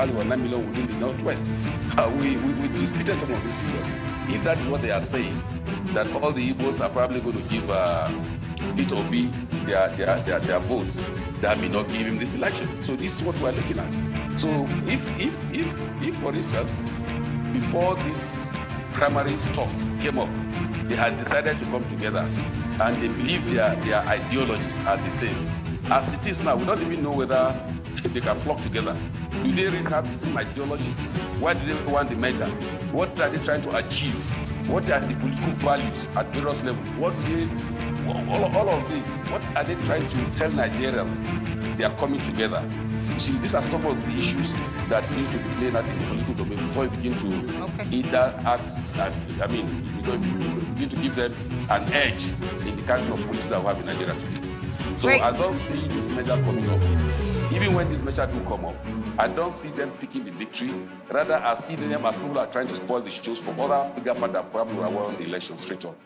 has about 9 million within the Northwest. We disputed some of these figures. If that is what they are saying, that all the Igbos are probably going to give Peter Obi their votes, that may not give him this election. So this is what we are looking at. So if for instance, before this primary stuff came up, they had decided to come together and they believe their ideologies are the same. As it is now, we don't even know whether they can flock together. Do they really have the same ideology? Why do they want the measure? What are they trying to achieve? What are the political values at various levels? What do they, all of this, what are they trying to tell Nigerians they are coming together? You see, these are some of the issues that need to be played out in the political domain before you begin to either ask, begin to give them an edge in the kind of policy that we have in Nigeria today. So I don't see this measure coming up. Even when these measures do come up, I don't see them picking the victory. Rather, I see them as people are trying to spoil the shows for other bigger parties that probably will won the election straight on.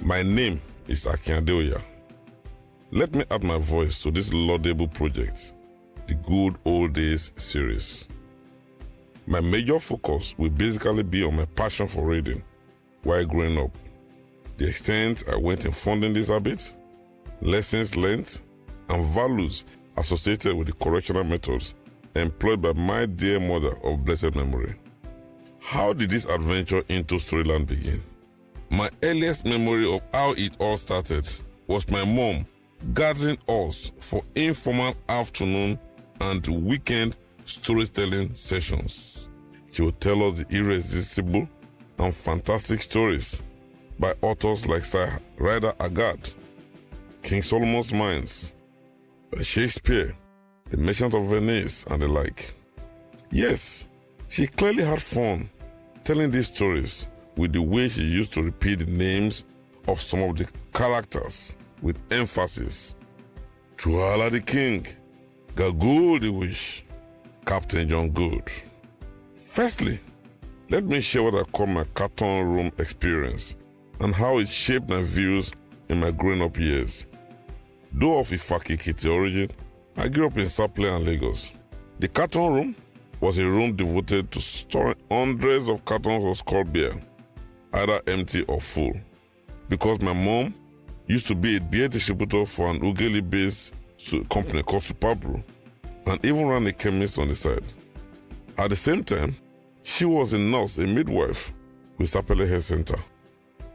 My name is Akinade. Let me add my voice to this laudable project, the Good Old Days series. My major focus will basically be on my passion for reading while growing up, the extent I went in funding this habit, lessons learned, and values associated with the correctional methods employed by my dear mother of blessed memory. How did this adventure into Storyland begin? My earliest memory of how it all started was my mom gathering us for informal afternoon and weekend storytelling sessions. She would tell us the irresistible and fantastic stories by authors like Sir Rider Haggard, King Solomon's Mines, by Shakespeare, The Merchant of Venice, and the like. Yes, she clearly had fun telling these stories with the way she used to repeat the names of some of the characters with emphasis. Truhala the King, Gagool the Wish, Captain John Good. Firstly, let me share what I call my cartoon room experience and how it shaped my views in my growing up years. Though of Ifaki Kitty origin, I grew up in Saple and Lagos. The cartoon room was a room devoted to storing hundreds of cartons of Skull beer, either empty or full, because my mom used to be a beer distributor for an Ughelli-based company called Superbrew, and even ran a chemist on the side. At the same time, she was a nurse, a midwife with Sapele Health Center.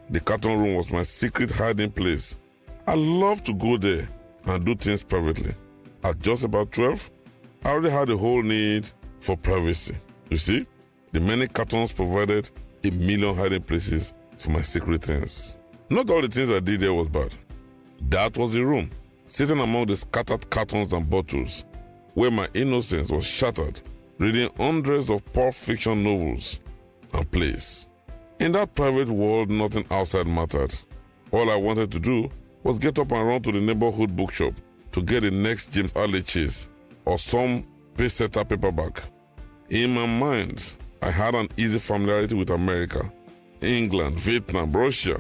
The carton room was my secret hiding place. I loved to go there and do things privately. At just about 12, I already had a whole need for privacy. You see, the many cartons provided a million hiding places for my secret things. Not all the things I did there was bad. That was the room, sitting among the scattered cartons and bottles, where my innocence was shattered, reading hundreds of pulp fiction novels and plays. In that private world, nothing outside mattered. All I wanted to do was get up and run to the neighborhood bookshop to get the next James Alley Chase or some pace-setter paperback. In my mind, I had an easy familiarity with America, England, Vietnam, Russia,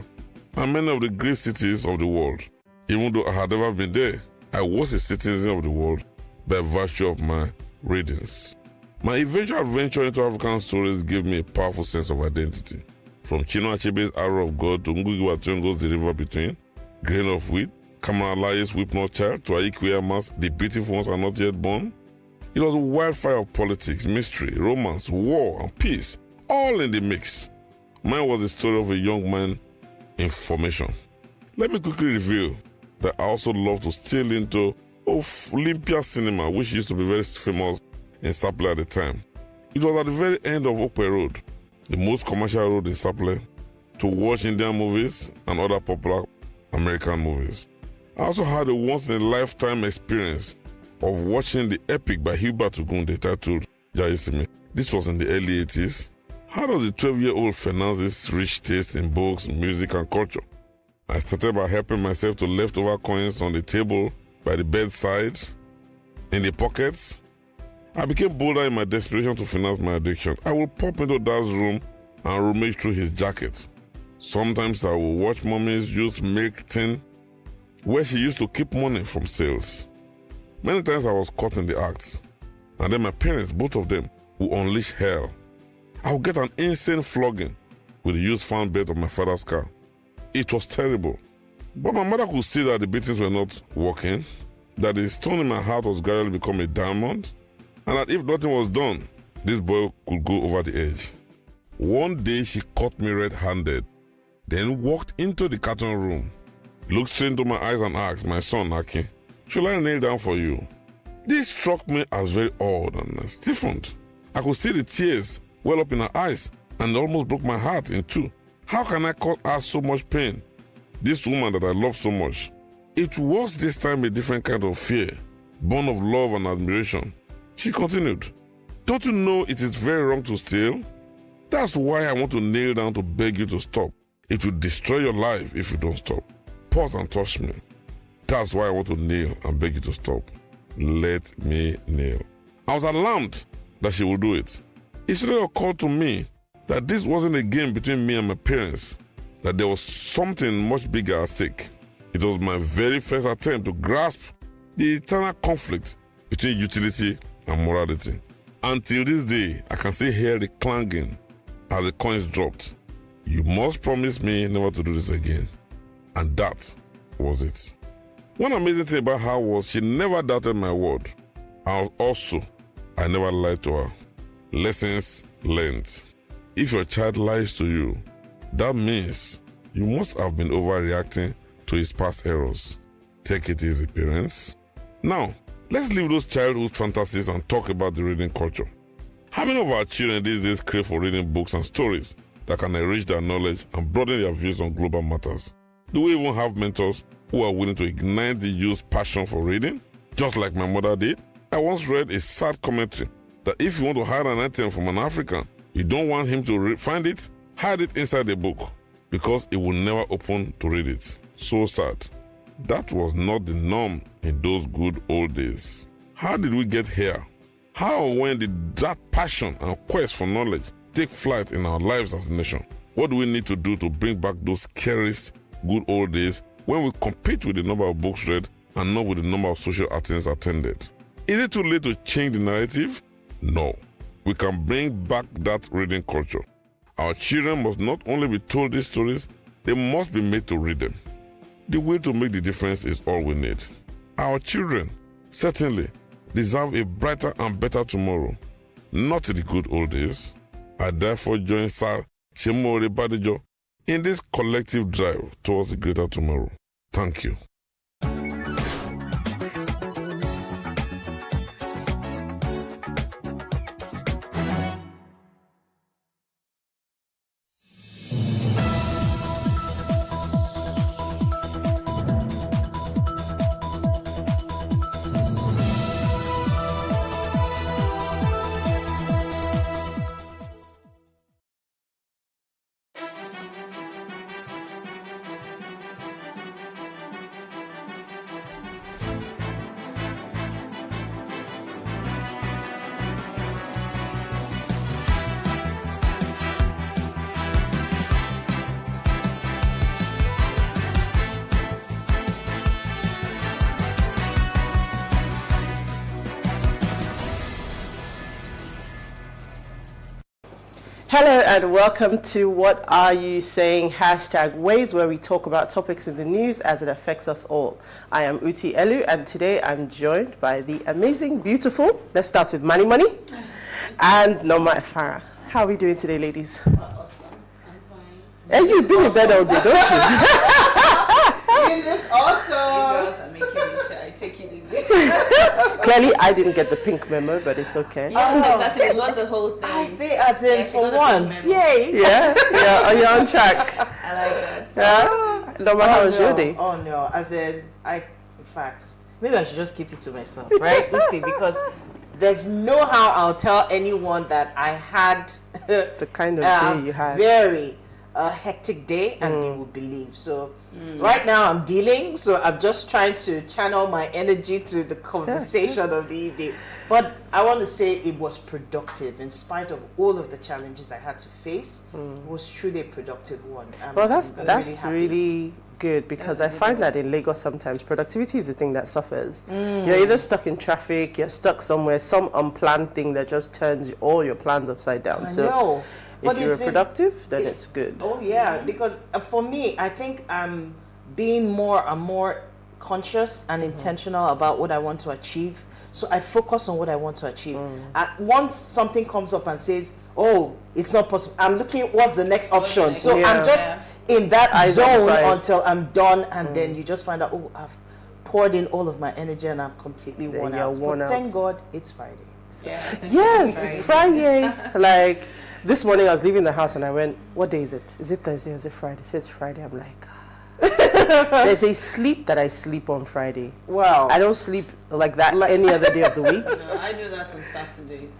and many of the great cities of the world. Even though I had never been there, I was a citizen of the world by virtue of my readings. My eventual adventure into African stories gave me a powerful sense of identity. From Chinua Achebe's Arrow of God to Ngugi wa Thiong'o's The River Between, Grain of Wheat, Kamala Laye's Weep Not Child, to Aiki Uyama's The Beautiful Ones Are Not Yet Born. It was a wildfire of politics, mystery, romance, war, and peace, all in the mix. Mine was the story of a young man in formation. Let me quickly reveal that I also love to steal into Olympia Cinema, which used to be very famous in Sapele at the time. It was at the very end of Okpe Road, the most commercial road in Sapele, to watch Indian movies and other popular American movies. I also had a once-in-a-lifetime experience of watching the epic by Hubert Ugunde titled Jayesimi. This was in the early 80s. How does the 12-year-old finance this rich taste in books, music, and culture? I started by helping myself to leftover coins on the table, by the bedside, in the pockets. I became bolder in my desperation to finance my addiction. I would pop into Dad's room and rummage through his jacket. Sometimes I would watch Mommy's use milk tin, where she used to keep money from sales. Many times I was caught in the act, and then my parents, both of them, would unleash hell. I would get an insane flogging with the used fan belt of my father's car. It was terrible. But my mother could see that the beatings were not working, that the stone in my heart was gradually becoming a diamond, and that if nothing was done, this boy could go over the edge. One day she caught me red-handed, then walked into the carton room, looked straight into my eyes and asked, "My son, Aki, should I kneel down for you?" This struck me as very odd and I stiffened. I could see the tears well up in her eyes and it almost broke my heart in two. How can I cause her so much pain? This woman that I love so much. It was this time a different kind of fear, born of love and admiration. She continued, "Don't you know it is very wrong to steal? That's why I want to kneel down to beg you to stop. It will destroy your life if you don't stop. Pause and touch me. That's why I want to kneel and beg you to stop. Let me kneel." I was alarmed that she would do it. It suddenly occurred to me that this wasn't a game between me and my parents, that there was something much bigger at stake. It was my very first attempt to grasp the eternal conflict between utility and morality. Until this day, I can still hear the clanging as the coins dropped. "You must promise me never to do this again." And that was it. One amazing thing about her was she never doubted my word. And also, I never lied to her. Lessons learned. If your child lies to you, that means you must have been overreacting to his past errors. Take it easy, parents. Now, let's leave those childhood fantasies and talk about the reading culture. How many of our children these days crave for reading books and stories that can enrich their knowledge and broaden their views on global matters? Do we even have mentors who are willing to ignite the youth's passion for reading, just like my mother did? I once read a sad commentary that if you want to hide an item from an African, you don't want him to find it, hide it inside the book, because he will never open to read it. So sad. That was not the norm in those good old days. How did we get here? How and when did that passion and quest for knowledge take flight in our lives as a nation? What do we need to do to bring back those cherished good old days when we compete with the number of books read and not with the number of social outings attended? Is it too late to change the narrative? No. We can bring back that reading culture. Our children must not only be told these stories, they must be made to read them. The will to make the difference is all we need. Our children certainly deserve a brighter and better tomorrow, not the good old days. I therefore join Sir Shemore Badejo in this collective drive towards a greater tomorrow. Thank you. Hello and welcome to What Are You Saying? #Ways, where we talk about topics in the news as it affects us all. I am Uti Elu, and today I'm joined by the amazing, beautiful, let's start with Money Money, and Noma Efara. How are we doing today, ladies? Awesome. I'm fine. Hey, you've been in bed all day, don't you? You look awesome. You girls are making me shy. Take it easy. Clearly, I didn't get the pink memo, but it's okay. Yes, exactly. Not the whole thing. I think as in Yeah, for she got a once. pink memo. Yay. Yeah, you're on track. I like that. Yeah? Noma, how was no. your day? Oh no, as in in fact, maybe I should just keep it to myself, right? Uti, because there's no how I'll tell anyone that I had The kind of day you had. very hectic day, and they will believe. So right now I'm dealing, so I'm just trying to channel my energy to the conversation of the evening. But I want to say it was productive in spite of all of the challenges I had to face. It was truly a productive one. Well, that's happy. really good, because I find that in Lagos sometimes productivity is the thing that suffers. You're either stuck in traffic, you're stuck somewhere, some unplanned thing that just turns all your plans upside down. I So know. if But you're it's productive, then it's good. Oh yeah, because for me, I think I'm being more and more conscious and intentional about what I want to achieve. So I focus on what I want to achieve. Once something comes up and says, "Oh, it's not possible," I'm looking what's the next option. next? So Yeah. I'm just in that Eyes on the zone prize. until I'm done, and then you just find out, oh, I've poured in all of my energy and I'm completely Then worn you're out. worn But out. thank God it's Friday. Yeah. Yes, Friday. Friday. Like this morning, I was leaving the house and I went, "What day is it? Is it Thursday or is it Friday?" It says Friday. I'm like, there's a sleep that I sleep on Friday. Wow. I don't sleep like that any other day of the week. No, I do that on Saturdays.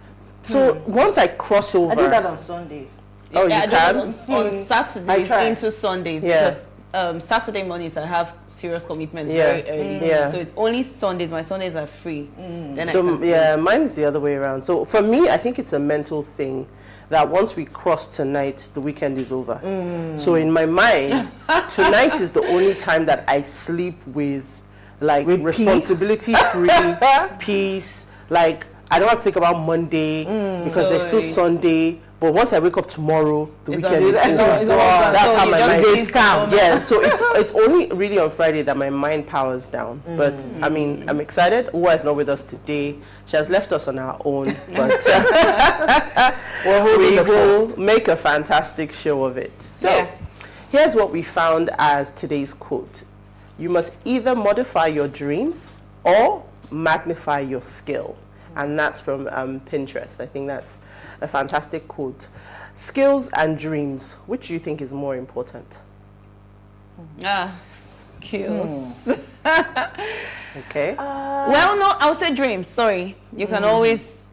So once I cross over, I do that on Sundays. Oh, Yeah, you I do that can? on I Saturdays try. into Sundays, Yeah. because Saturday mornings I have serious commitments Yeah. very early. Yeah. So it's only Sundays. My Sundays are free. Then I So can sleep. yeah, mine's the other way around. So for me, I think it's a mental thing that once we cross tonight, the weekend is over. So in my mind, tonight is the only time that I sleep with like With responsibility free, peace. Like I don't have to think about Monday because there's still Sorry. Sunday. But once I wake up tomorrow, the It's weekend all- is it's over. all- it's all done. That's So how you my just mind live is. the moment. Yeah, so it's only really on Friday that my mind powers down. But I mean, I'm excited. Uwa is not with us today. She has left us on our own. But we will make a fantastic show of it. So Yeah. here's what we found as today's quote. You must either modify your dreams or magnify your skill. And that's from Pinterest. I think that's a fantastic quote. Skills and dreams, which do you think is more important? Skills. Okay. Well, no, I would say dreams. Sorry, you can always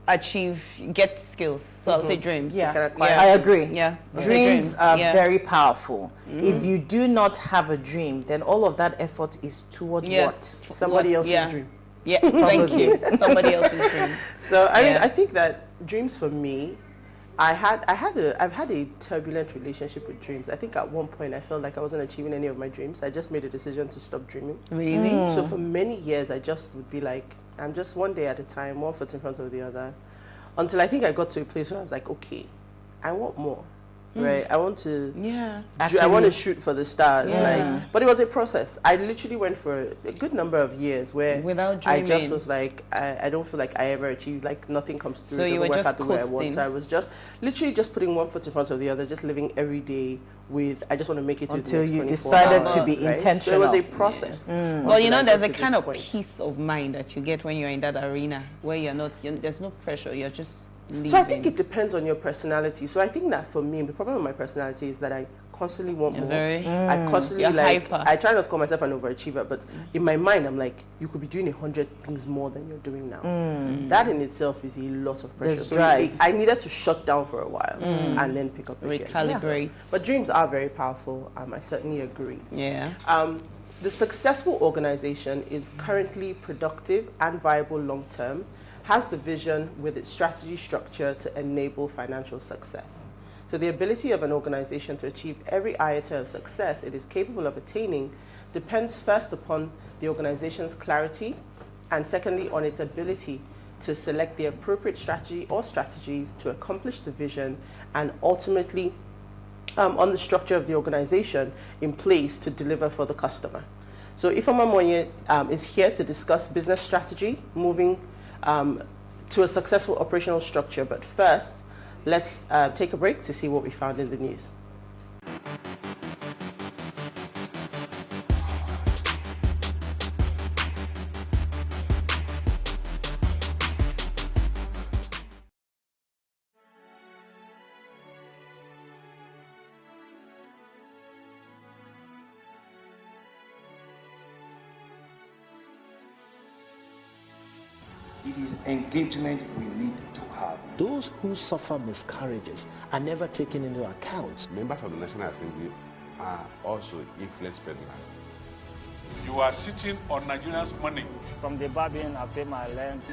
get skills. So I would say dreams. Yeah, Can acquire I agree. Yeah. I'll say Dreams are yeah. very powerful. If you do not have a dream, then all of that effort is towards Yes. Somebody else's yeah. dream. Yeah. Thank you. Somebody else's dream. So I mean, Yeah. I think that dreams for me, I've had a turbulent relationship with dreams. I think at one point I felt like I wasn't achieving any of my dreams. I just made a decision to stop dreaming. Really? So for many years, I just would be like, I'm just one day at a time, one foot in front of the other, until I think I got to a place where I was like, okay, I want more, right? I want to. Yeah. I want to shoot for the stars, like. But it was a process. I literally went for a good number of years where Without I just dreaming. was like, I don't feel like I ever achieved, like nothing comes through. So it you doesn't were work just out the way I want. coasting. So I was just literally just putting one foot in front of the other, just living every day with. I just want to make it to Until the next you 24 decided hours, to be right? So it was a intentional. process. Well, you until know, I there's got a to kind this of point. peace of mind that you get when you're in that arena where there's no pressure. You're just living. So I think it depends on your personality. So I think that for me, the problem with my personality is that I constantly want You're more. very. I constantly You're like. hyper. I try not to call myself an overachiever, but in my mind, I'm like, you could be doing 100 things more than you're doing now. That in itself is a lot of pressure. There's So drive. I needed to shut down for a while and then pick up again. Recalibrate. But dreams are very powerful. I certainly agree. Yeah. The successful organization is currently productive and viable long term, has the vision with its strategy structure to enable financial success. So the ability of an organization to achieve every iota of success it is capable of attaining depends first upon the organization's clarity and secondly on its ability to select the appropriate strategy or strategies to accomplish the vision, and ultimately on the structure of the organization in place to deliver for the customer. So Ifeoma Moye is here to discuss business strategy, moving to a successful operational structure. But first, let's take a break to see what we found in the news. It is engagement we need to have. Those who suffer miscarriages are never taken into account. Members of the National Assembly are also influence peddlers. You are sitting on Nigerians' money. From the barbing, I pay my rent.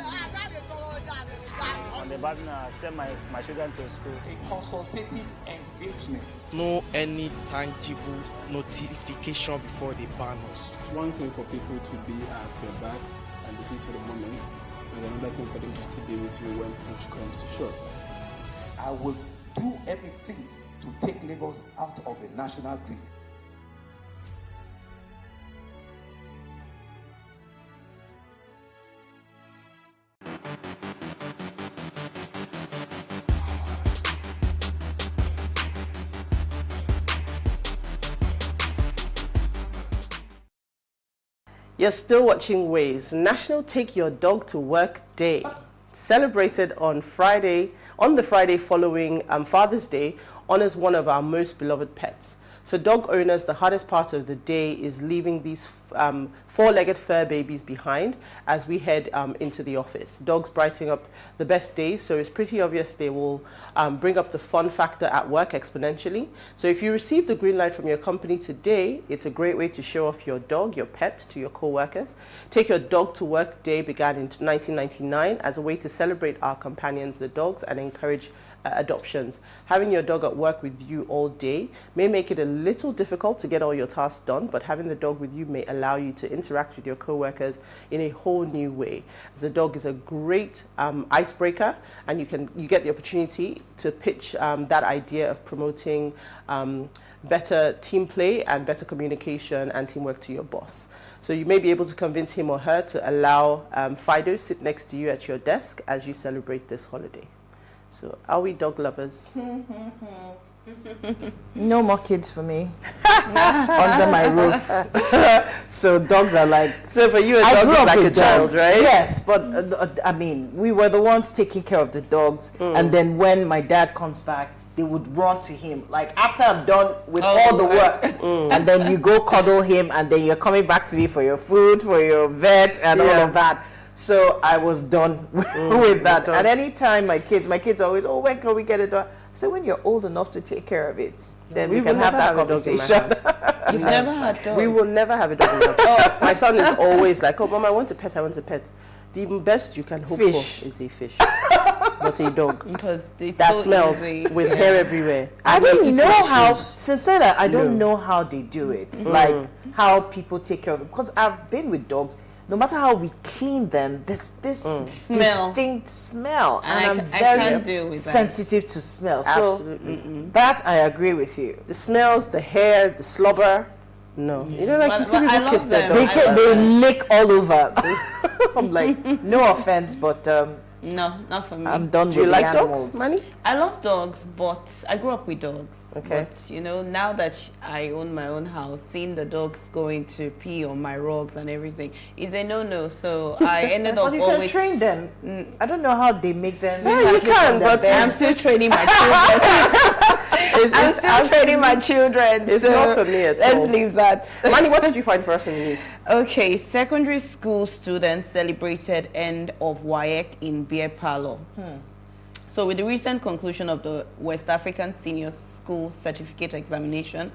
From the barbing, I send my children to school. A consultative engagement. No any tangible notification before they ban us. It's one thing for people to be at your back and listen to the moment, and another thing for them to still be with you when push comes to shove. I will do everything to take Lagos out of the national grid. You're still watching Ways, National Take Your Dog to Work Day, celebrated on the Friday following Father's Day, honors one of our most beloved pets. For dog owners, the hardest part of the day is leaving these four-legged fur babies behind as we head into the office. Dogs brighten up the best days, so it's pretty obvious they will bring up the fun factor at work exponentially. So if you receive the green light from your company today, it's a great way to show off your dog, your pet, to your co-workers. Take Your Dog to Work Day began in 1999 as a way to celebrate our companions, the dogs, and encourage adoptions. Having your dog at work with you all day may make it a little difficult to get all your tasks done, but having the dog with you may allow you to interact with your co-workers in a whole new way. As the dog is a great icebreaker, and you get the opportunity to pitch that idea of promoting better team play and better communication and teamwork to your boss. So you may be able to convince him or her to allow Fido sit next to you at your desk as you celebrate this holiday. So, are we dog lovers? No more kids for me under my roof. So dogs are like. So for you, a dog is like a child, right? Yes, but I mean, we were the ones taking care of the dogs, and then when my dad comes back, they would run to him. Like after I'm done with all the work, and then you go cuddle him, and then you're coming back to me for your food, for your vet, and all of that. So I was done with that. And anytime my kids always, oh, when can we get it done? I said, when you're old enough to take care of it, then we can have that conversation. You've never had dogs? We will never have a dog in the house. My son is always like, oh, Mom, I want a pet, I want a pet. The best you can hope for is a fish, not a dog. Because that so smells easy. With hair everywhere. I don't know how, sincerely, I don't know how they do it. Like how people take care of it. Because I've been with dogs. No matter how we clean them, there's this distinct smell, and I'm very sensitive to smell. Absolutely. So that I agree with you. The smells, the hair, the slobber. No, you know, like you see people kiss their dogs. They lick all over. I'm like, no offense, but no, not for me. I'm done with Do you like animals. dogs, Manny? I love dogs, but I grew up with dogs. Okay. But, you know, now that I own my own house, seeing the dogs going to pee on my rugs and everything is a no-no. So I ended up always... you can train them. I don't know how they make them. Yeah, you can, but I'm still training my children. I'm still training my children. It's not for me at all. Let's leave that. Manny, what did you find for us in the news? Okay, secondary school students celebrated end of WAEC in beer parlor. So with the recent conclusion of the West African Senior School Certificate Examination,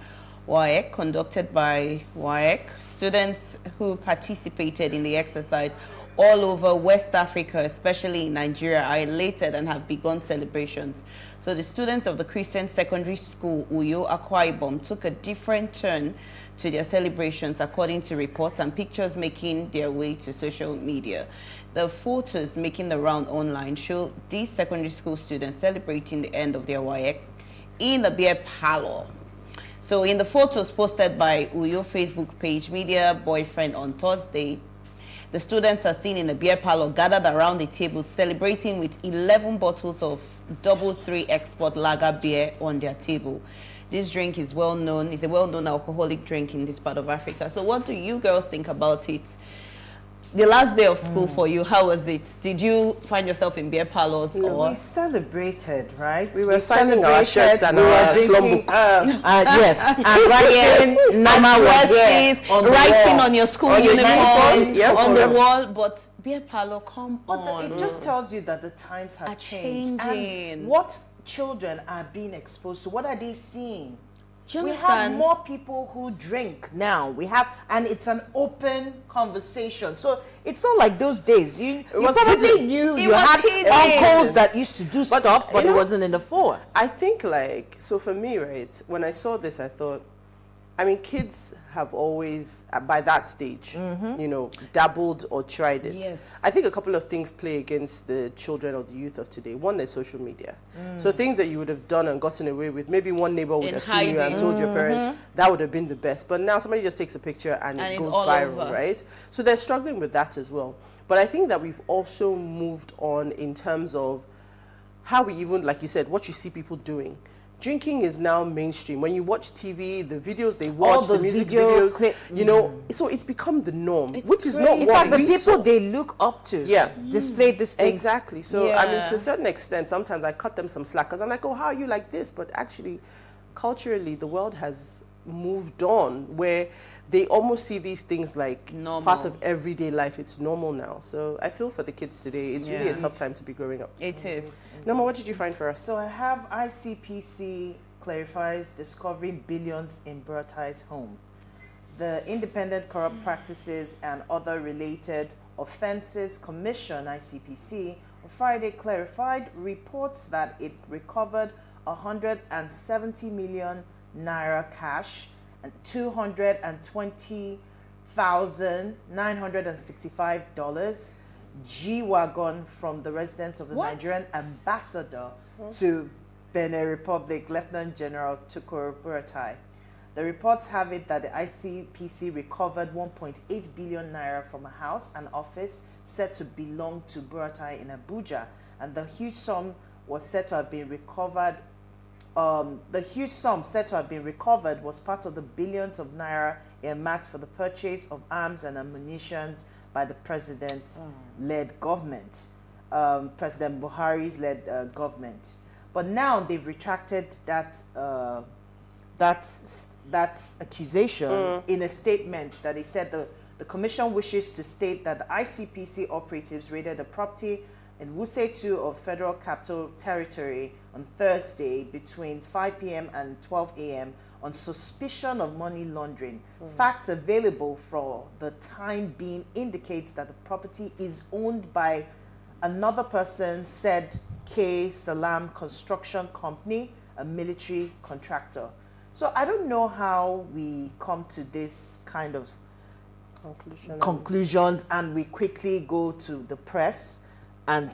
WAEC conducted by WAEC. Students who participated in the exercise all over West Africa, especially in Nigeria, are elated and have begun celebrations. So the students of the Christian Secondary School, Uyo, Akwa Ibom, took a different turn to their celebrations, according to reports and pictures making their way to social media. The photos making the round online show these secondary school students celebrating the end of their WAEC in the beer parlor. So in the photos posted by Uyo Facebook page, Media Boyfriend, on Thursday, the students are seen in a beer parlor gathered around the table celebrating with 11 bottles of double 3 export lager beer on their table. This drink is well known. It's a well-known alcoholic drink in this part of Africa. So what do you girls think about it? The last day of school for you, how was it? Did you find yourself in beer parlors? Or? We celebrated, right? We were signing our shirts and our slum book. Yes, and writing Nama was there on the writing wall. on your school On the uniform, on the wall, but beer parlor, come on. It just tells you that the times have changed. changing. And what children are being exposed to, what are they seeing? Do you We have understand? more people who drink now. We have, and it's an open conversation. So it's not like those days. You probably knew you had uncles that used to do stuff, but it wasn't in the fore. I think, like, so for me, right, when I saw this, I thought, I mean, kids have always, by that stage, you know, dabbled or tried it. Yes. I think a couple of things play against the children or the youth of today. One is social media. So things that you would have done and gotten away with, maybe one neighbor would have seen you and told your parents, that would have been the best. But now somebody just takes a picture and it goes viral, over. right? So they're struggling with that as well. But I think that we've also moved on in terms of how we even, like you said, what you see people doing. Drinking is now mainstream. When you watch TV, the videos they watch, the music videos, you know, so it's become the norm, which is not In what fact, the we people saw. they look up to display this thing. Exactly. So, I mean, to a certain extent, sometimes I cut them some slack because I'm like, oh, how are you like this? But actually, culturally, the world has moved on where they almost see these things like part of everyday life. It's normal now. So I feel for the kids today. It's really a tough time to be growing up. It is. Nama, what did you find for us? So I have ICPC clarifies discovering billions in Burtai's home. The Independent Corrupt Practices and Other Related Offences Commission, ICPC, on Friday clarified reports that it recovered 170 million naira cash and $220,965 G-Wagon from the residence of the Nigerian ambassador to Benin Republic, Lieutenant General Tukur Buratai. The reports have it that the ICPC recovered 1.8 billion naira from a house and office said to belong to Buratai in Abuja, and the huge sum was said to have been recovered. The huge sum said to have been recovered was part of the billions of naira earmarked for the purchase of arms and ammunition by the president-led government, President Buhari's led government. But now they've retracted that that accusation in a statement that they said the commission wishes to state that the ICPC operatives raided a property in Wuse 2 of Federal Capital Territory on Thursday between 5 p.m. and 12 a.m. on suspicion of money laundering. Facts available for the time being indicates that the property is owned by another person, said K. Salam Construction Company, a military contractor. So I don't know how we come to this kind of conclusions and we quickly go to the press and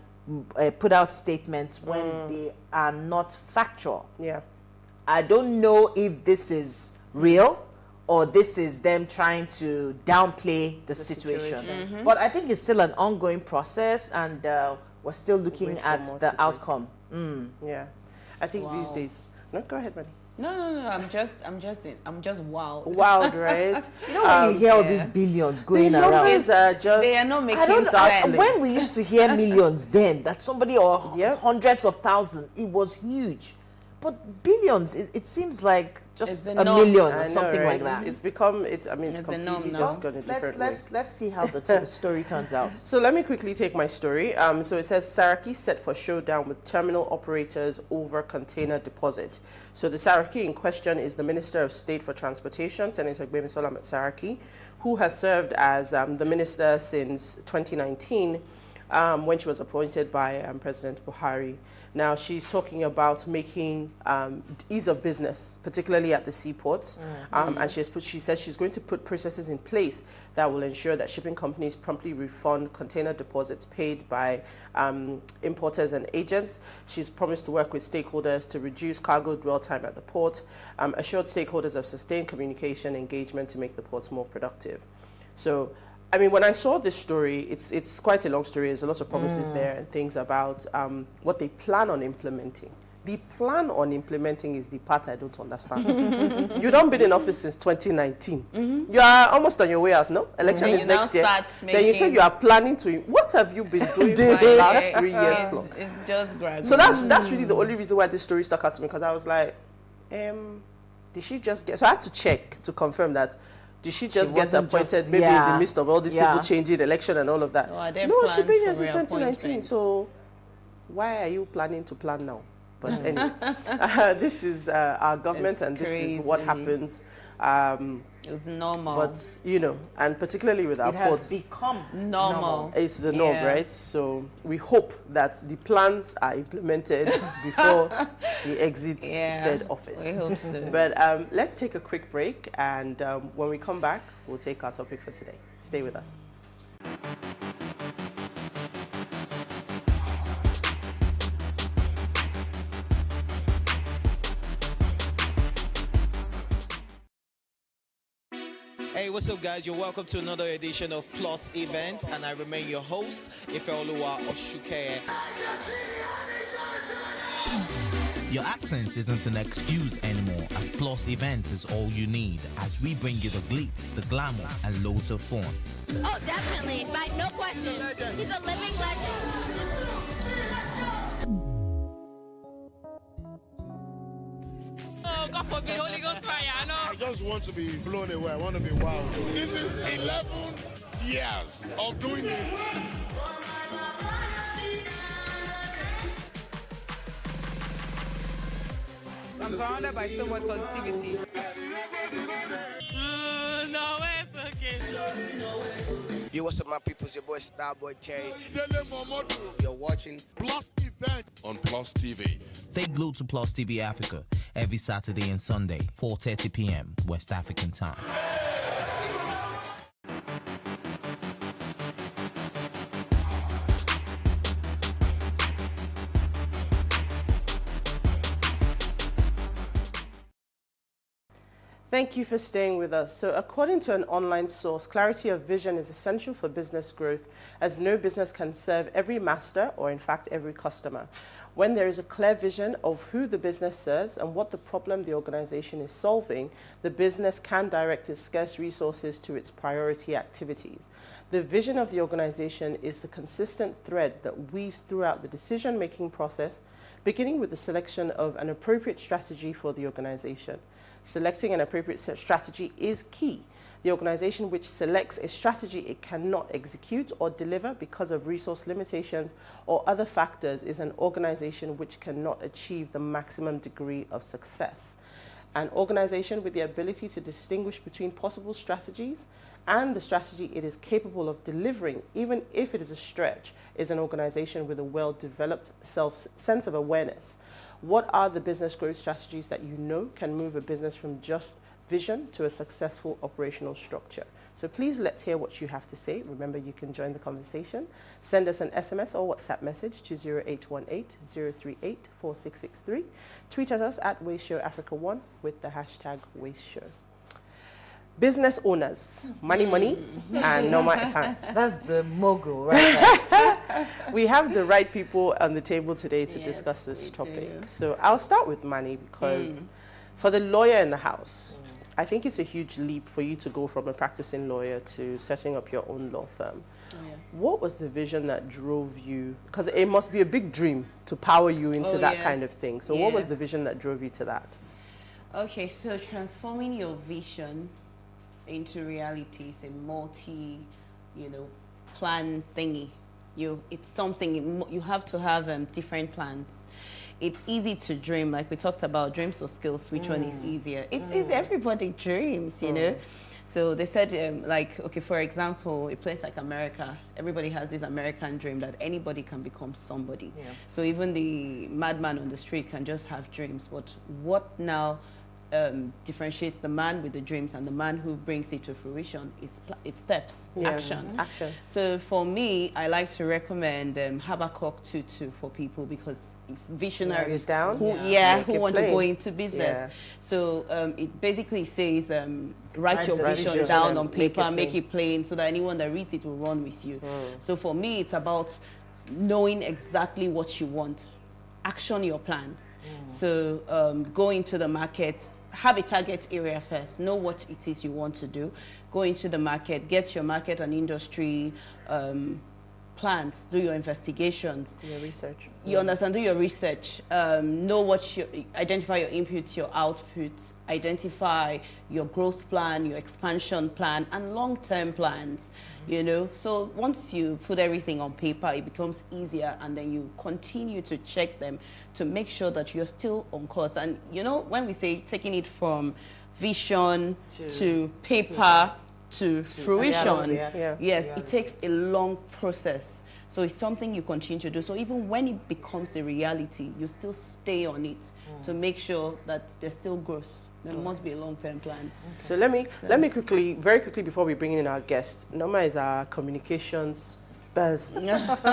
put out statements when they are not factual. Yeah. I don't know if this is real or this is them trying to downplay the situation. But I think it's still an ongoing process, and we're still looking at the outcome. Yeah. I think these days. No, go ahead, buddy. No. I'm just wild. Wild, right? You know, when you hear all these billions going around, numbers are just, they are not making sense. When we used to hear millions, then that somebody or hundreds of thousands, it was huge. But billions, it seems like just the a norm. million or I know, something right? like that. It's become, it's It's the norm completely now. just gone a different way. Let's see how the story turns out. So let me quickly take my story. So it says Saraki set for showdown with terminal operators over container deposit. So the Saraki in question is the Minister of State for Transportation, Senator Gbemisola Saraki, who has served as the minister since 2019 when she was appointed by President Buhari. Now, she's talking about making ease of business, particularly at the seaports. And she says she's going to put processes in place that will ensure that shipping companies promptly refund container deposits paid by importers and agents. She's promised to work with stakeholders to reduce cargo dwell time at the port, assured stakeholders of sustained communication engagement to make the ports more productive. So, I mean, when I saw this story, it's quite a long story. There's a lot of promises there and things about what they plan on implementing. The plan on implementing is the part I don't understand. You don't been in office since 2019. You are almost on your way out, no? Election is next year. Then you say you are planning to. What have you been doing for the last 3 years plus? It's just gradual. So that's really the only reason why this story stuck out to me, because I was like, did she just get? So I had to check to confirm that. Did she just get appointed maybe in the midst of all these people changing election and all of that? No, she's been here since 2019. So why are you planning to plan now? But anyway, this is our government, and this is what happens. It's normal. But, you know, and particularly with our ports. It has become normal. It's the norm, right? So we hope that the plans are implemented before she exits said office. We hope so. But let's take a quick break, and when we come back, we'll take our topic for today. Stay with us. Hey, what's up, guys? You're welcome to another edition of Plus Events, and I remain your host, Ifeoluwa Oshukeye. Your absence isn't an excuse anymore, as Plus Events is all you need, as we bring you the glitz, the glamour, and loads of fun. Oh, definitely. Right, no question. He's a living legend. Oh, God forbid, Holy Ghost fire, I know. I just want to be blown away. I want to be wild. This is 11 years of doing it. I'm surrounded by so much positivity. No, it's okay. Yo, what's up, my people? It's your boy Starboy Terry. You're watching Plus Event on Plus TV. Stay glued to Plus TV Africa every Saturday and Sunday, 4:30 p.m. West African time. Thank you for staying with us. So according to an online source, clarity of vision is essential for business growth, as no business can serve every master or in fact every customer. When there is a clear vision of who the business serves and what the problem the organization is solving, the business can direct its scarce resources to its priority activities. The vision of the organization is the consistent thread that weaves throughout the decision-making process, beginning with the selection of an appropriate strategy for the organization. Selecting an appropriate strategy is key. The organization which selects a strategy it cannot execute or deliver because of resource limitations or other factors is an organization which cannot achieve the maximum degree of success. An organization with the ability to distinguish between possible strategies and the strategy it is capable of delivering, even if it is a stretch, is an organization with a well-developed sense of awareness. What are the business growth strategies that you know can move a business from just vision to a successful operational structure? So please, let's hear what you have to say. Remember, you can join the conversation. Send us an SMS or WhatsApp message to 0818-038-4663. Tweet at us at WasteShowAfrica1 with the hashtag WasteShow. Business owners, money, and Norma FM. That's the mogul, right there. We have the right people on the table today to discuss this topic. So I'll start with money because for the lawyer in the house, I think it's a huge leap for you to go from a practicing lawyer to setting up your own law firm. What was the vision that drove you? Because it must be a big dream to power you into that kind of thing. So what was the vision that drove you to that? Okay, so transforming your vision into reality is a multi, plan thingy. It's something you have to have different plans. It's easy to dream, like we talked about dreams or skills. Which one is easier? It's easy. Everybody dreams, you know. So they said, okay, for example, a place like America, everybody has this American dream that anybody can become somebody. Yeah. So even the madman on the street can just have dreams. But what now differentiates the man with the dreams and the man who brings it to fruition is steps, action. So for me, I like to recommend Habakkuk 2:2 for people because visionaries who want to go into business. Yeah. So it basically says write your vision down on paper, make it plain so that anyone that reads it will run with you. So for me, it's about knowing exactly what you want. Action your plans. So go into the market, have a target area first, know what it is you want to do, go into the market, get your market and industry plans, do your investigations. Your research. You understand, do your research, know identify your inputs, your outputs, identify your growth plan, your expansion plan, and long-term plans, So once you put everything on paper, it becomes easier, and then you continue to check them to make sure that you're still on course. And, when we say taking it from vision to paper, to fruition, it takes a long process. So it's something you continue to do. So even when it becomes a reality, you still stay on it to make sure that there's still growth. There must be a long-term plan. Okay. So let me very quickly before we bring in our guest. Norma is our communications buzz.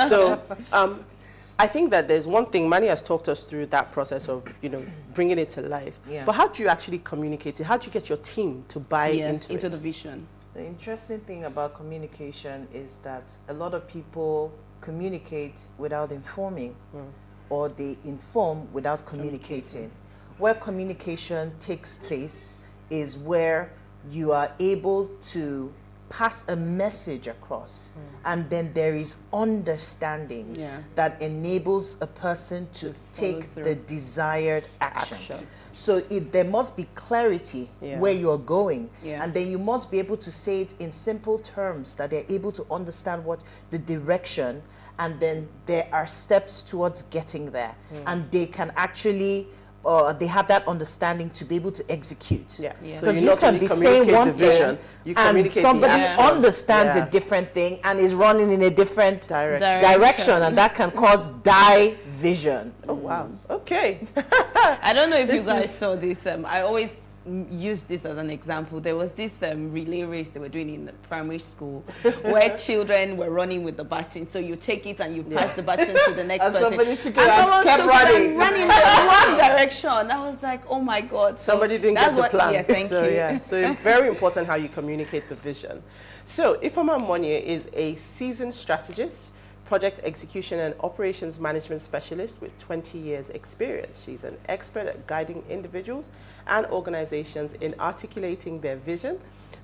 So I think that there's one thing, Manny has talked us through that process of, bringing it to life. Yeah. But how do you actually communicate it? How do you get your team to buy into the vision? The interesting thing about communication is that a lot of people communicate without informing, or they inform without communicating. Where communication takes place is where you are able to pass a message across, and then there is understanding that enables a person to take the desired action. So there must be clarity where you're going, and then you must be able to say it in simple terms that they're able to understand what the direction, and then there are steps towards getting there, and they can actually they have that understanding to be able to execute. So you can be saying one vision, and somebody understands a different thing and is running in a different direction, and that can cause diversion. Oh wow! Okay. I don't know if you guys saw this. I always use this as an example. There was this relay race they were doing in the primary school where children were running with the baton. So you take it and you pass the baton to the next person. Somebody took it and kept running. Running in the wrong direction. I was like, oh my God. So somebody didn't get the plan. Yeah, thank you. So it's very important how you communicate the vision. So Ifeoma Monye is a seasoned strategist, project execution and operations management specialist with 20 years experience. She's an expert at guiding individuals and organizations in articulating their vision,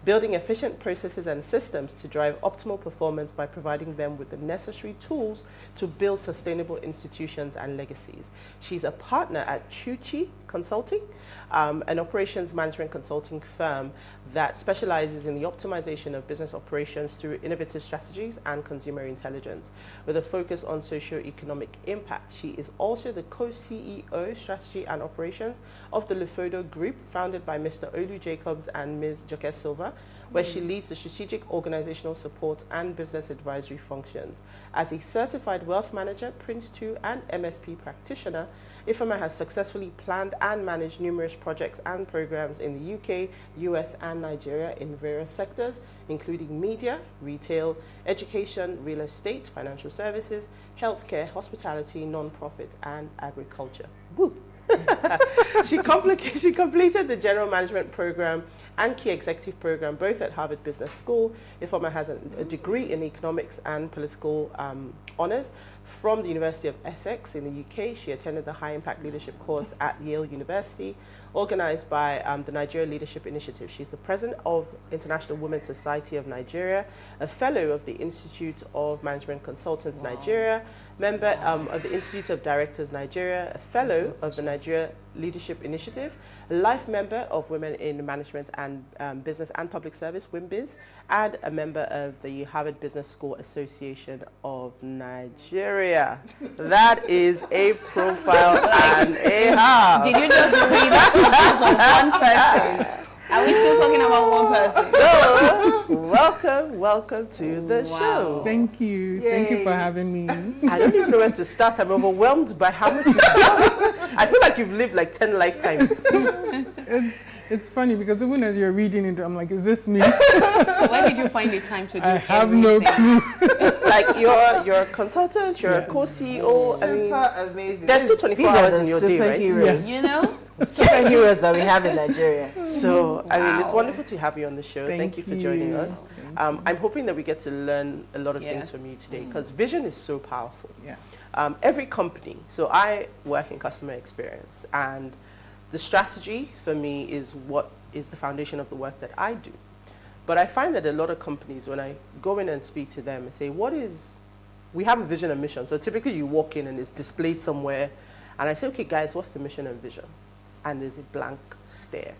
building efficient processes and systems to drive optimal performance by providing them with the necessary tools to build sustainable institutions and legacies. She's a partner at Chuchi Consulting, an operations management consulting firm that specializes in the optimization of business operations through innovative strategies and consumer intelligence, with a focus on socio-economic impact. She is also the co-CEO, strategy and operations of the Lufodo Group, founded by Mr. Olu Jacobs and Ms. Joke Silva, where she leads the strategic organizational support and business advisory functions. As a certified wealth manager, Prince 2 and MSP practitioner, Ifeoma has successfully planned and managed numerous projects and programs in the UK, US, and Nigeria in various sectors, including media, retail, education, real estate, financial services, healthcare, hospitality, non-profit, and agriculture. Woo! She completed the general management program and Key Executive Program, both at Harvard Business School. Ifeoma has a degree in economics and political honors from the University of Essex in the UK. She attended the High Impact Leadership course at Yale University, organized by the Nigeria Leadership Initiative. She's the president of International Women's Society of Nigeria, a fellow of the Institute of Management Consultants Nigeria, member of the Institute of Directors Nigeria, a fellow of the Nigeria Leadership Initiative, a life member of Women in Management and Business and Public Service, WIMBIZ, and a member of the Harvard Business School Association of Nigeria. That is a profile and a half. Did you just read that from one person? Are we still talking about one person? So, welcome to the show. Thank you. Yay. Thank you for having me. I don't even know where to start. I'm overwhelmed by how much you've done. I feel like you've lived like 10 lifetimes. It's funny because even as you're reading it, I'm like, is this me? So where did you find the time to do I have no clue. Like you're a consultant, you're a co-CEO. I mean, amazing. There's still 24 hours in your day, right? Yes. You know? Superheroes that we have in Nigeria. So, I mean, it's wonderful to have you on the show. Thank you for joining us. I'm hoping that we get to learn a lot of things Yes. from you today because vision is so powerful. Yeah. Every company, so I work in customer experience, and the strategy for me is what is the foundation of the work that I do. But I find that a lot of companies, when I go in and speak to them and say, we have a vision and mission. So typically you walk in and it's displayed somewhere, and I say, okay, guys, what's the mission and vision? And there's a blank stare.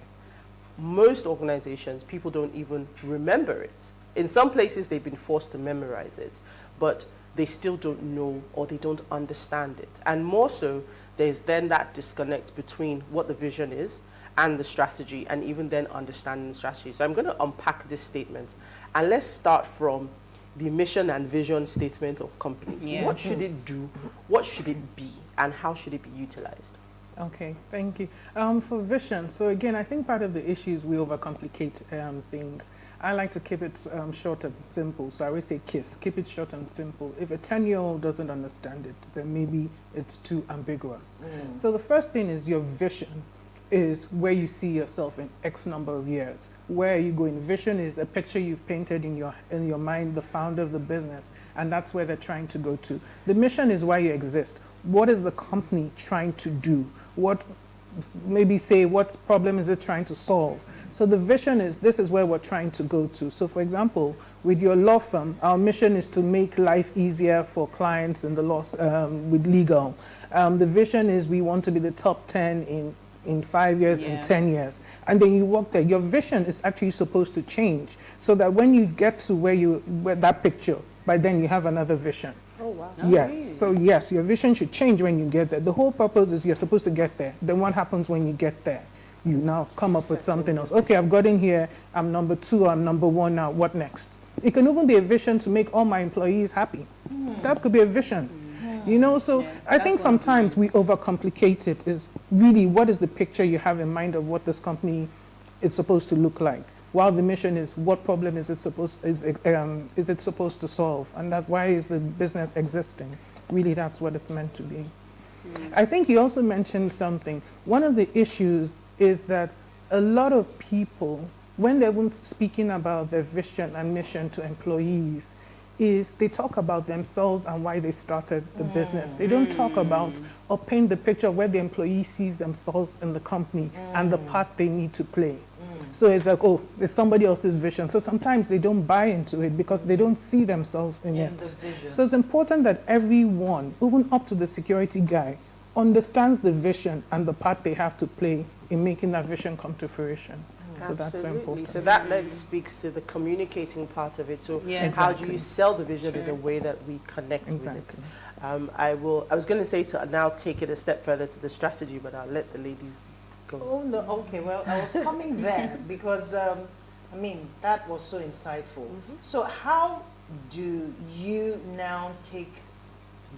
Most organizations, people don't even remember it. In some places, they've been forced to memorize it, but they still don't know or they don't understand it. And more so, there's then that disconnect between what the vision is and the strategy, and even then understanding the strategy. So I'm going to unpack this statement, and let's start from the mission and vision statement of companies. Yeah. What should it do? What should it be? And how should it be utilized? Okay, thank you. For vision, so again, I think part of the issue is we overcomplicate things. I like to keep it short and simple, so I always say KISS, keep it short and simple. If a 10-year-old doesn't understand it, then maybe it's too ambiguous. So the first thing is your vision is where you see yourself in X number of years. Where are you going? Vision is a picture you've painted in your mind, the founder of the business, and that's where they're trying to go to. The mission is why you exist. What is the company trying to do? What problem is it trying to solve? So the vision is, this is where we're trying to go to. So for example, with your law firm, our mission is to make life easier for clients in the law, with legal. The vision is we want to be the top 10 in 5 years, in 10 years. And then you walk there. Your vision is actually supposed to change so that when you get to where that picture, by then you have another vision. Oh, wow. Yes. So yes, your vision should change when you get there. The whole purpose is you're supposed to get there. Then what happens when you get there? You now come up with something else. Okay, I've gotten here. I'm number 2. I'm number 1 now. What next? It can even be a vision to make all my employees happy. That could be a vision. You know, so I think sometimes we overcomplicate it. Is really what is the picture you have in mind of what this company is supposed to look like? While the mission is what problem is it supposed to solve, and that why is the business existing? Really, that's what it's meant to be. I think you also mentioned something. One of the issues is that a lot of people, when they're speaking about their vision and mission to employees, is they talk about themselves and why they started the business. They don't talk about or paint the picture of where the employee sees themselves in the company and the part they need to play. So it's like, oh, it's somebody else's vision. So sometimes they don't buy into it because they don't see themselves in it. So it's important that everyone, even up to the security guy, understands the vision and the part they have to play in making that vision come to fruition. So that's so important. So that then speaks to the communicating part of it. So how do you sell the vision in a way that we connect with it? I was going to say to now take it a step further to the strategy, but I'll let the ladies go. Oh, no, okay, well, I was coming there because, I mean, that was so insightful. So how do you now take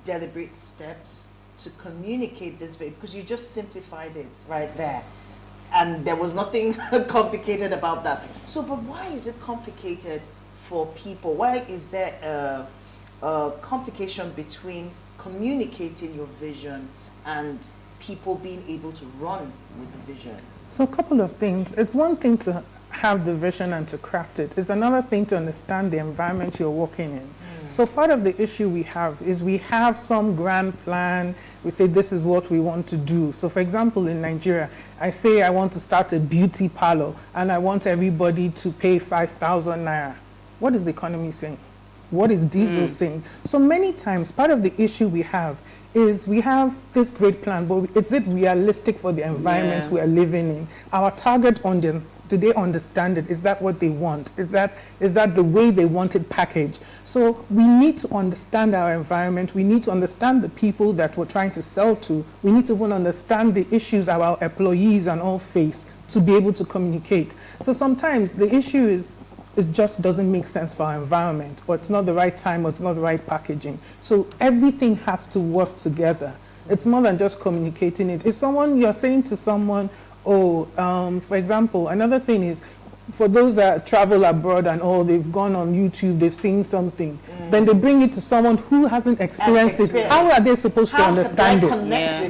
deliberate steps to communicate this vision? Because you just simplified it right there. And there was nothing complicated about that. So, but why is it complicated for people? Why is there a complication between communicating your vision and people being able to run with the vision? So a couple of things. It's one thing to have the vision and to craft it. It's another thing to understand the environment you're working in. So part of the issue we have is we have some grand plan. We say this is what we want to do. So for example, in Nigeria, I say I want to start a beauty parlor and I want everybody to pay 5,000 naira. What is the economy saying? What is diesel saying? So many times, part of the issue we have is we have this great plan, but is it realistic for the environment we are living in? Our target audience, do they understand it? Is that what they want? Is that the way they want it packaged? So we need to understand our environment. We need to understand the people that we're trying to sell to. We need to even understand the issues our employees and all face to be able to communicate. So sometimes the issue is, it just doesn't make sense for our environment, or it's not the right time, or it's not the right packaging. So everything has to work together. It's more than just communicating it. If you're saying to someone, for example, another thing is, for those that travel abroad and all, they've gone on YouTube, they've seen something, then they bring it to someone who hasn't experienced it. How are they supposed to understand it?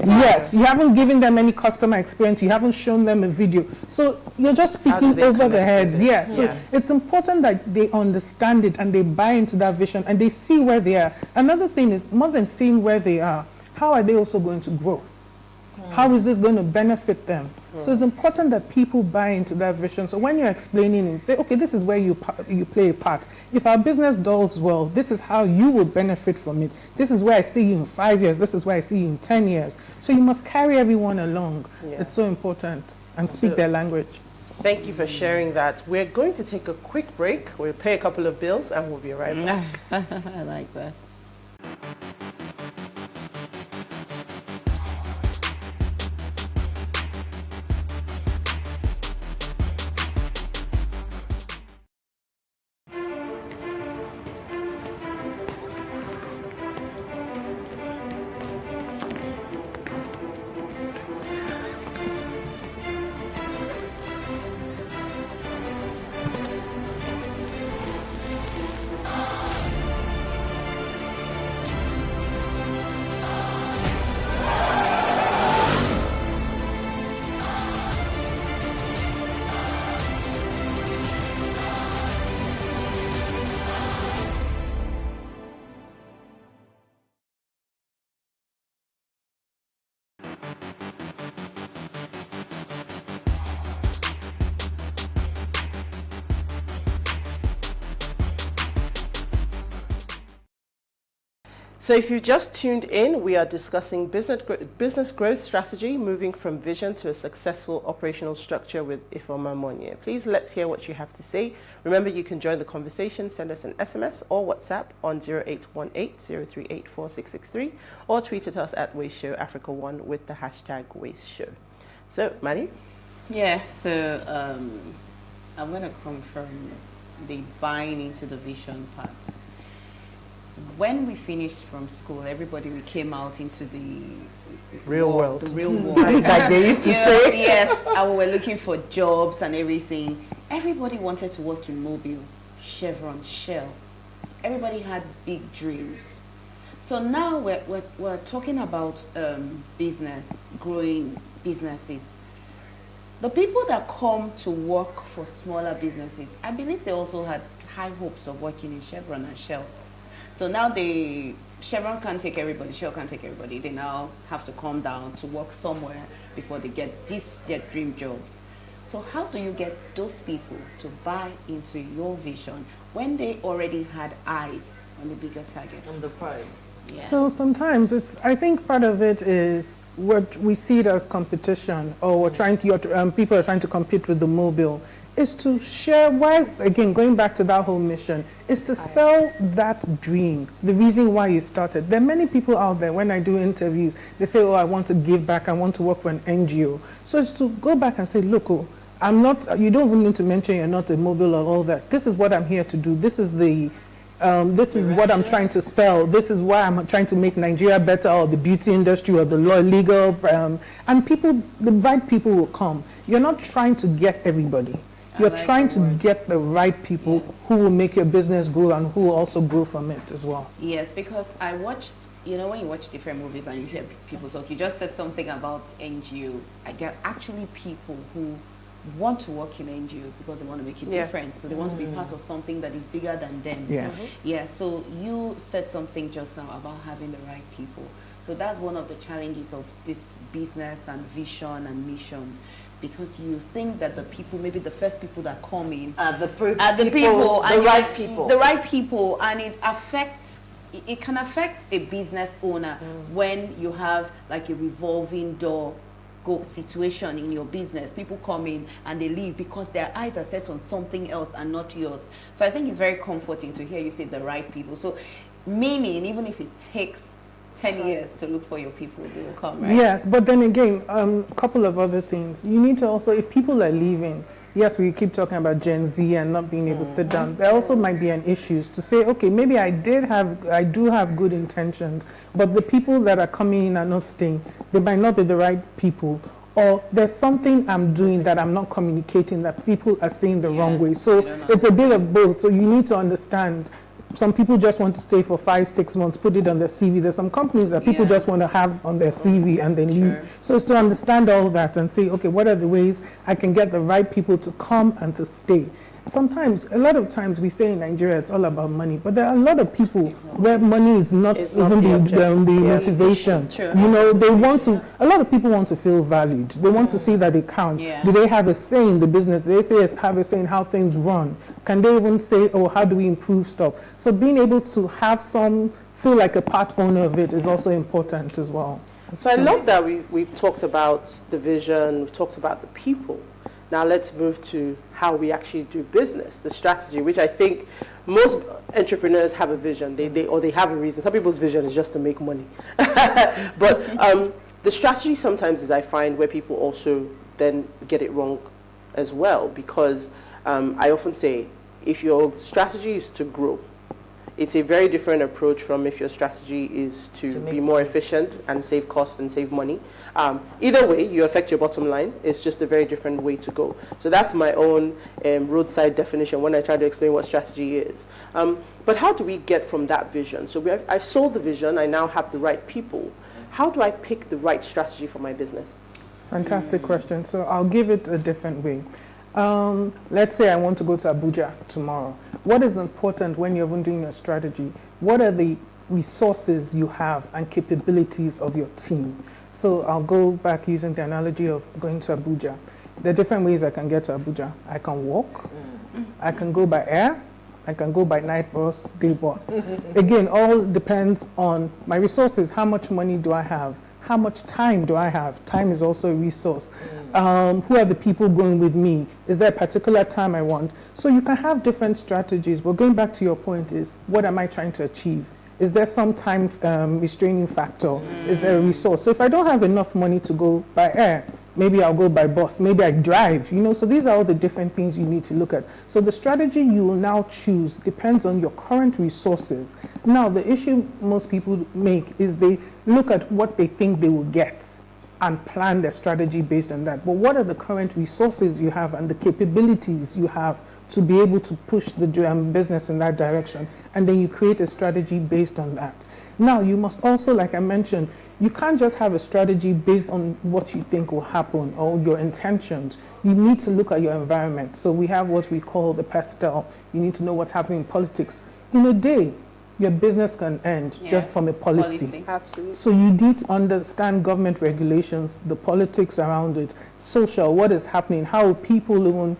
Yes, you haven't given them any customer experience, you haven't shown them a video. So you're just speaking over their heads. So it's important that they understand it and they buy into that vision and they see where they are. Another thing is, more than seeing where they are, how are they also going to grow? How is this going to benefit them? So it's important that people buy into that vision. So when you're explaining and say, okay, this is where you play a part. If our business does well, this is how you will benefit from it. This is where I see you in 5 years. This is where I see you in 10 years. So you must carry everyone along. It's so important. And speak their language. Thank you for sharing that. We're going to take a quick break. We'll pay a couple of bills and we'll be right back. I like that. So if you just tuned in, we are discussing business growth strategy, moving from vision to a successful operational structure with Ifeoma Monye. Please let's hear what you have to say. Remember, you can join the conversation, send us an SMS or WhatsApp on 0818-038-4663 or tweet at us at PlusTvAfrica1 with the hashtag WasteShow. So, Manny? Yeah, so I'm going to come from the buying into the vision part. When we finished from school, we came out into the real world. The real world. Like they used to say. Yes, and we were looking for jobs and everything. Everybody wanted to work in Mobile, Chevron, Shell. Everybody had big dreams. So now we're talking about business, growing businesses. The people that come to work for smaller businesses, I believe they also had high hopes of working in Chevron and Shell. So now Chevron can't take everybody, Shell can't take everybody. They now have to come down to work somewhere before they get their dream jobs. So how do you get those people to buy into your vision when they already had eyes on the bigger targets? On the prize. Yeah. So sometimes I think part of it is we see it as competition, or people are trying to compete with the Mobile. Is to share why, again, going back to that whole mission, is to sell that dream, the reason why you started. There are many people out there, when I do interviews, they say, I want to give back, I want to work for an NGO. So it's to go back and say, look, I'm not, you don't even need to mention you're not a Mobile or all that. This is what I'm here to do. This is what I'm trying to sell. This is why I'm trying to make Nigeria better, or the beauty industry, or the legal, and the right people will come. You're not trying to get everybody. You're trying to get the right people who will make your business grow and who will also grow from it as well. Yes, because I watched, when you watch different movies and you hear people talk, you just said something about NGO. There are actually people who want to work in NGOs because they want to make a difference. So they want to be part of something that is bigger than them. Yeah. Yeah. So you said something just now about having the right people. So that's one of the challenges of this business and vision and missions. Because you think that the people, maybe the first people that come in are the right people, and it affects. It can affect a business owner when you have like a revolving door situation in your business. People come in and they leave because their eyes are set on something else and not yours. So I think it's very comforting to hear you say the right people. So meaning, even if it takes 10 years to look for your people, they will come, right? Yes, but then again, a couple of other things. You need to also, if people are leaving, yes, we keep talking about Gen Z and not being able to sit down. There also might be an issue to say, okay, maybe I do have good intentions, but the people that are coming in are not staying. They might not be the right people, or there's something I'm doing that I'm not communicating that people are seeing the wrong way. So it's a bit of both. So you need to understand. Some people just want to stay for 5-6 months, put it on their CV. There's some companies that people just want to have on their CV and then leave. So it's to understand all that and say, okay, what are the ways I can get the right people to come and to stay? Sometimes, a lot of times we say in Nigeria it's all about money, but there are a lot of people where money is not even the motivation. You know, they want to, a lot of people want to feel valued. They want to see that they count. Do they have a say in the business? Do they have a say in how things run? Can they even say, oh, how do we improve stuff? So being able to have feel like a part owner of it is also important as well. So I love that we've talked about the vision, we've talked about the people. Now let's move to how we actually do business, the strategy, which I think most entrepreneurs have a vision, they have a reason. Some people's vision is just to make money. But the strategy sometimes is, I find, where people also then get it wrong as well, because I often say, if your strategy is to grow, it's a very different approach from if your strategy is to be more efficient and save cost and save money. Either way, you affect your bottom line. It's just a very different way to go. So that's my own roadside definition when I try to explain what strategy is. But how do we get from that vision? So I've sold the vision. I now have the right people. How do I pick the right strategy for my business? Fantastic question. So I'll give it a different way. Let's say I want to go to Abuja tomorrow. What is important when you're even doing your strategy? What are the resources you have and capabilities of your team? So I'll go back using the analogy of going to Abuja. There are different ways I can get to Abuja. I can walk, I can go by air, I can go by night bus, day bus. Again, all depends on my resources. How much money do I have? How much time do I have? Time is also a resource. Who are the people going with me? Is there a particular time I want? So you can have different strategies, but going back to your point is, what am I trying to achieve? Is there some time restraining factor? Is there a resource? So if I don't have enough money to go by air, maybe I'll go by bus, maybe I drive, you know, so these are all the different things you need to look at. So the strategy you will now choose depends on your current resources. Now, the issue most people make is they look at what they think they will get and plan their strategy based on that. But what are the current resources you have and the capabilities you have to be able to push the business in that direction? And then you create a strategy based on that. Now, you must also, like I mentioned, you can't just have a strategy based on what you think will happen or your intentions. You need to look at your environment. So we have what we call the pastel. You need to know what's happening in politics. In a day, your business can end just from a policy. Absolutely. So you need to understand government regulations, the politics around it, social, what is happening, how people even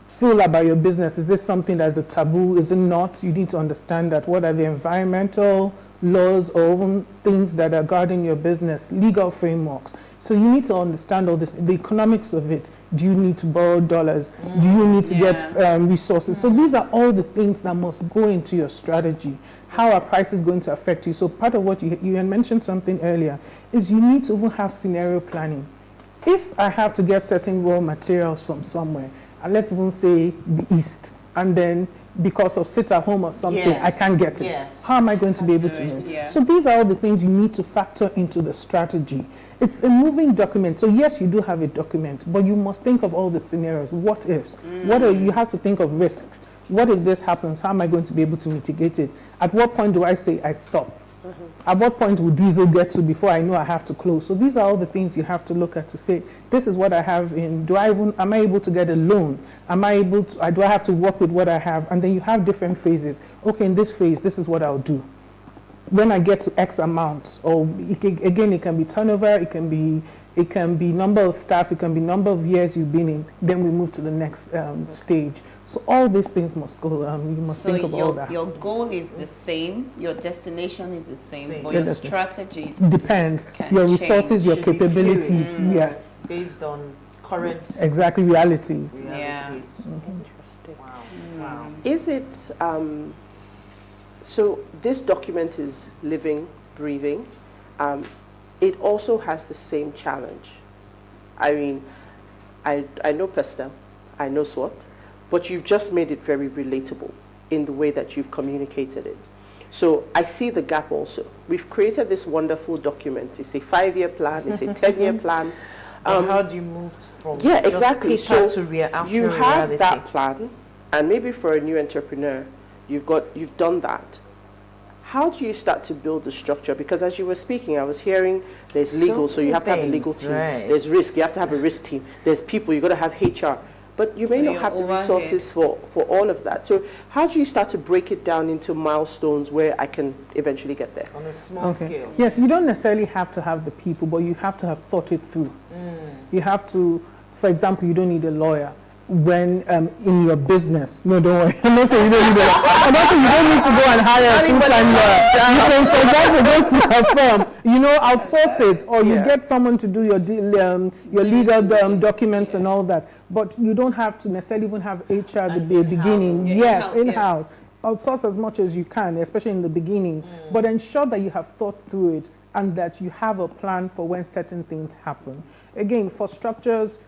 feel about your business. Is this something that's a taboo? Is it not? You need to understand that. What are the environmental laws or even things that are guarding your business, legal frameworks? So you need to understand all this, the economics of it. Do you need to borrow dollars? Do you need to get resources? So these are all the things that must go into your strategy. How are prices going to affect you? So part of what you had mentioned something earlier is you need to even have scenario planning. If I have to get certain raw materials from somewhere, and let's even say the East, and then because of sit at home or something, I can't get it. How am I going to be able to do it? So these are all the things you need to factor into the strategy. It's a moving document. So yes, you do have a document, but you must think of all the scenarios. What ifs? You have to think of risks. What if this happens? How am I going to be able to mitigate it? At what point do I say I stop? At what point will diesel get to before I know I have to close? So these are all the things you have to look at to say, this is what I have in, am I able to get a loan? Am I able to, do I have to work with what I have? And then you have different phases. Okay, in this phase, this is what I'll do. When I get to X amount, or again, it can be turnover, it can be number of staff, it can be number of years you've been in, then we move to the next stage. So all these things must go, you must think of all that. Your goal is the same, your destination is the same, but your strategies depends. Your resources, your capabilities, yes. Based on current... Exactly, realities. Yeah. Interesting. Wow. Is it, so this document is living, breathing. It also has the same challenge. I mean, I know Pesta, I know SWOT, but you've just made it very relatable in the way that you've communicated it. So I see the gap also. We've created this wonderful document. It's a 5-year plan, it's a 10-year plan. How do you move from exactly. So you reality? have that plan, and maybe for a new entrepreneur, you've done that. How do you start to build the structure? Because as you were speaking, I was hearing there's legal, so you have to have a legal team. Right. There's risk, you have to have a risk team. There's people, you've got to have HR. But you may not have the resources for all of that. So how do you start to break it down into milestones where I can eventually get there? On a small scale. Yes, you don't necessarily have to have the people, but you have to have thought it through. You have to, for example, you don't need a lawyer. When in your business, no, don't worry. I'm not saying you don't need a lawyer. I'm not saying you don't need to go and hire a full-time lawyer. You can, for example, go to a firm, outsource it, or you get someone to do your legal documents and all that. But you don't have to necessarily even have HR at the beginning. Yes, in-house. Outsource as much as you can, especially in the beginning. But ensure that you have thought through it and that you have a plan for when certain things happen. Again, for structures,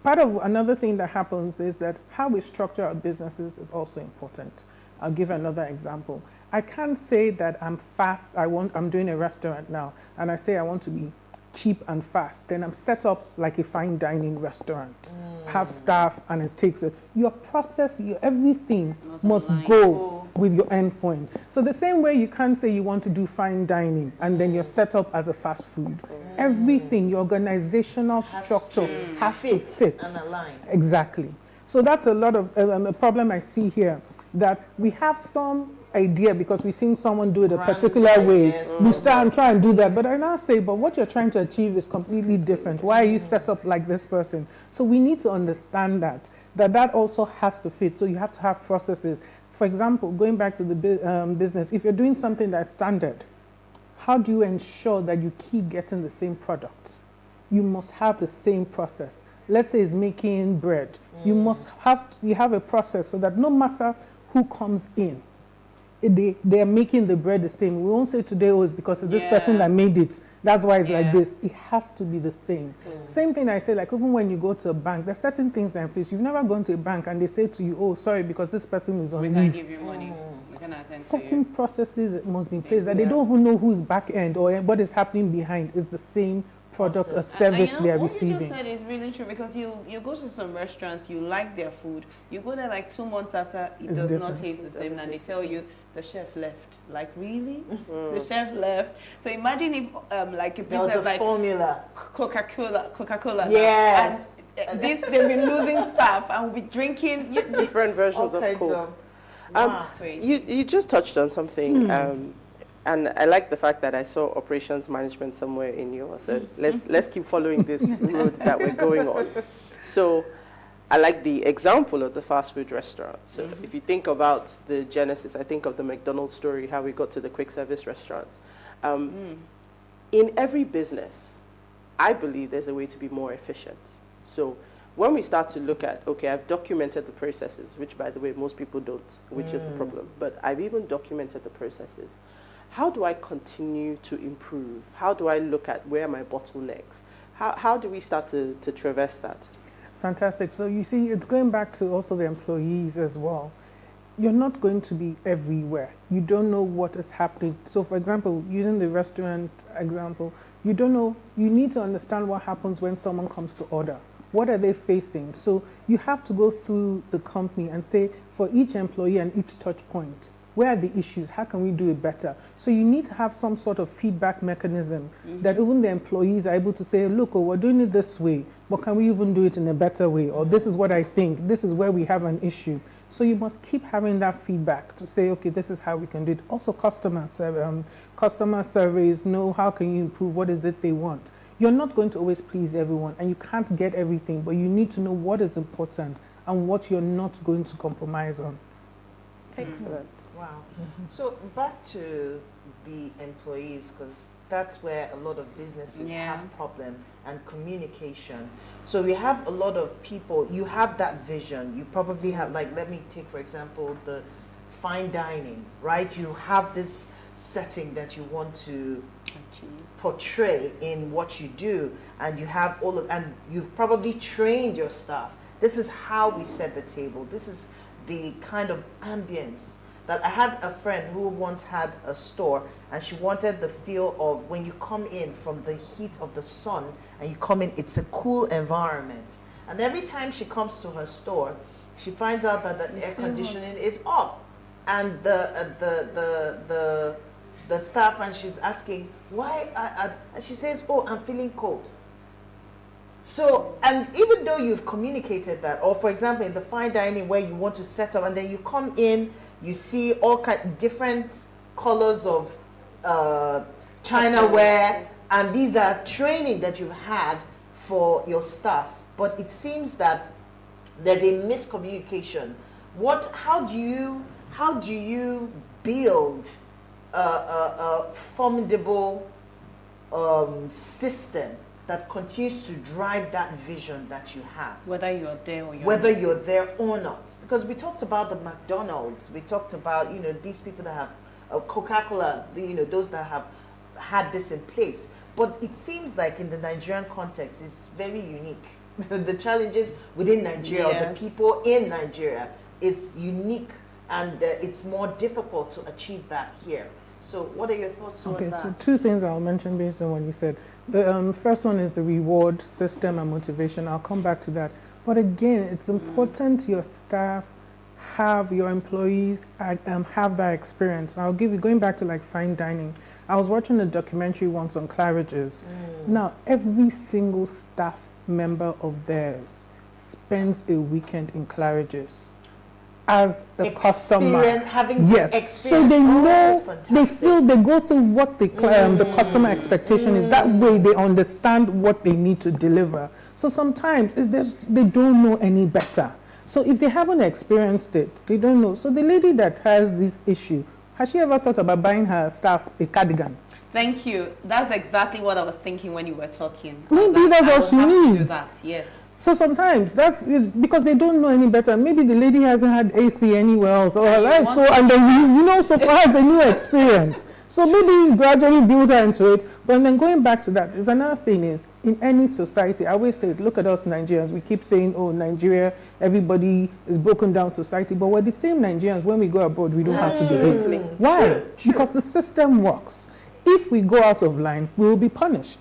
part of another thing that happens is that how we structure our businesses is also important. I'll give another example. I can't say that I'm fast, I'm doing a restaurant now, and I say I want to be cheap and fast. Then I'm set up like a fine dining restaurant. Have staff, and it takes your process, everything must go with your endpoint. So the same way you can't say you want to do fine dining and then you're set up as a fast food. Everything, your organizational structure has to fit and align. Exactly. So that's a lot of a problem I see here, that we have some idea because we've seen someone do it a particular way. We start and try and do that, but I now say, but what you're trying to achieve is completely different. Why are you set up like this person? So we need to understand that also has to fit. So you have to have processes. For example, going back to the business, if you're doing something that's standard, how do you ensure that you keep getting the same product? You must have the same process. Let's say it's making bread. You must have a process so that no matter who comes in, they are making the bread the same. We won't say today, oh, it's because of this person that made it. That's why it's like this. It has to be the same. Same thing I say, like even when you go to a bank, there's certain things that are in place. You've never gone to a bank and they say to you, oh, sorry, because this person is on leave. We can't give you money. We cannot attend to you. Certain processes must be in place that they don't even know who's back end or what is happening behind. It's the same product or service they are receiving. What you just said is really true, because you go to some restaurants, you like their food, you go there like 2 months after, it does not taste the same, and they tell you the chef left. Like, really? The chef left? So imagine if like a business like formula. Coca-Cola. Yes. And they've been losing staff and we'll be drinking different versions of Coke. You just touched on something. And I like the fact that I saw operations management somewhere in yours. So let's keep following this road that we're going on. So I like the example of the fast food restaurant. So if you think about the genesis, I think of the McDonald's story, how we got to the quick service restaurants. In every business, I believe there's a way to be more efficient. So when we start to look at, okay, I've documented the processes, which by the way, most people don't, which is the problem. But I've even documented the processes. How do I continue to improve? How do I look at where are my bottlenecks? How do we start to traverse that? Fantastic. So you see, it's going back to also the employees as well. You're not going to be everywhere. You don't know what is happening. So for example, using the restaurant example, you don't know, you need to understand what happens when someone comes to order. What are they facing? So you have to go through the company and say, for each employee and each touch point, Where are the issues? How can we do it better? So you need to have some sort of feedback mechanism that even the employees are able to say, look, we're doing it this way, but can we even do it in a better way? Or this is what I think, this is where we have an issue. So you must keep having that feedback to say, okay, this is how we can do it. Also customer surveys, know how can you improve, what is it they want. You're not going to always please everyone and you can't get everything, but you need to know what is important and what you're not going to compromise on. Excellent. Wow. So back to the employees, because that's where a lot of businesses have problem, and communication. So we have a lot of people, you have that vision, you probably have, like, let me take for example the fine dining, right? You have this setting that you want to portray in what you do, and you have all of, and you've probably trained your staff. This is how we set the table. This is the kind of ambience that I had a friend who once had a store, and she wanted the feel of when you come in from the heat of the sun and you come in, it's a cool environment. And every time she comes to her store, she finds out that the air conditioning is off, and the staff, and she's asking why, and she says, oh, I'm feeling cold. So, and even though you've communicated that, or for example in the fine dining where you want to set up, and then you come in, you see all different colors of Chinaware, and these are training that you've had for your staff, but it seems that there's a miscommunication. How do you build a formidable system that continues to drive that vision that you have, whether you're there or you're there or not? Because we talked about the McDonald's, we talked about, you know, these people that have Coca-Cola, you know, those that have had this in place. But it seems like in the Nigerian context, it's very unique. The challenges within Nigeria, or the people in Nigeria, is unique, and it's more difficult to achieve that here. So what are your thoughts towards that? So two things I'll mention based on what you said. The first one is the reward system and motivation. I'll come back to that. But again, it's important your staff have, your employees have that experience. I'll give you, going back to like fine dining, I was watching a documentary once on Claridge's. Now, every single staff member of theirs spends a weekend in Claridge's as a customer. Yes. So they know, they feel, they go through what the customer expectation is. That way they understand what they need to deliver. So sometimes they don't know any better. So if they haven't experienced it, they don't know. So the lady that has this issue, has she ever thought about buying her staff a cardigan? Thank you. That's exactly what I was thinking when you were talking. Maybe that's what she needs. Do that. Yes. So sometimes that's because they don't know any better. Maybe the lady hasn't had AC anywhere else all her life, so and then so far has a new experience. So maybe you gradually build her into it. But then going back to that, there's another thing is, in any society, I always say, look at us Nigerians. We keep saying, oh, Nigeria, everybody is broken down society, but we're the same Nigerians. When we go abroad, we don't have to behave. Why? Because the system works. If we go out of line, we will be punished.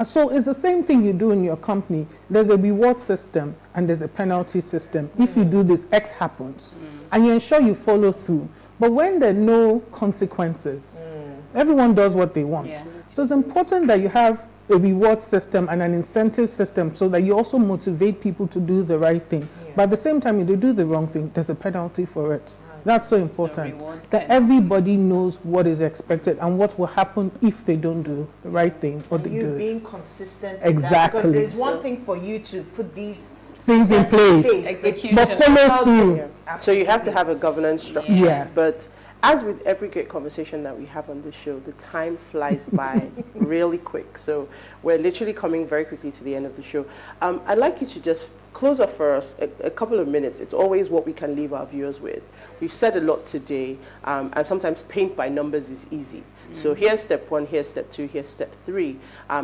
So it's the same thing you do in your company. There's a reward system and there's a penalty system. If you do this, X happens. And you ensure you follow through. But when there are no consequences, everyone does what they want. So it's important that you have a reward system and an incentive system so that you also motivate people to do the right thing. But at the same time, if they do the wrong thing, there's a penalty for it. That's so important, that everybody knows what is expected and what will happen if they don't do the right thing or they do it. Being consistent. Exactly. Because there's one thing for you to put these things in place, but follow through. So you have to have a governance structure. Yes. But as with every great conversation that we have on this show, the time flies by really quick. So we're literally coming very quickly to the end of the show. I'd like you to just close up for us a couple of minutes. It's always what we can leave our viewers with. We've said a lot today, and sometimes paint by numbers is easy. So here's step 1, here's step 2, here's step 3.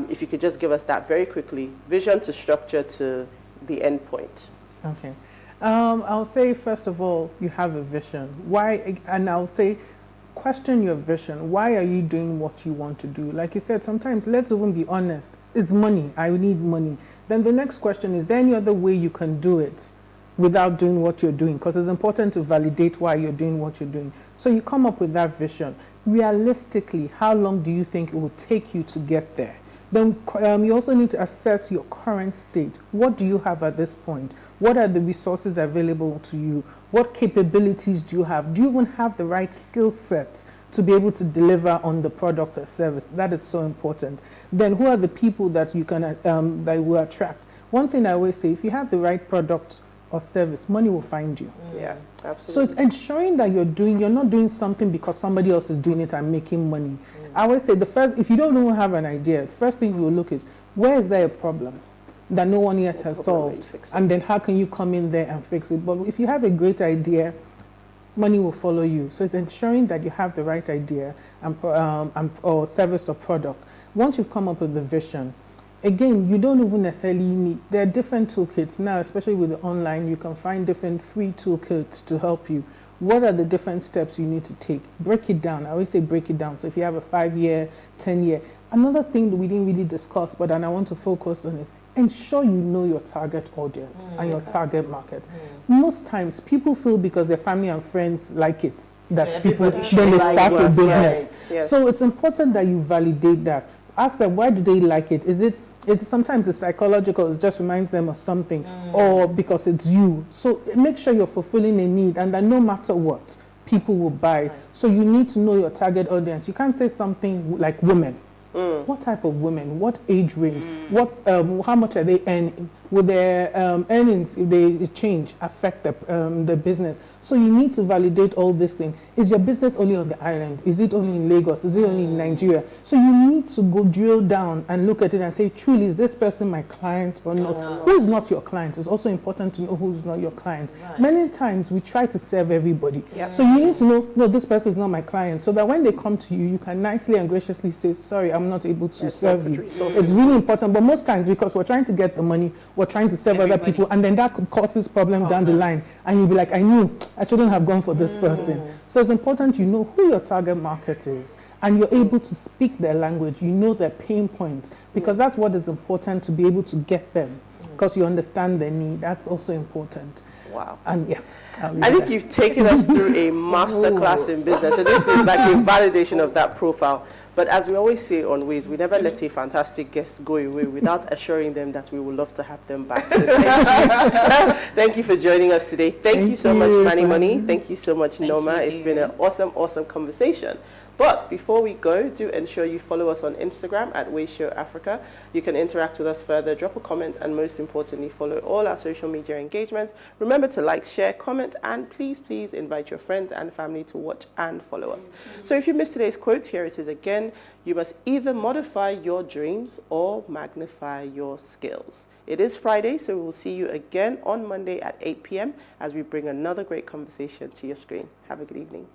If you could just give us that very quickly, vision to structure to the end point. Okay. I'll say, first of all, you have a vision. Why? And I'll say, question your vision. Why are you doing what you want to do? Like you said, sometimes, let's even be honest, it's money. I need money. Then the next question is there any other way you can do it without doing what you're doing, because it's important to validate why you're doing what you're doing. So you come up with that vision. Realistically, how long do you think it will take you to get there? Then you also need to assess your current state. What do you have at this point? What are the resources available to you? What capabilities do you have? Do you even have the right skill set to be able to deliver on the product or service? That is so important. Then who are the people that you can that will attract? One thing I always say, if you have the right product or service, money will find you. Yeah, absolutely. So it's ensuring that you're not doing something because somebody else is doing it and making money. I always say if you don't even have an idea, the first thing you will look is, where is there a problem that no one yet has solved? And then how can you come in there and fix it? But if you have a great idea, money will follow you. So it's ensuring that you have the right idea or service or product. Once you've come up with the vision, again, you don't even necessarily need, there are different toolkits now, especially with the online, you can find different free toolkits to help you. What are the different steps you need to take? Break it down. I always say break it down. So if you have a 5-year, 10-year. Another thing that we didn't really discuss, but and I want to focus on is ensure you know your target audience and your target market. Most times people feel because their family and friends like it, that people, then they start a business. Yes. So it's important that you validate that. Ask them, why do they like it? It's sometimes it's psychological, it just reminds them of something, or because it's you. So make sure you're fulfilling a need, and that no matter what, people will buy. So you need to know your target audience. You can't say something like women. What type of women? What age range? What? How much are they earning? Will their earnings, if they change, affect the business? So you need to validate all these things. Is your business only on the island? Is it only in Lagos? Is it only in Nigeria? So you need to go drill down and look at it and say, truly, is this person my client or not? Who is not your client? It's also important to know who's not your client. Right. Many times we try to serve everybody. Yeah. So you need to know, no, this person is not my client. So that when they come to you, you can nicely and graciously say, sorry, I'm not able to serve you. It's really important. But most times, because we're trying to get the money, we're trying to serve other people, and then that could causes problems down the line. And you'll be like, I knew I shouldn't have gone for this person. So it's important you know who your target market is, and you're able to speak their language. You know their pain points, because that's what is important, to be able to get them, because you understand their need. That's also important. Wow. And yeah, I think you've taken us through a masterclass in business. So this is like a validation of that profile. But as we always say on Ways, we never let a fantastic guest go away without assuring them that we would love to have them back. So thank you. Thank you for joining us today. Thank you so much, Manny Money. Thank you so much, Noma. It's been an awesome conversation. But before we go, do ensure you follow us on Instagram at PlusTvAfrica. You can interact with us further, drop a comment, and most importantly, follow all our social media engagements. Remember to like, share, comment, and please invite your friends and family to watch and follow us. So if you missed today's quote, here it is again. You must either modify your dreams or magnify your skills. It is Friday, so we will see you again on Monday at 8 p.m. as we bring another great conversation to your screen. Have a good evening.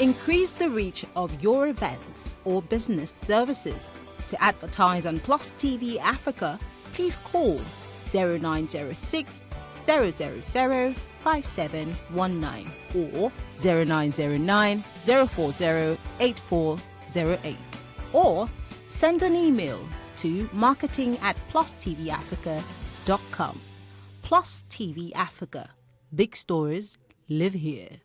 Increase the reach of your events or business services. To advertise on Plus TV Africa, please call 0906 000 5719 or 0909 040 8408, or send an email to marketing@PlusTvAfrica.com. Plus TV Africa. Big stories live here.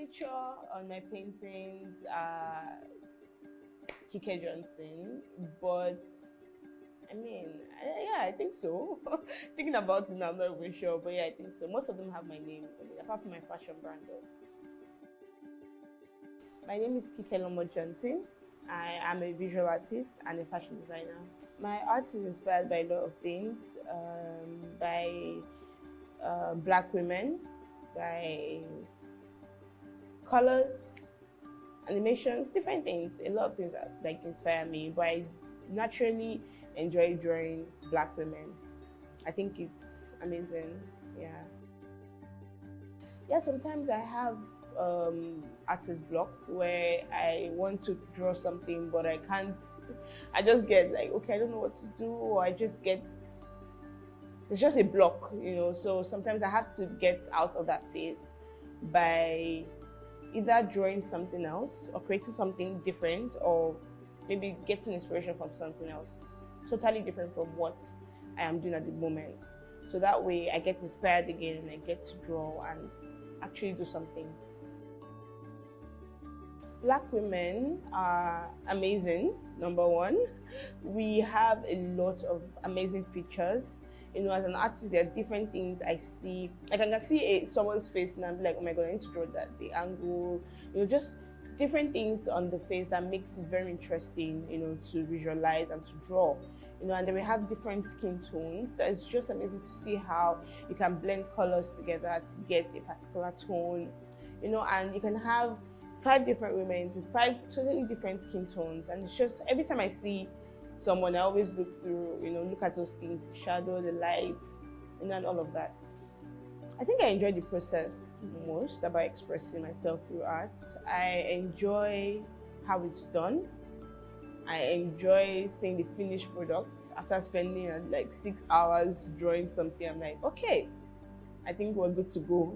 signature on my paintings are Kike Johnson, but I mean, yeah, I think so. Thinking about it now, I'm not even sure, but yeah, I think so. Most of them have my name on it, apart from my fashion brand though. My name is Kike Johnson. I am a visual artist and a fashion designer. My art is inspired by a lot of things, by Black women, by colors, animations, different things. A lot of things that like inspire me, but I naturally enjoy drawing Black women. I think it's amazing. Yeah, sometimes I have artist block where I want to draw something but I can't. I just get like, okay, I don't know what to do, or I just get, there's just a block, so sometimes I have to get out of that phase by either drawing something else or creating something different, or maybe getting inspiration from something else totally different from what I am doing at the moment. So that way I get inspired again and I get to draw and actually do something. Black women are amazing, number one. We have a lot of amazing features. As an artist, there are different things I see. Like I can see someone's face and I'm like, oh my God, I need to draw that, the angle, just different things on the face that makes it very interesting, to visualize and to draw. And then we have different skin tones. So it's just amazing to see how you can blend colors together to get a particular tone, and you can have 5 different women with 5 totally different skin tones. And it's just, every time I see someone, I always look through, look at those things, the shadow, the light, and all of that. I think I enjoy the process most about expressing myself through art. I enjoy how it's done. I enjoy seeing the finished product. After spending like 6 hours drawing something, I'm like, okay, I think we're good to go.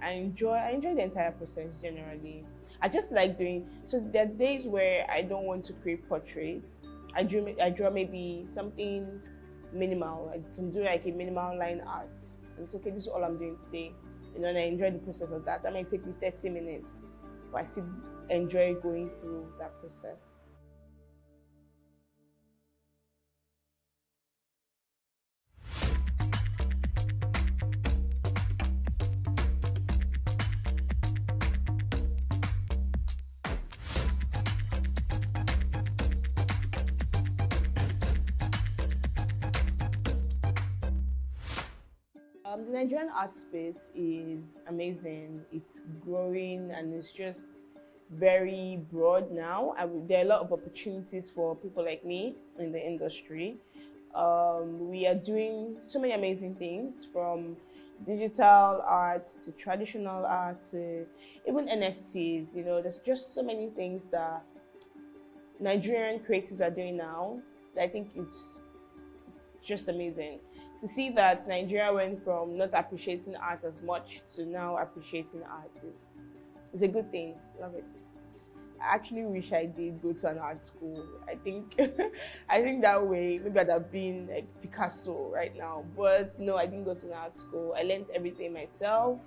I enjoy the entire process generally. I just like doing. So there are days where I don't want to create portraits. I draw maybe something minimal. I can do like a minimal line art. And it's okay, this is all I'm doing today. And I enjoy the process of that. That might take me 30 minutes, but I still enjoy going through that process. The Nigerian art space is amazing. It's growing and it's just very broad now. There are a lot of opportunities for people like me in the industry. We are doing so many amazing things, from digital art to traditional art to even NFTs. There's just so many things that Nigerian creatives are doing now that I think it's just amazing. To see that Nigeria went from not appreciating art as much to now appreciating art is a good thing. Love it. I actually wish I did go to an art school. I think that way maybe I'd have been like Picasso right now. But no, I didn't go to an art school. I learned everything myself.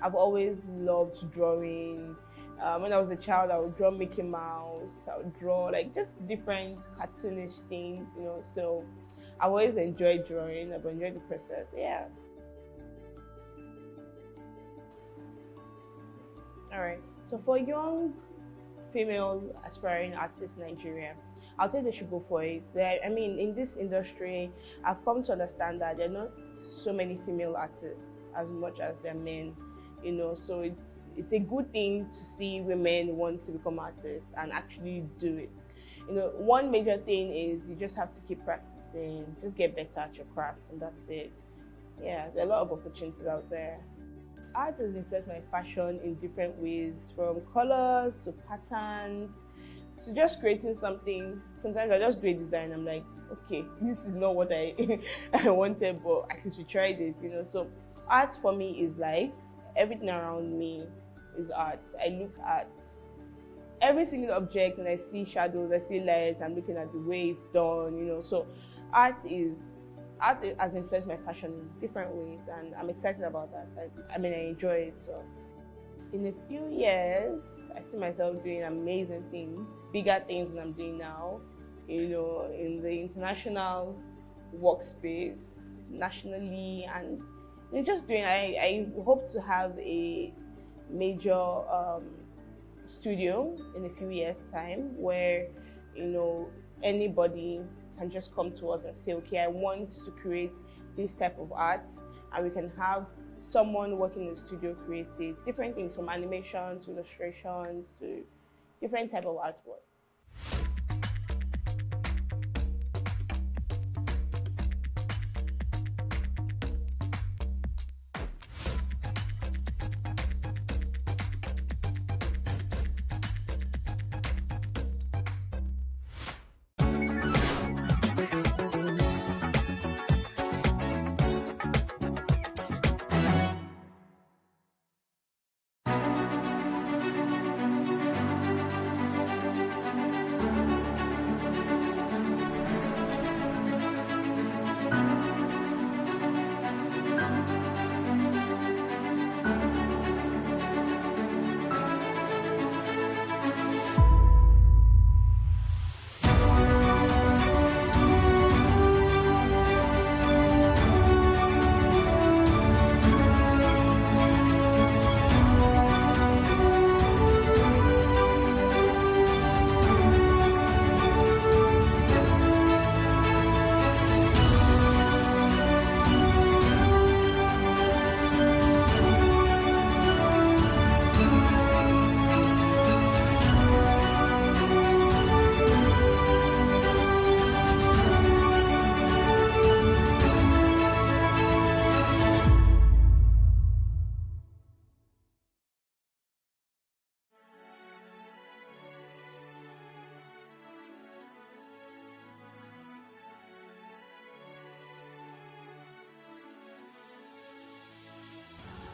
I've always loved drawing. When I was a child, I would draw Mickey Mouse. I would draw like just different cartoonish things, so I've always enjoyed drawing. I've enjoyed the process. Yeah. All right. So for young female aspiring artists in Nigeria, I'll say they should go for it. In this industry, I've come to understand that there are not so many female artists as much as there are men. So it's a good thing to see women want to become artists and actually do it. One major thing is you just have to keep practicing, just get better at your craft, and that's it. Yeah, there are a lot of opportunities out there. Art has influenced my fashion in different ways, from colors to patterns to just creating something. Sometimes I just do a design, I'm like, okay, this is not what I wanted, but at least we tried it, So art for me is life. Everything around me is art. I look at every single object and I see shadows, I see lights, I'm looking at the way it's done, So art has influenced my fashion in different ways, and I'm excited about that. I enjoy it. So In a few years, I see myself doing amazing things, bigger things than I'm doing now, in the international workspace, nationally, and just doing, I hope to have a major studio in a few years' time where, anybody can just come to us and say, okay, I want to create this type of art, and we can have someone working in the studio create it, different things from animations to illustrations to different type of artwork.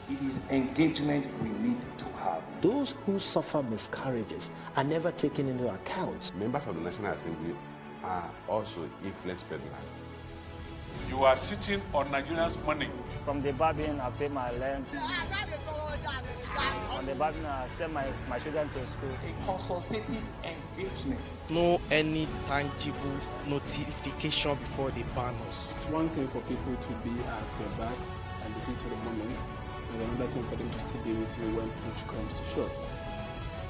It is engagement we need to have. Those who suffer miscarriages are never taken into account. Members of the National Assembly are also influence peddlers. You are sitting on Nigerians' money. From the barbing, I pay my rent. From the barbing, I send my children to school. A consultative engagement. No any tangible notification before they ban us. It's one thing for people to be at your back and the heat of the moment, and another thing for them to still be with you when push comes to shove.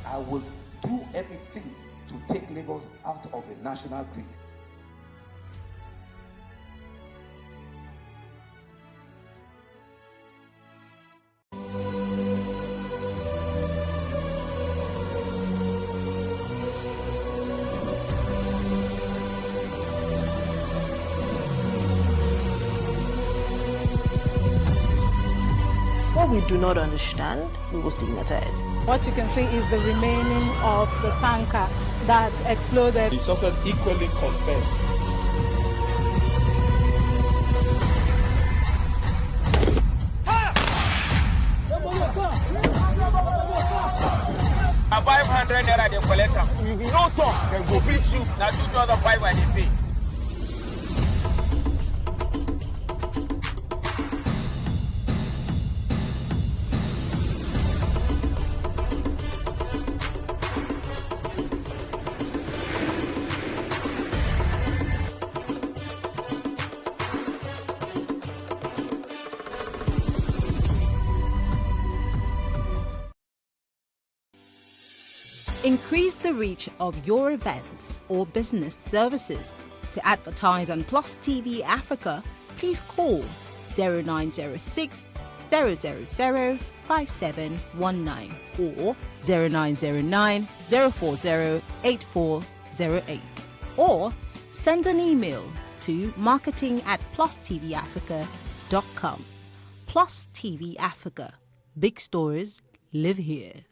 I will do everything to take Lagos out of the national grid. What we do not understand, we will stigmatize. What you can see is the remaining of the tanker that exploded. It's also equally confessed. A 500 naira they collect them. You no talk, they go beat you. Now 2,500 they pay. Increase the reach of your events or business services. To advertise on Plus TV Africa, please call 0906 000 5719 or 0909 040 8408, or send an email to marketing@plusttvafrica.com. Plus TV Africa. Big stories live here.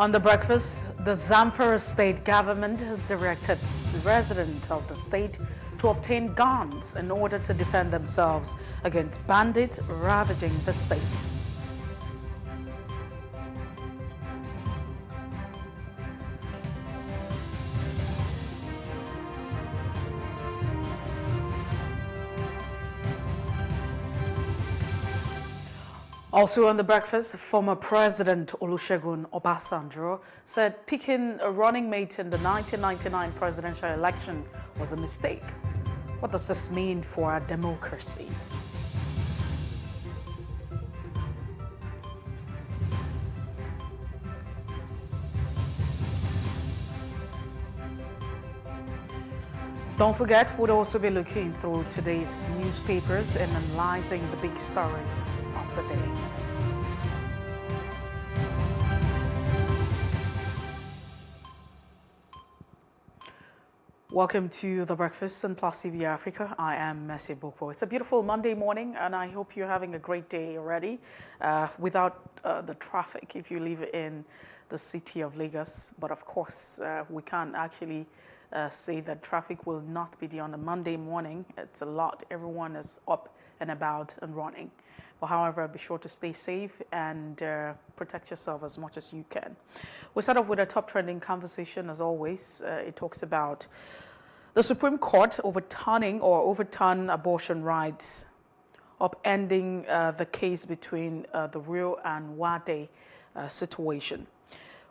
On the breakfast, the Zamfara state government has directed residents of the state to obtain guns in order to defend themselves against bandits ravaging the state. Also on the breakfast, former President Olusegun Obasanjo said picking a running mate in the 1999 presidential election was a mistake. What does this mean for our democracy? Don't forget, we'll also be looking through today's newspapers and analyzing the big stories of the day. Welcome to The Breakfast on PlusTvAfrica. I am Mercy Boko. It's a beautiful Monday morning, and I hope you're having a great day already without the traffic if you live in the city of Lagos. But of course, we can't actually say that traffic will not be there on a Monday morning. It's a lot. Everyone is up and about and running. But however, be sure to stay safe and protect yourself as much as you can. We start off with a top trending conversation as always. It talks about the Supreme Court overturn abortion rights, upending the case between the Rio and Wade situation.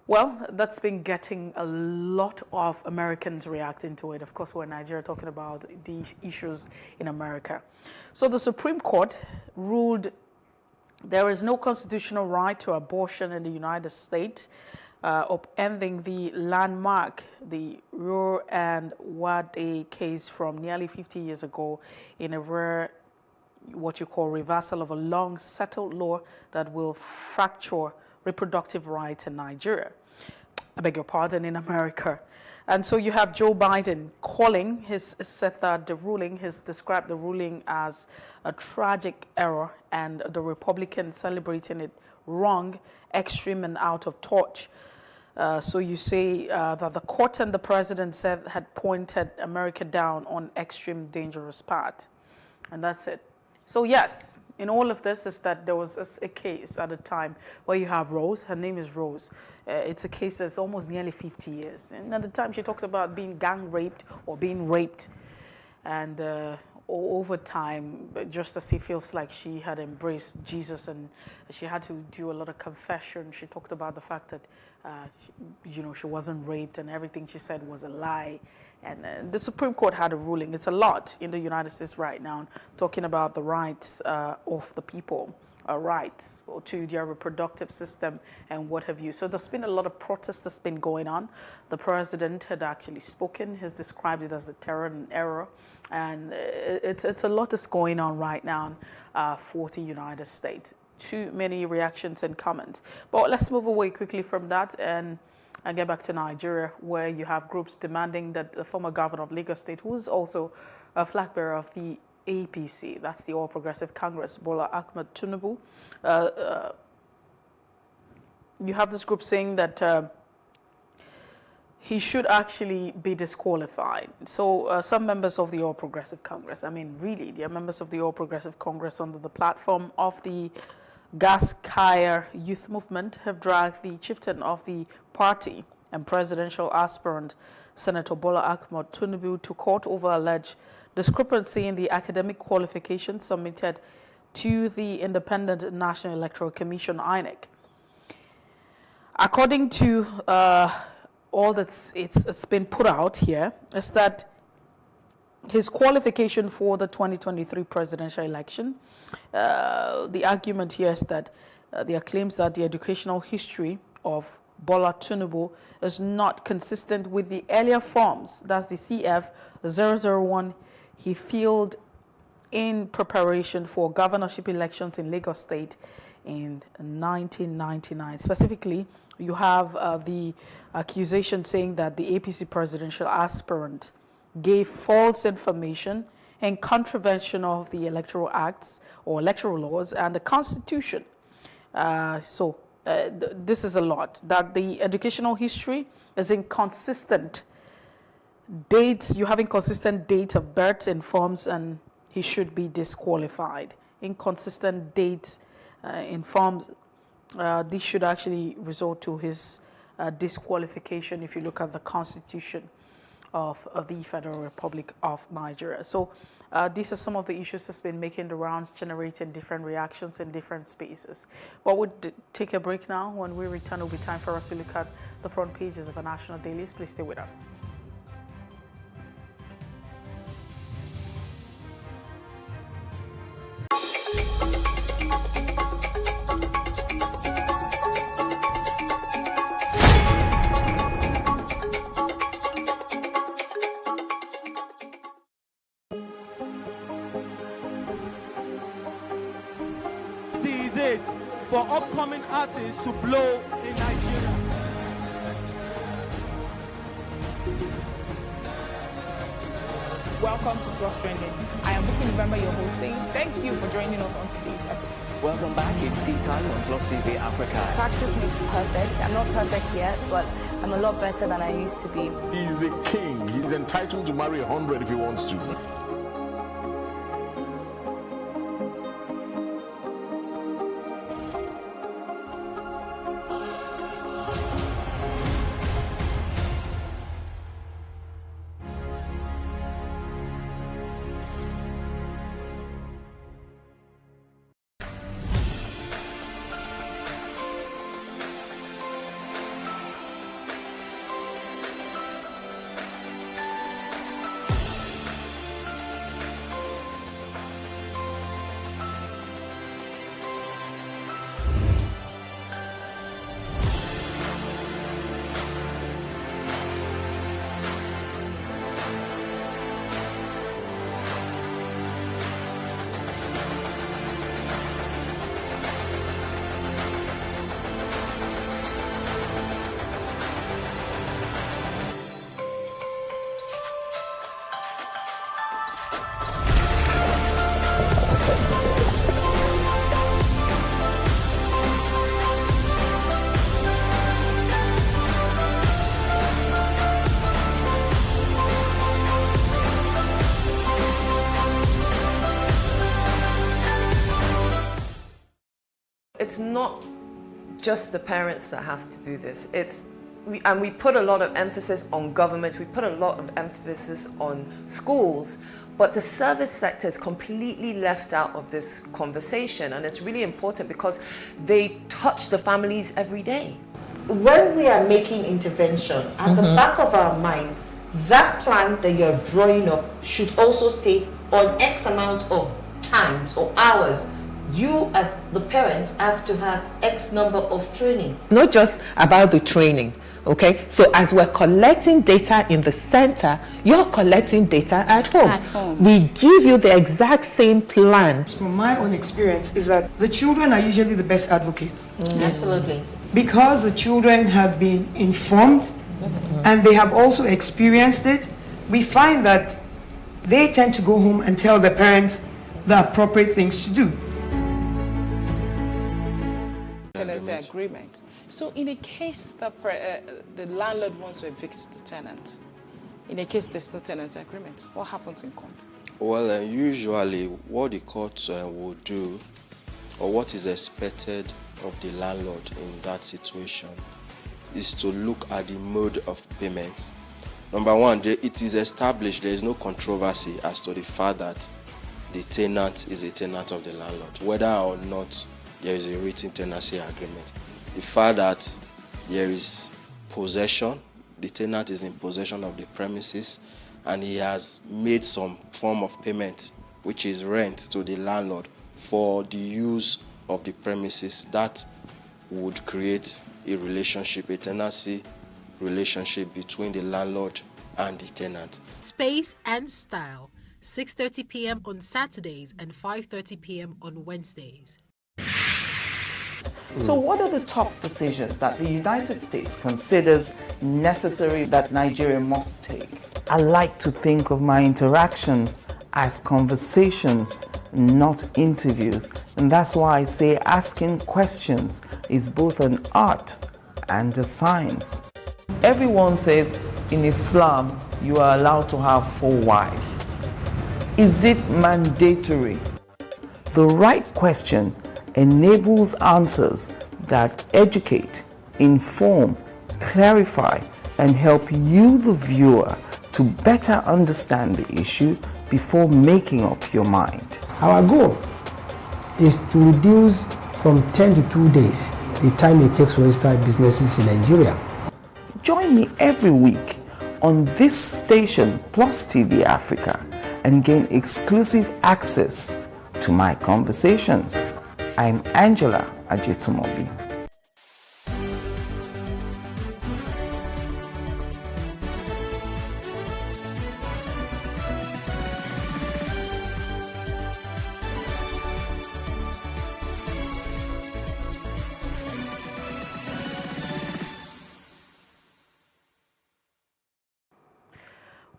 Well, that's been getting a lot of Americans reacting to it. Of course, we're in Nigeria talking about the issues in America. So the Supreme Court ruled there is no constitutional right to abortion in the United States, upending the landmark, the Rio and Wade case from nearly 50 years ago in a rare, what you call reversal of a long settled law that will fracture reproductive rights in Nigeria. I beg your pardon, in America. And so you have Joe Biden calling he's described the ruling as a tragic error, and the Republicans celebrating it wrong, extreme, and out of touch. So you say that the court and the president said had pointed America down on extreme dangerous path. And that's it. So yes, in all of this is that there was a case at a time where you have Rose, her name is Rose. It's a case that's almost nearly 50 years. And at the time she talked about being gang raped or being raped. And over time, just as it feels like she had embraced Jesus and she had to do a lot of confession. She talked about the fact that, she wasn't raped and everything she said was a lie. And the Supreme Court had a ruling. It's a lot in the United States right now, talking about the rights of the people, rights to their reproductive system and what have you. So there's been a lot of protest that's been going on. The president had actually spoken. He's described it as a terror and error. And it's a lot that's going on right now for the United States. Too many reactions and comments. But let's move away quickly from that and get back to Nigeria, where you have groups demanding that the former governor of Lagos State, who's also a flag bearer of the APC, that's the All Progressive Congress, Bola Ahmed Tinubu, you have this group saying that he should actually be disqualified. So some members of the All Progressive Congress, really, they are members of the All Progressive Congress under the platform of the Gaskaya Youth Movement, have dragged the chieftain of the party and presidential aspirant, Senator Bola Ahmed Tinubu, to court over alleged discrepancy in the academic qualifications submitted to the Independent National Electoral Commission, INEC. According to all that's it's been put out here, is that his qualification for the 2023 presidential election, the argument here is that there are claims that the educational history of Bola Tinubu is not consistent with the earlier forms, that's the CF 001 he filled in preparation for governorship elections in Lagos State in 1999. Specifically, you have the accusation saying that the APC presidential aspirant gave false information in contravention of the electoral acts or electoral laws and the Constitution. So this is a lot, that the educational history is inconsistent. Dates, you have inconsistent date of birth informs and he should be disqualified. Inconsistent date informs, this should actually result to his disqualification if you look at the Constitution of the Federal Republic of Nigeria. So these are some of the issues that's been making the rounds, generating different reactions in different spaces. But we'll take a break now. When we return, it will be time for us to look at the front pages of our national dailies. Please stay with us. For upcoming artists to blow in Nigeria. Welcome to Plus Trending. I am Booking November, your host, saying thank you for joining us on today's episode. Welcome back. It's tea time on PlusTvAfrica. Practice makes perfect. I'm not perfect yet, but I'm a lot better than I used to be. He's a king. He's entitled to marry 100 if he wants to. It's not just the parents that have to do this. We put a lot of emphasis on government, we put a lot of emphasis on schools, but the service sector is completely left out of this conversation, and it's really important because they touch the families every day. When we are making intervention, at the back of our mind, that plan that you're drawing up should also say on X amount of times or hours, you as the parents have to have X number of training. Not just about the training, okay? So as we're collecting data in the center, you're collecting data at home. We give you the exact same plan. From my own experience is that the children are usually the best advocates. Absolutely. Because the children have been informed and they have also experienced it, we find that they tend to go home and tell their parents the appropriate things to do. Tenancy agreement. So in a case that the landlord wants to evict the tenant, in a case there's no tenancy agreement, what happens in court? Well, usually what the court will do, or what is expected of the landlord in that situation, is to look at the mode of payment. Number one, it is established, there is no controversy as to the fact that the tenant is a tenant of the landlord, whether or not there is a written tenancy agreement. The fact that there is possession, the tenant is in possession of the premises, and he has made some form of payment, which is rent, to the landlord for the use of the premises, that would create a relationship, a tenancy relationship between the landlord and the tenant. Space and Style, 6:30 p.m. on Saturdays and 5:30 p.m. on Wednesdays. So what are the top decisions that the United States considers necessary that Nigeria must take? I like to think of my interactions as conversations, not interviews. And that's why I say asking questions is both an art and a science. Everyone says in Islam you are allowed to have 4 wives. Is it mandatory? The right question enables answers that educate, inform, clarify, and help you, the viewer, to better understand the issue before making up your mind. Our goal is to reduce from 10 to 2 days the time it takes to register businesses in Nigeria. Join me every week on this station, PlusTvAfrica, and gain exclusive access to my conversations. I'm Angela Ajetumobi.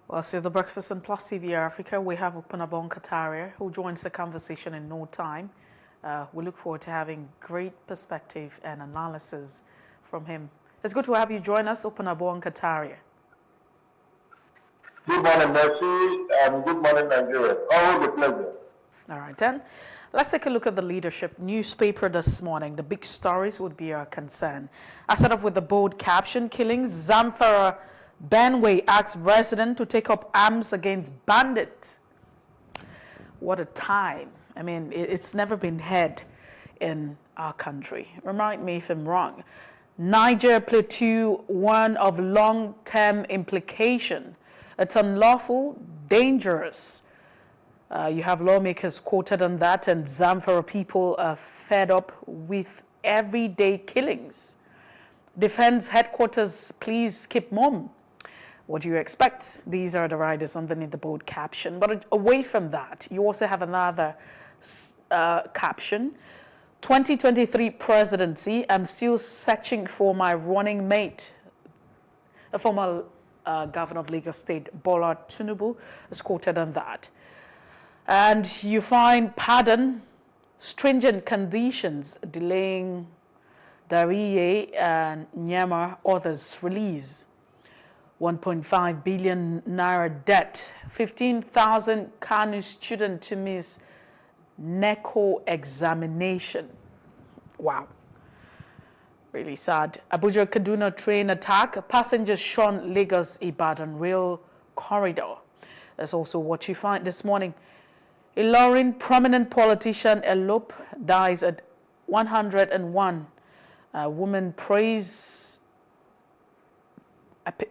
Well, so the breakfast on Plus TV Africa, we have Opunabo Nkataria, who joins the conversation in no time. We look forward to having great perspective and analysis from him. It's good to have you join us, Opunabo Nkataria. Good morning, Mercy, and good morning, Nigeria. Always a pleasure. All right, then. Let's take a look at the leadership newspaper this morning. The big stories would be our concern. I start off with the bold caption, killings, Zamfara Benway asks resident to take up arms against bandit. What a time. I mean, it's never been had in our country. Remind me if I'm wrong. Niger Plateau, one of long-term implication. It's unlawful, dangerous. You have lawmakers quoted on that, and Zamfara people are fed up with everyday killings. Defense headquarters, please keep mum. What do you expect? These are the riders underneath the bold caption. But away from that, you also have another caption. 2023 presidency, I'm still searching for my running mate. A former governor of Lagos State, Bola Tinubu, is quoted on that. And you find pardon, stringent conditions delaying Dariye and Nyama others release. 1.5 billion naira debt, 15,000 Kanu students to miss NECO examination. Wow. Really sad. Abuja Kaduna train attack, passengers shun Lagos Ibadan rail corridor. That's also what you find this morning. Ilorin prominent politician elope dies at 101. Woman prays.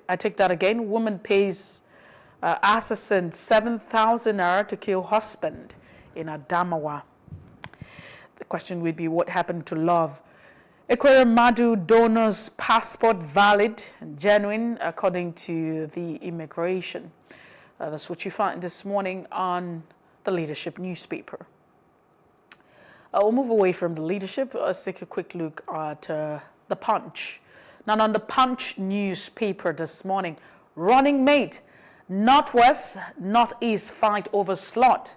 I take that again. Woman pays assassin 7,000 naira to kill husband in Adamawa. The question would be, what happened to love? Ekwere Madu donor's passport valid and genuine according to the immigration. That's what you find this morning on the leadership newspaper. We'll move away from the leadership. Let's take a quick look at the Punch. Now, on the Punch newspaper this morning, running mate, Northwest, Northeast fight over slot.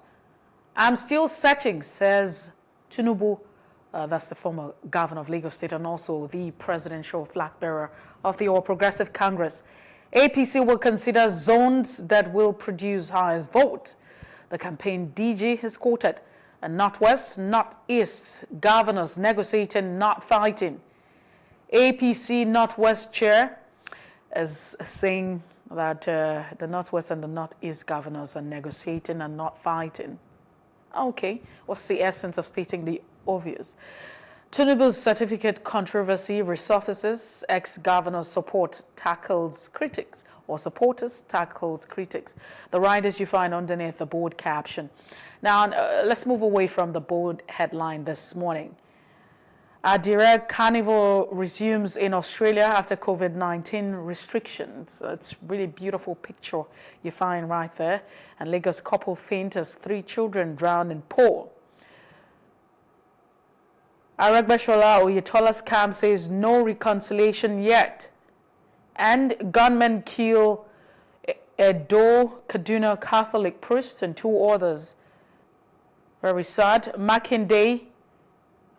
I'm still searching, says Tinubu. That's the former governor of Lagos State and also the presidential flag bearer of the All Progressive Congress. APC will consider zones that will produce highest vote. The campaign DG is quoted. And Northwest, Northeast governors negotiating, not fighting. APC Northwest chair is saying that the Northwest and the Northeast governors are negotiating and not fighting. Okay, what's the essence of stating the obvious? Tinubu's certificate controversy resurfaces. Ex-governor support tackles critics, or supporters tackles critics. The riders you find underneath the bold caption. Now, let's move away from the bold headline this morning. Direct Carnival resumes in Australia after COVID-19 restrictions. It's a really beautiful picture you find right there. And Lagos couple faint as 3 children drown in pool. Aragbashola Oyetola's camp says no reconciliation yet. And gunmen kill Edo, Kaduna Catholic priest and 2 others. Very sad. Makinde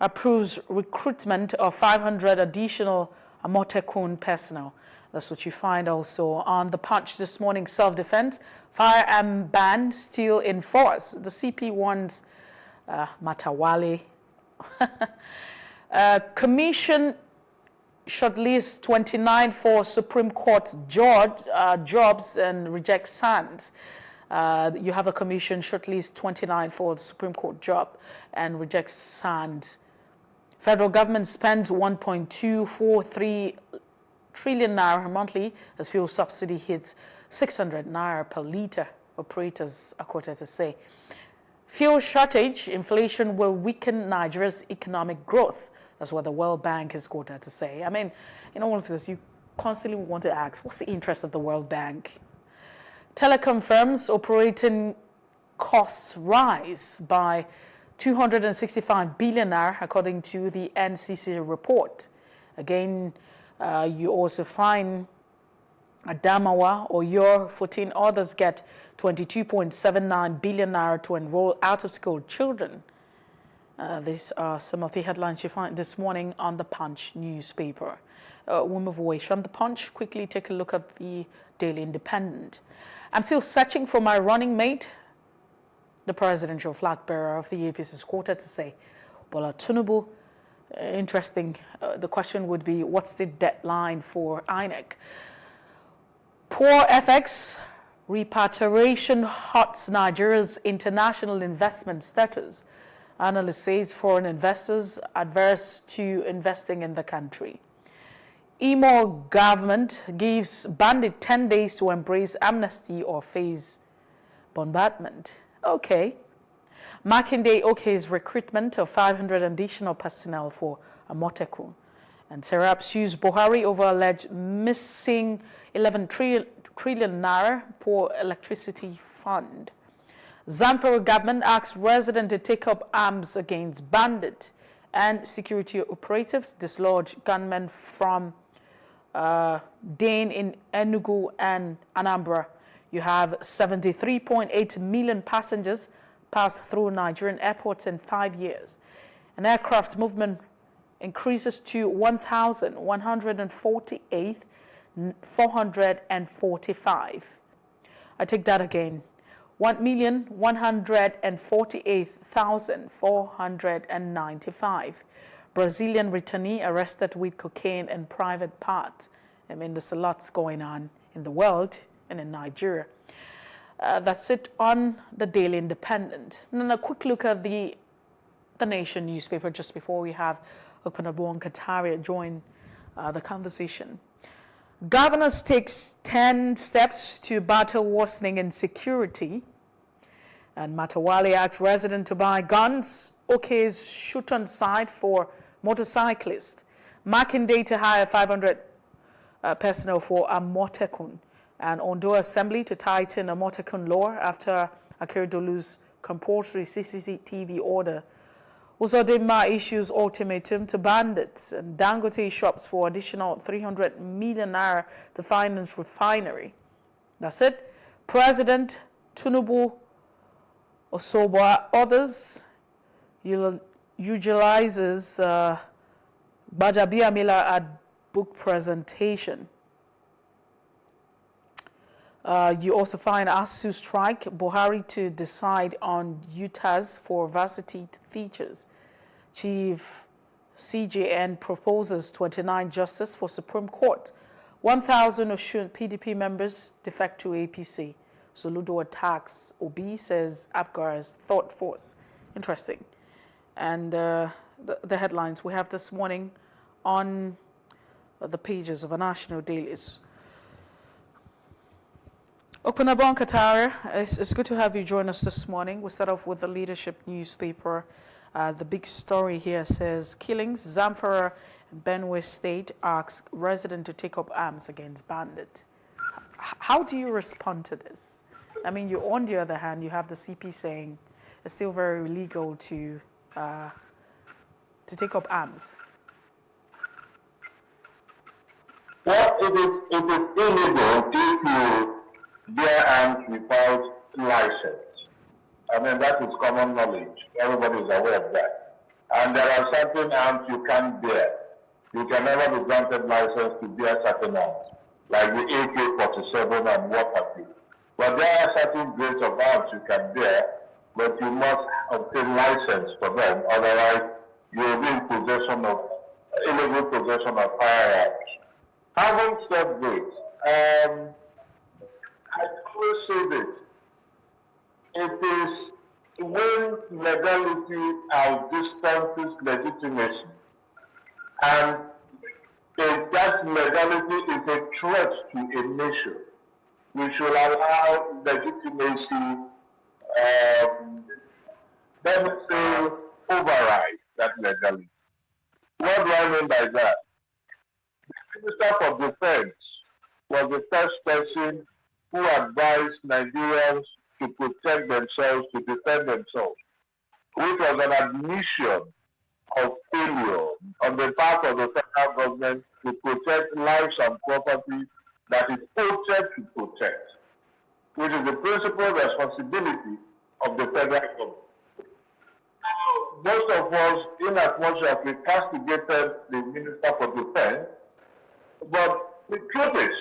approves recruitment of 500 additional Amotekun personnel. That's what you find also on the Punch this morning. Self-defense, firearm ban still in force. The CP warns Matawale. Commission shortlist 29 for Supreme Court jobs and reject Sands. You have a commission shortlist 29 for the Supreme Court job and reject Sands. Federal government spends 1.243 trillion naira monthly as fuel subsidy hits 600 naira per litre, operators are quoted to say. Fuel shortage, inflation will weaken Nigeria's economic growth. That's what the World Bank is quoted to say. I mean, in all of this, you constantly want to ask, what's the interest of the World Bank? Telecom firms operating costs rise by 265 billion naira, according to the NCC report. Again, you also find Adamawa or your 14 others get 22.79 billion naira to enroll out-of-school children. These are some of the headlines you find this morning on the Punch newspaper. We move away from the Punch. Quickly take a look at the Daily Independent. I'm still searching for my running mate. The presidential flag bearer of the APC is quoted to say, Bola Tinubu. Interesting. The question would be, what's the deadline for INEC? Poor FX repatriation hurts Nigeria's international investment status. Analyst says foreign investors adverse to investing in the country. Imo government gives bandit 10 days to embrace amnesty or face bombardment. Okay. Makinde okay's recruitment of 500 additional personnel for Amotekun. And Serap sues Buhari over alleged missing 11 trillion naira for electricity fund. Zamfara government asks residents to take up arms against bandit, and security operatives dislodge gunmen from Dane in Enugu and Anambra. You have 73.8 million passengers pass through Nigerian airports in 5 years. An aircraft movement increases to 1,148,445. I take that again. 1,148,495. Brazilian returnee arrested with cocaine in private part. I mean, there's a lot going on in the world and in Nigeria. That's it on the Daily Independent. And then a quick look at the Nation newspaper just before we have Okunabo Kataria join the conversation. Governors takes 10 steps to battle worsening insecurity. And Matawale asks residents to buy guns. OK's shoot on sight for motorcyclists. Makinde to hire 500 personnel for Amotekun. And Ondo Assembly to tighten Amotekun law after Akeredolu's compulsory CCTV order. Uzodinma issues ultimatum to bandits, and Dangote shops for additional 300 million naira to finance refinery. That's it. President Tinubu Osoba others utilizes Bajabia Mila at book presentation. You also find ASU strike, Buhari to decide on UTAS for varsity teachers. Chief CJN proposes 29 justice for Supreme Court. 1,000 Osun PDP members defect to APC. Soludo attacks Obi, says Apgar's thought force. Interesting. And the headlines we have this morning on the pages of a national dailies. Okunabo Katara, it's good to have you join us this morning. We start off with the Leadership newspaper. The big story here says, killings, Zamfara and Benue State ask resident to take up arms against bandit. How do you respond to this? I mean, on the other hand, you have the CP saying it's still very illegal to take up arms. Well, it is illegal due to bear arms without license. I mean, that is common knowledge. Everybody is aware of that. And there are certain arms you can't bear. You can never be granted license to bear certain arms, like the AK-47 and what have you. But there are certain grades of arms you can bear, but you must obtain license for them. Otherwise, you will be in possession of illegal possession of firearms. Having said this, I always say this. It is when legality outdistances legitimacy, and if that legality is a threat to a nation, we should allow legitimacy, let me say, override that legality. What do I mean by that? The Minister for Defense was the first person who advised Nigerians to protect themselves, to defend themselves, which was an admission of failure on the part of the federal government to protect lives and property that is owed to protect, which is the principal responsibility of the federal government. Most of us, in as much as we castigated the Minister for Defense, but the truth is,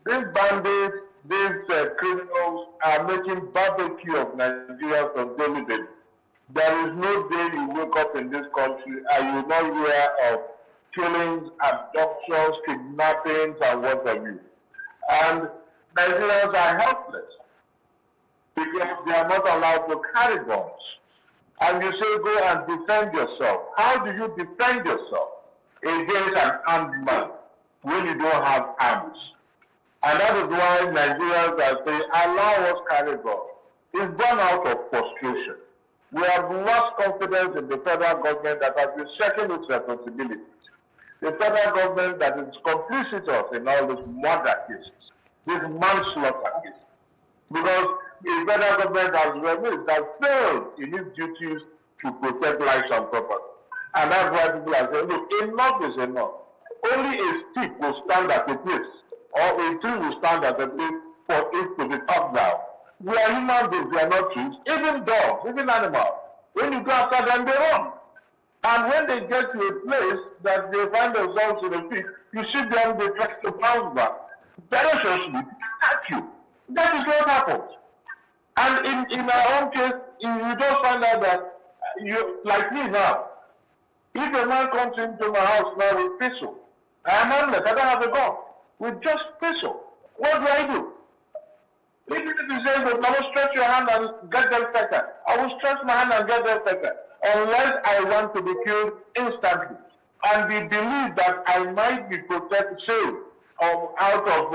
these bandits, these criminals are making barbecue of Nigerians on daily basis. There is no day you wake up in this country and you will not hear of killings, abductions, kidnappings, and what have you. And Nigerians are helpless because they are not allowed to carry guns. And you say, go and defend yourself. How do you defend yourself against an armed man when you don't have arms? And that is why Nigerians are saying, allow us carry guns. It's born out of frustration. We have lost confidence in the federal government that has been shirking its responsibilities. The federal government that is complicit in all these murder cases, these manslaughter cases. Because the federal government has failed in its duties to protect lives and property. And that's why people are saying, look, enough is enough. Only a stick will stand at a place, or a tree will stand at a place for it to be cut down. We are human beings, we are not trees. Even dogs, even animals, when you go after them, they run. And when they get to a place that they find themselves in a pit, you see them, they try to bounce back. Ferociously, they attack you. That is what happens. And in our own case, you just find out that, you, like me now, if a man comes into my house now with pistol, I am armed, I don't have a gun, with just pistol, what do? Even if you say, I will stretch your hand and get them second, I will stretch my hand and get them second, unless I want to be killed instantly. And the belief that I might be protected, saved out of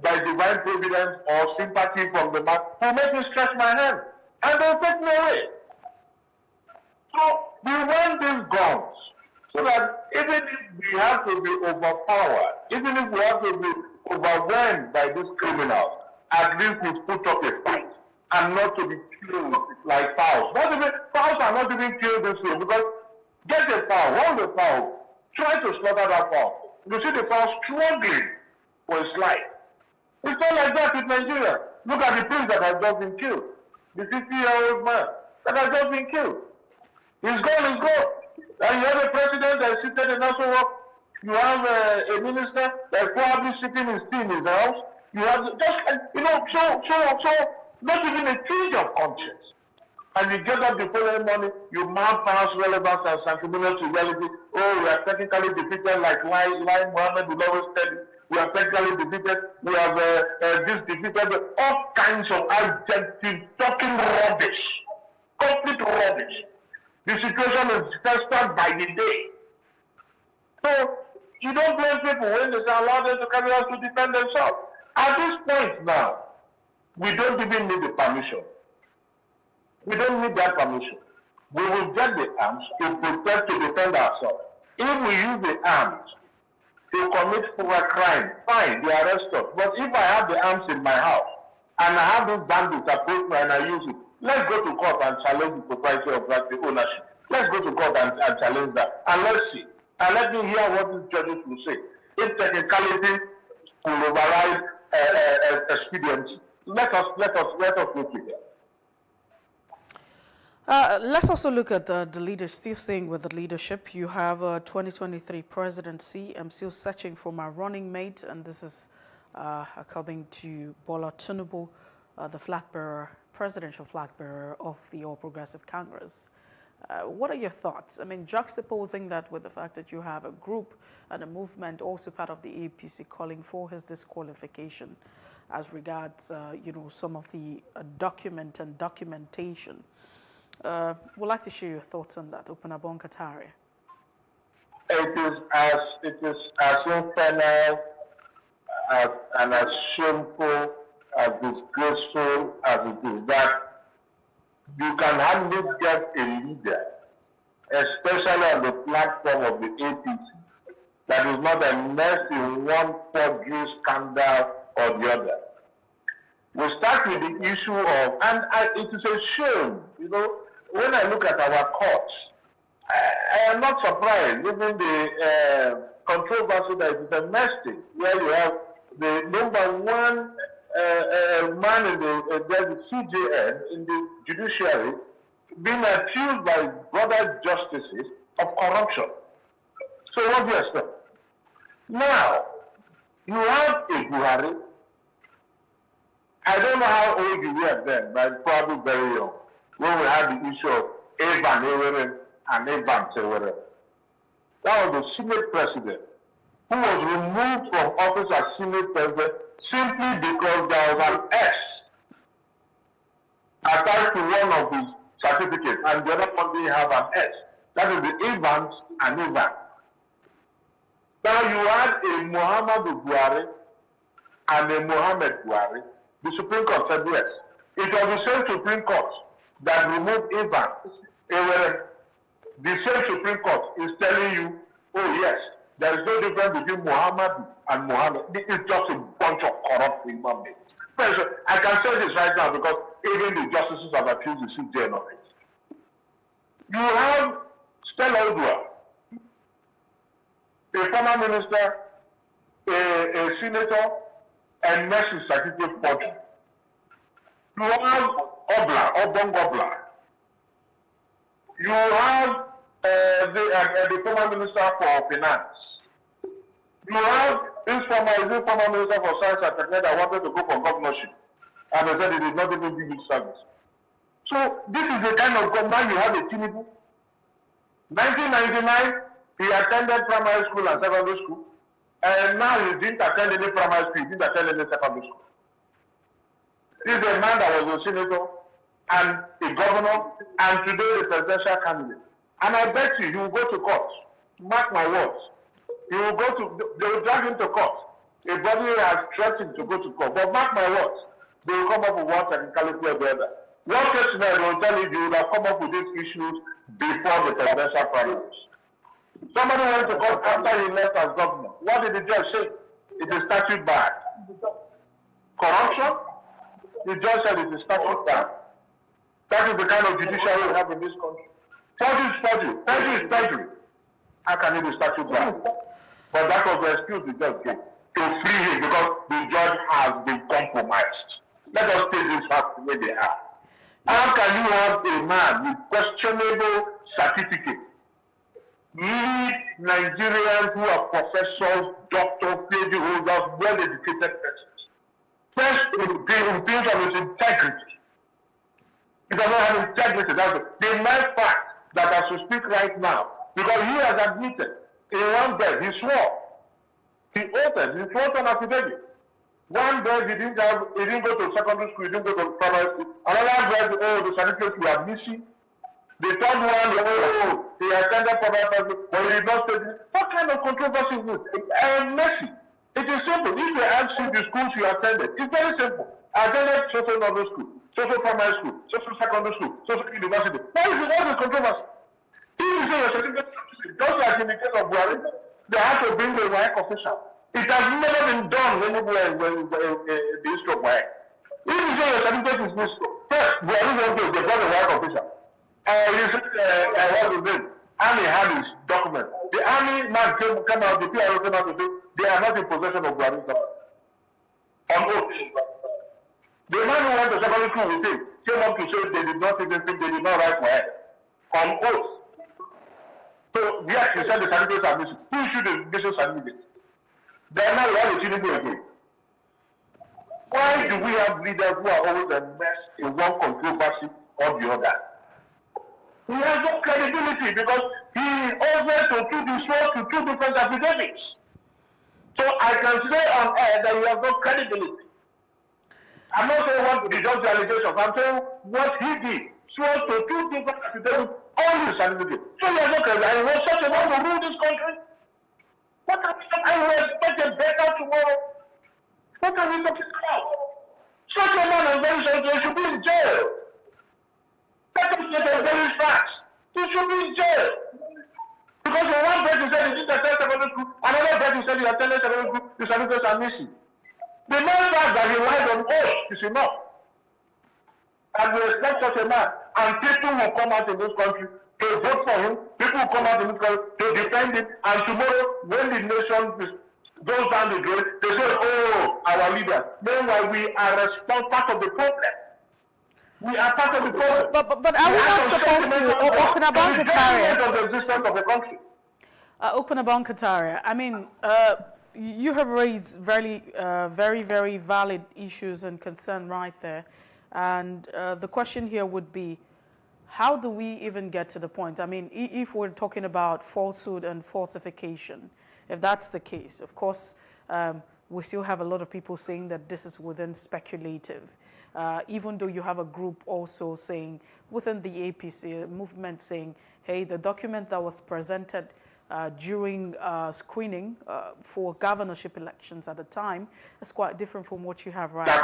by divine providence or sympathy from the man, will make me stretch my hand, and they'll take me away. So we want these guns, so that even if we have to be overpowered, even if we have to be overwhelmed by these criminals, at least we put up a fight, and not to be killed like fowls. Fowls are not even killed this way, because get a fowl, hold the fowl, try to slaughter that fowl. You see the fowl struggling for its life. It's not like that in Nigeria. Look at the prince that has just been killed. The 50-year-old man that has just been killed. He's gone, he's gone. And you have a president that is seated in National Work. You have a minister that is probably sitting in still in his house. You have just, so not even a tinge of conscience. And you get up the following morning, you mount past relevance and sanctimonious to reality. Oh, we are technically defeated like Muhammad will always tell you. We are technically defeated. We have this defeated. All kinds of adjectives, talking rubbish. Complete rubbish. The situation is festered by the day. So, you don't blame people when they say allow them to carry out to defend themselves. At this point now, we don't even need the permission. We don't need that permission. We will get the arms to protect, to defend ourselves. If we use the arms to commit a crime, fine, they arrest us. But if I have the arms in my house, and I have these bandits approach me and I use it, let's go to court and challenge the propriety of that, the ownership. Let's go to court and challenge that. And let's see. And let me hear what these judges will say. If technicality will override expediency. Let us look at that. Let's also look at the leaders. Still staying with the leadership, you have a 2023 presidency. I'm still searching for my running mate, and this is according to Bola Tinubu, the flag bearer, presidential flag bearer of the All Progressive Congress. What are your thoughts? I mean, juxtaposing that with the fact that you have a group and a movement, also part of the APC, calling for his disqualification as regards, some of the documentation. Would like to share your thoughts on that, Opunabon Katari. It is as infernal and as shameful, as disgraceful as it is that you can hardly get a leader, especially on the platform of the APC, that is not immersed in one forgery scandal or the other. We start with the issue of, and it is a shame, when I look at our courts, I am not surprised, given the controversy that is domestic, where you have the number one man in the CJN in the judiciary being accused by brother justices of corruption. So what do you expect? Now, you have a Buhari. I don't know how old you were then, but probably very young, when we had the issue of Evan Eweren and Evan Sewere. That was the Senate president who was removed from office as Senate president simply because there was an S attached to one of his certificates, and the other one didn't have an S. That is the Evans and Evan. Now you had a Muhammadu Buhari and a Mohammed Buhari. The Supreme Court said yes. It was the same Supreme Court that removed Evans. The same Supreme Court is telling you, oh yes, there is no difference between Muhammad and Muhammad. It's just a bunch of corrupt human beings. I can say this right now because even the justices have accused the CJN of it. You have Stella Odua, a former minister, a senator, and Mercy certificate forgery. You have Obong Obla. You have the former minister for finance. You have this former minister for science and technology that wanted to go for governorship, and they said he did not even give his service. So this is the kind of government you have a Tinubu. 1999, he attended primary school and secondary school, and now he didn't attend any primary school, he didn't attend any secondary school. This is a man that was a senator and a governor, and today the presidential candidate. And I bet you, he will go to court. Mark my words. He will go to, they will drag him to court. A body has threatened to go to court. But mark my words, they will come up with one technicality or the other. One case now, they will tell you, you will have come up with these issues before the presidential primaries. Somebody went to court after he left as governor. What did the judge say? It is statute barred. Corruption? The judge said it is statute barred. That is the kind of judiciary we have in this country. Forgery is forgery. Perjury is perjury. How can it be statute barred? But that was the excuse the judge gave to free him because the judge has been compromised. Let us take these facts the way they are. How can you have a man with questionable certificate lead Nigerians who are professors, doctors, PhD holders, well-educated persons? First, in terms of his integrity. He does not have integrity. That's the mere fact that as we speak right now, because he has admitted in one bed, he swore. He opened, he swore an affidavit. One bed he didn't go to secondary school, he didn't go to primary school. Another bed, the certificates were missing. The third one, he attended primary school, but he did not study. What kind of controversy is this? Mercy. It is simple. If they ask you the schools you attended, it's very simple. I attended social normal school, social primary school, social secondary school, social university. What is the controversy? If you say your certificate, just like in the case of Buhari, they have to bring the WAEC official. It has never been done anywhere when the issue of WAEC. If you say your certificate is this, first, Buhari went to the WAEC official. You said, what is it? Army had his document. The army man came out, the PRO came out to say, they are not in possession of Buhari's document. on oath. The man who went to secondary school with him came up to say they did not even think, they did not write well on oath. So yes, you said the certificates are missing. Who issued the missing certificates? Then now we have a Tinubu again. Why do we have leaders who are always immersed in one controversy or the other? He has no credibility because he offers to do this work to two different affidavits. So I can say on air that he has no credibility. I'm not saying what the just the allegations. I'm saying what he did. Sworn to two different affidavits, all his certificates. So he has no credibility. And he was such a man to rule this country. What are we talking about? I will expect a better tomorrow. What are we talking about? Such a man and very sorry, he should be in jail. Let him get a very fast. He should be in jail. Because when one person said he didn't attend secondary school, another person said he attended secondary school, the certificates are missing. The mere fact that he lied on oath is enough. And we respect such a man. And people will come out in this country to vote for him. People will come out in this country to defend him. And tomorrow, when the nation goes down the drain, they say, oh, our leader. Meanwhile, we are part of the problem. We are part of the problem. But are we not supposed to open a bank of the existence of the country? Open a bank I mean, you have raised very, very valid issues and concern right there. And the question here would be, how do we even get to the point? I mean, if we're talking about falsehood and falsification, if that's the case, of course, we still have a lot of people saying that this is within speculative. Even though you have a group also saying, within the APC movement saying, hey, the document that was presented during screening for governorship elections at the time is quite different from what you have right now.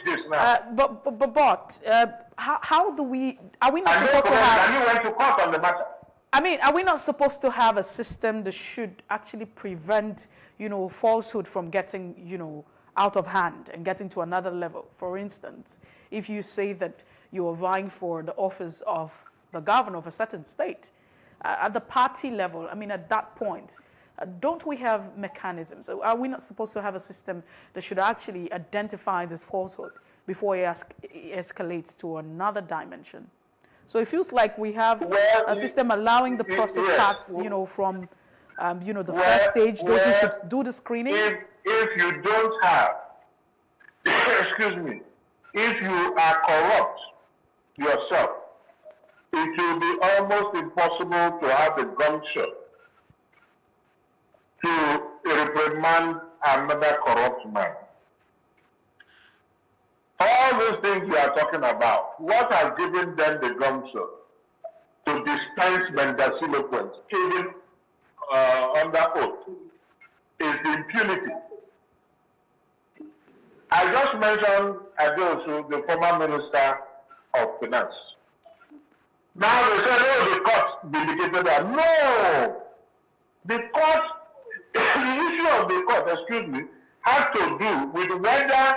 This now. How do we, are we not supposed to have... You went to court on the matter. I mean, are we not supposed to have a system that should actually prevent, falsehood from getting, out of hand and getting to another level? For instance, if you say that you are vying for the office of the governor of a certain state, at the party level, I mean, at that point, don't we have mechanisms? So are we not supposed to have a system that should actually identify this falsehood before it escalates to another dimension? So it feels like we have a system allowing the process pass, from, the first stage, those who should do the screening. If you don't have, excuse me, if you are corrupt yourself, it will be almost impossible to have a gumption to reprimand another corrupt man. All those things we are talking about, what has given them the gumption to dispense Mendacilloquence, even under oath, is the impunity. I just mentioned Adeosu, the former Minister of Finance. Now they say, oh, the court vindicated that. No! The court, the issue of the court, has to do with whether,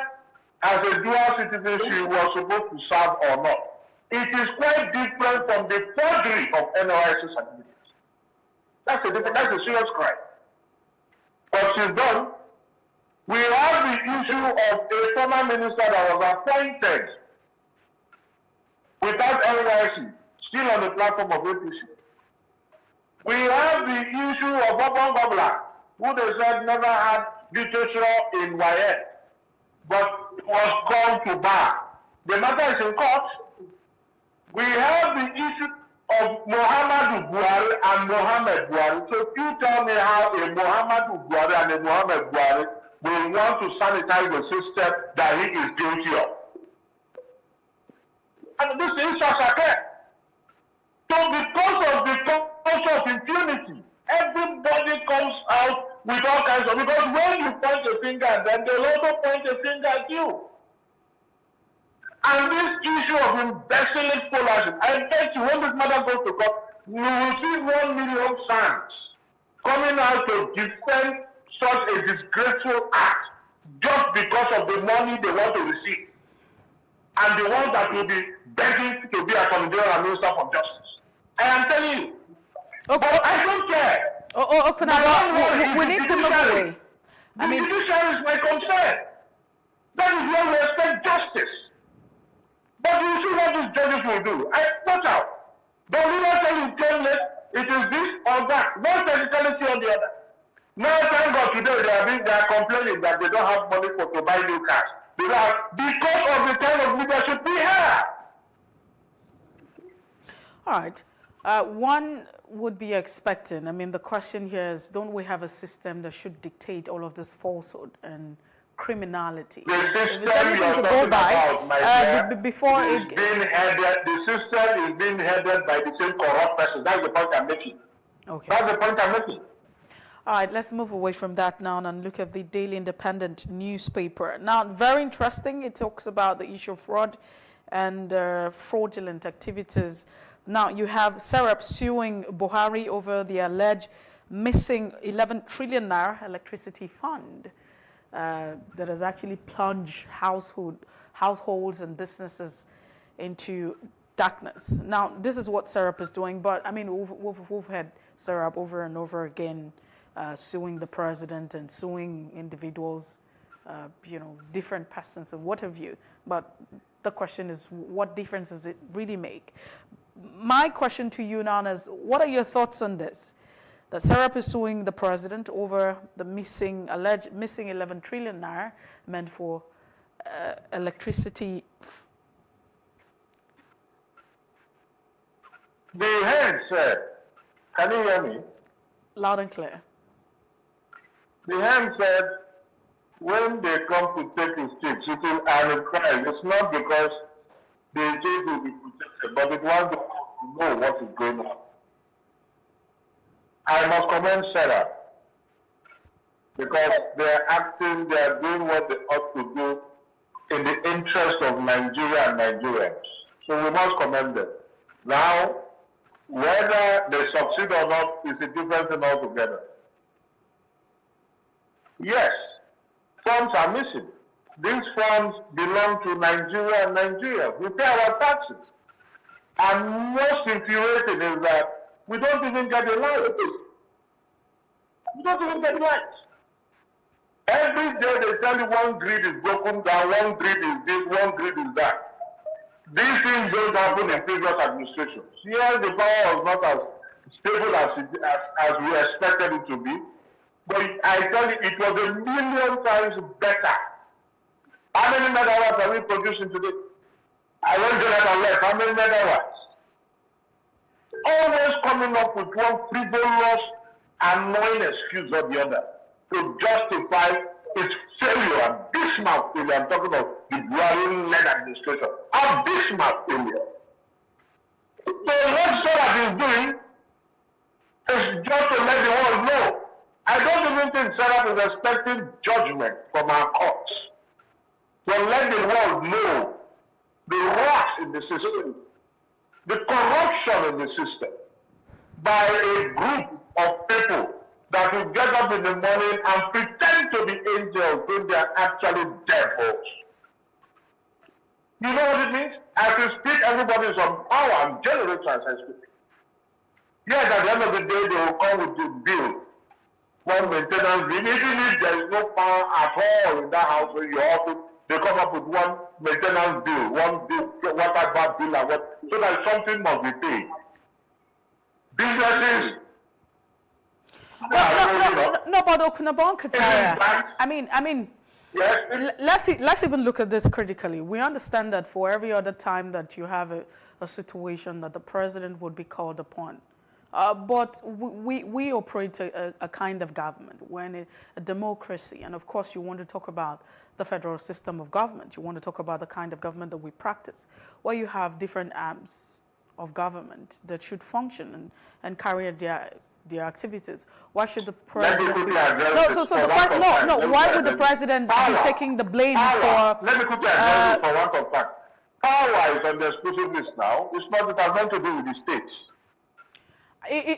as a dual citizen, she was supposed to serve or not. It is quite different from the forgery of NYSC certificates. That's a serious crime. What she's done, we have the issue of a former minister that was appointed without NYSC, still on the platform of APC. We have the issue of Obon Gobla, who they said never had literature in YS, but was called to bar. The matter is in court. We have the issue of Muhammadu Buhari and Mohammed Buhari. So you tell me how a Muhammadu Buhari and a Mohammed Buhari will want to sanitize the system that he is guilty of. And this is Sasake. So because of the culture of impunity, everybody comes out with all kinds of, because when you point a finger at them, they'll also point a finger at you. And this issue of imbecile scholarship, I bet you when this matter goes to court, you will see 1 million fans coming out to defend such a disgraceful act just because of the money they want to receive. And the ones that will be begging to be a Congress Minister for Justice. I am telling you. Okay. But I don't care. We need to move away. The judiciary is my concern. That is where we expect justice. But you see what these judges will do. Watch out. They will not tell you 10 less, it is this or that. One technicality or the other. Now, thank God today they are complaining that they don't have money to buy new cars. They don't have, because of the kind of leadership we have. All right. One would be expecting, I mean, the question here is, don't we have a system that should dictate all of this falsehood and criminality? The system if it's anything to go by, before the system is being headed by the same corrupt person. That's the point I'm making. Okay. That's the point I'm making. All right, let's move away from that now and look at the Daily Independent newspaper. Now, very interesting. It talks about the issue of fraud and fraudulent activities. Now, you have Serap suing Buhari over the alleged missing 11 trillion naira electricity fund that has actually plunged households and businesses into darkness. Now, this is what Serap is doing, but I mean, we've had Serap over and over again suing the president and suing individuals, different persons and what have you. But the question is, what difference does it really make? My question to you now is, what are your thoughts on this? That Serap is suing the president over the alleged missing 11 trillion naira meant for electricity. The head said, can you hear me? Loud and clear. The hand said, when they come to take his chips, it will cry. It's not because the chips will be protected, but it wants to know what is going on. I must commend Sarah because they are doing what they ought to do in the interest of Nigeria and Nigerians. So we must commend them. Now, whether they succeed or not is a different thing altogether. Yes, funds are missing. These funds belong to Nigeria and Nigeria. We pay our taxes. And most infuriating is that we don't even get the light. We don't even get the light. Every day they tell you one grid is broken down, one grid is this, one grid is that. These things don't happen in previous administrations. Yes, the power was not as stable as we expected it to be. But I tell you, it was a million times better. How many megawatts are we producing today? I went to that and left. How many megawatts? Always coming up with one frivolous, annoying excuse or the other to justify its failure, abysmal failure. I'm talking of the Buhari-led administration. Abysmal failure. So what Sarah is doing is just to let the world know. I don't even think Sarah is expecting judgment from our courts. So let the world know the rot in the system, the corruption in the system by a group of people that will get up in the morning and pretend to be angels when they are actually devils. You know what it means? As we speak, everybody is on power and generators as I speak. Yes, at the end of the day, they will come with the bill. One maintenance bill. Even if there is no power at all in that house where you office, they come up with one maintenance bill, one bill, water bill, and what, so that something must be paid. Businesses. No, but Okunabon Katara, I mean, let's even look at this critically. We understand that for every other time that you have a situation that the president would be called upon. But we operate a kind of government, when a democracy, and of course you want to talk about the federal system of government. You want to talk about the kind of government that we practice, where you have different arms of government that should function and carry their activities. Why should the president be? Why would the president be taking the blame for? Let me quickly address for one of fact. Power is on the exclusive list now. It's not, it has nothing to do with the states. Even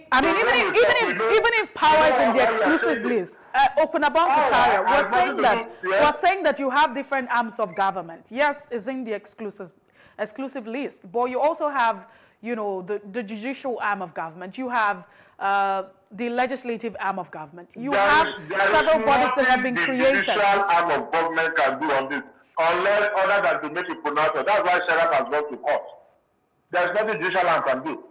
if power is in the exclusive list, Okunabon Katara was saying that you have different arms of government. Yes, it's in the exclusive list, but you also have, the judicial arm of government. You have the legislative arm of government. You have several bodies that have been created. The judicial arm of government can do on this. unless other than to make it pronounced. That's why Serap has gone to court. There's nothing judicial arm can do.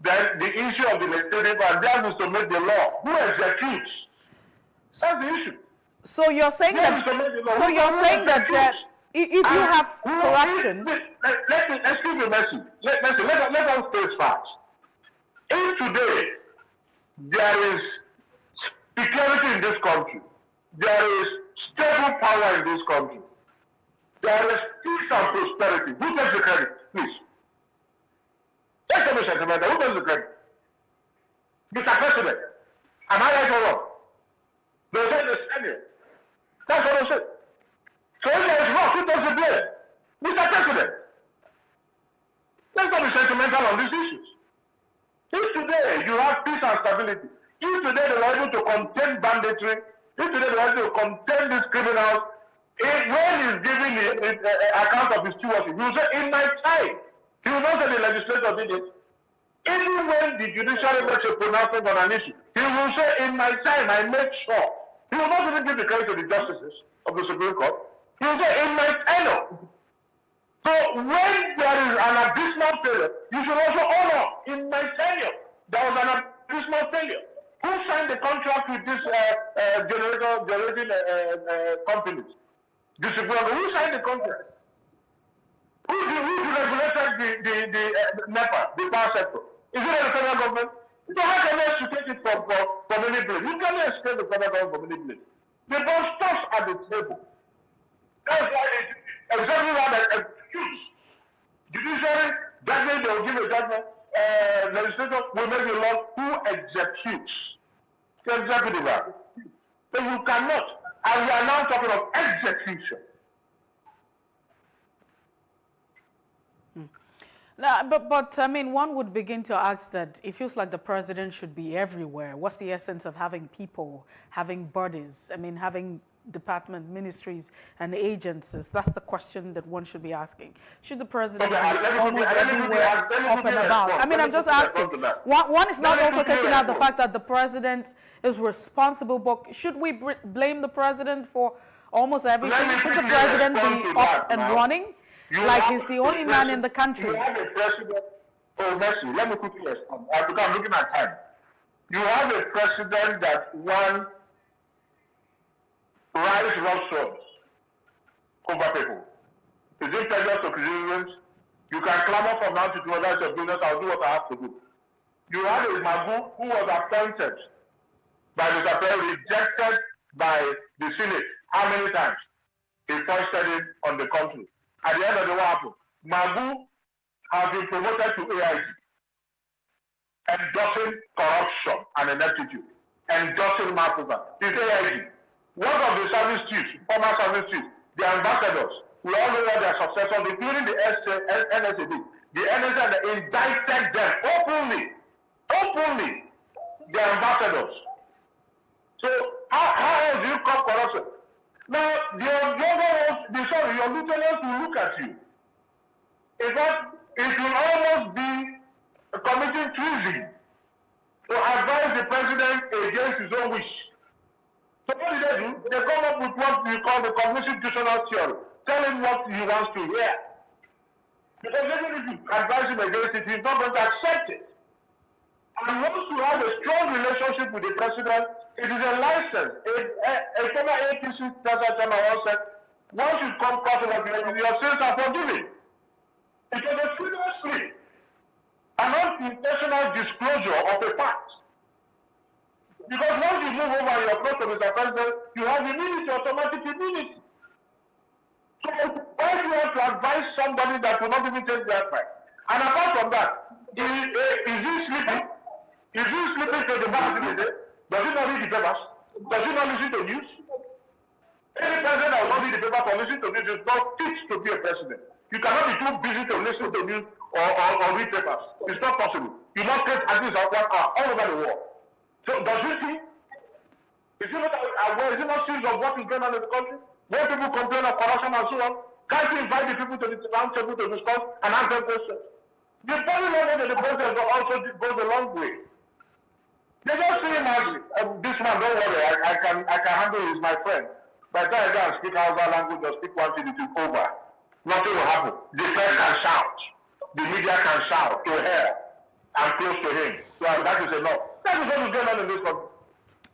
Then the issue of the legislative and that is to make the law. Who executes? That's the issue. So you're saying that. So you're saying that if you have corruption. Excuse me, Mercy. Let us face facts. If today there is security in this country, there is stable power in this country, there is peace and prosperity. Who takes the credit, please? Let's have a sentimental. Who takes the credit? Mr. President. Am I right or wrong? They say the Senate. That's what I said. So if there is wrong, who takes the blame? Mr. President. Let's not be sentimental on these issues. If today you have peace and stability, if today they are able to contain banditry, if today they are able to contain these criminals, when he's giving the account of his stewardship, he will say, in my time, he will not say the legislature did it. Even when the judiciary makes a pronouncement on an issue, he will say, in my time, I made sure. He will not even give the credit to the justices of the Supreme Court. He will say, in my tenure. So when there is an abysmal failure, you should also honor, in my tenure, there was an abysmal failure. Who signed the contract with this generating companies? Distributor. Who signed the contract? Who regulated the NEPA, the power sector? Is it the federal government? So how can you take it from any place? You cannot explain the federal government from any place. The boss starts at the table. That's why it's exactly what I excuse. Judiciary, judgment, they will give a judgment. Legislature will make a law who executes. The executive branch. So you cannot. And we are now talking of execution. No, but I mean, one would begin to ask that it feels like the president should be everywhere. What's the essence of having people, having bodies? I mean, having department, ministries, and agencies. That's the question that one should be asking. Should the president be almost everywhere, up and about? I mean, I'm just asking. One is not also taking out the fact that the president is responsible, but should we blame the president for almost everything? Should the president be up and running? Like he's the only man in the country. You have a president. Oh, Mercy, let me quickly respond. Because I'm looking at time. You have a president that rides roughshod over people. Is it pleasure to citizens? You can clamor from now to tomorrow your business. I'll do what I have to do. You have a Magu who was appointed by the Supreme, rejected by the Senate. How many times? He foisted it on the country. At the end of the day, what happened? Magu has been promoted to AIG, endorsing corruption and ineptitude, endorsing malpractice. It's AIG. One of the service chiefs, former service chiefs, the ambassadors, we all know what their successors, including the NSAD, the NSA, indicted them openly, the ambassadors. So how else do you call corruption? Now, your lieutenants will look at you. In fact, it will almost be committing treason to advise the president against his own wish. So what do? They come up with what we call the cognitive-dissonance theory, tell him what he wants to hear. Because even if you advise him against it, he's not going to accept it. And once you have a strong relationship with the president, it is a license. A former APC president once said, once you come across your sins are forgiven. It was a freedom slip, an unintentional disclosure of a fact. Because once you move over your approach to Mr. President, you have immunity, automatic immunity. So why do you want to advise somebody that will not even take the advice? And apart from that, is he sleeping? Is he sleeping to the back? Does he not read the papers? Does he not listen to news? Any president that will not read the papers or listen to news is not fit to be a president. You cannot be too busy to listen to news or read papers. It's not possible. You must get at least 1 hour all over the world. So does he see? Is he not aware? Is he not serious of what is going on in the country? When people complain of corruption and so on, can't you invite the people to the round table to discuss and answer questions? The body language of the president also goes a long way. They just say him as this man, don't worry, I can handle it, he's my friend. By the time I go and speak Hausa language or speak one thing, it is over. Nothing will happen. The press can shout. The media can shout to her and close to him. So that is enough. That is what is going on in this country.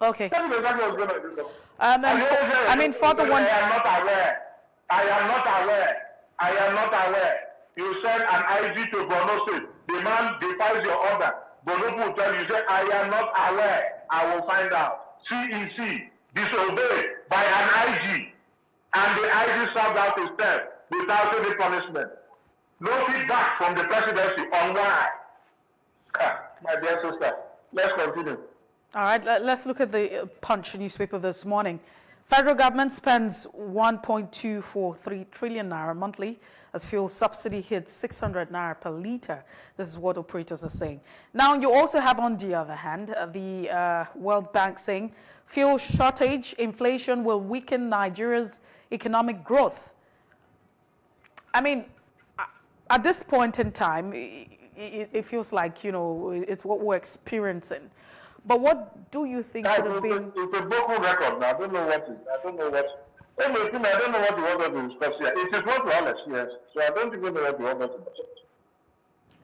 Okay. That is exactly what's going on in this country. I mean, for the one... I am not aware. I am not aware. I am not aware. You send an IG to Borno State. The man defies your order. Borno will tell you, say, I am not aware. I will find out. CEC disobeyed by an IG. And the IG served out his term without any punishment. No feedback from the presidency on why. My dear sister, let's continue. All right, let's look at the Punch newspaper this morning. Federal government spends 1.243 trillion naira monthly as fuel subsidy hits 600 naira per litre. This is what operators are saying. Now, you also have, on the other hand, the World Bank saying fuel shortage, inflation will weaken Nigeria's economic growth. I mean, at this point in time, it feels like, you know, it's what we're experiencing. But what do you think could have been? It's a broken record now. I don't know what it is. I don't know what. I don't know what you want us to discuss here. It is not honest, yes. So I don't even know what you want us to discuss.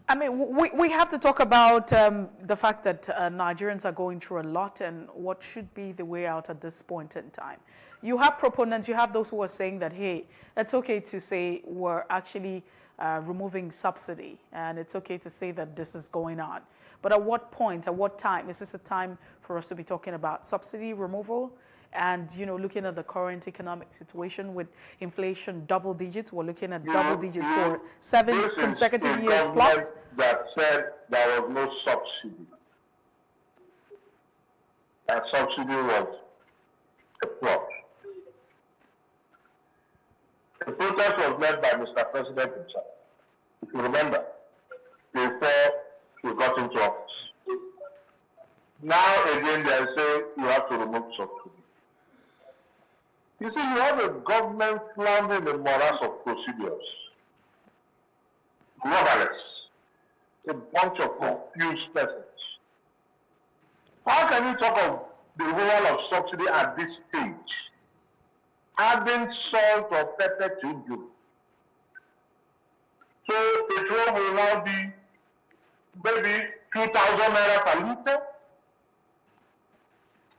I mean, we have to talk about the fact that Nigerians are going through a lot and what should be the way out at this point in time. You have proponents, you have those who are saying that, hey, it's okay to say we're actually removing subsidy, and it's okay to say that this is going on. But at what point, at what time? Is this a time for us to be talking about subsidy removal and, you know, looking at the current economic situation with inflation double digits? We're looking at double digits for 7 consecutive years plus. That said there was no subsidy. That subsidy was a plot. The protest was led by Mr. President himself. If you remember, before we got into office. Now again they say you have to remove subsidy. You see, you have a government floundering in a morass of procedures. Rudderless. A bunch of confused persons. How can you talk of the removal of subsidy at this stage? Adding salt or pepper to you. So petrol will now be maybe 2,000 naira per litre.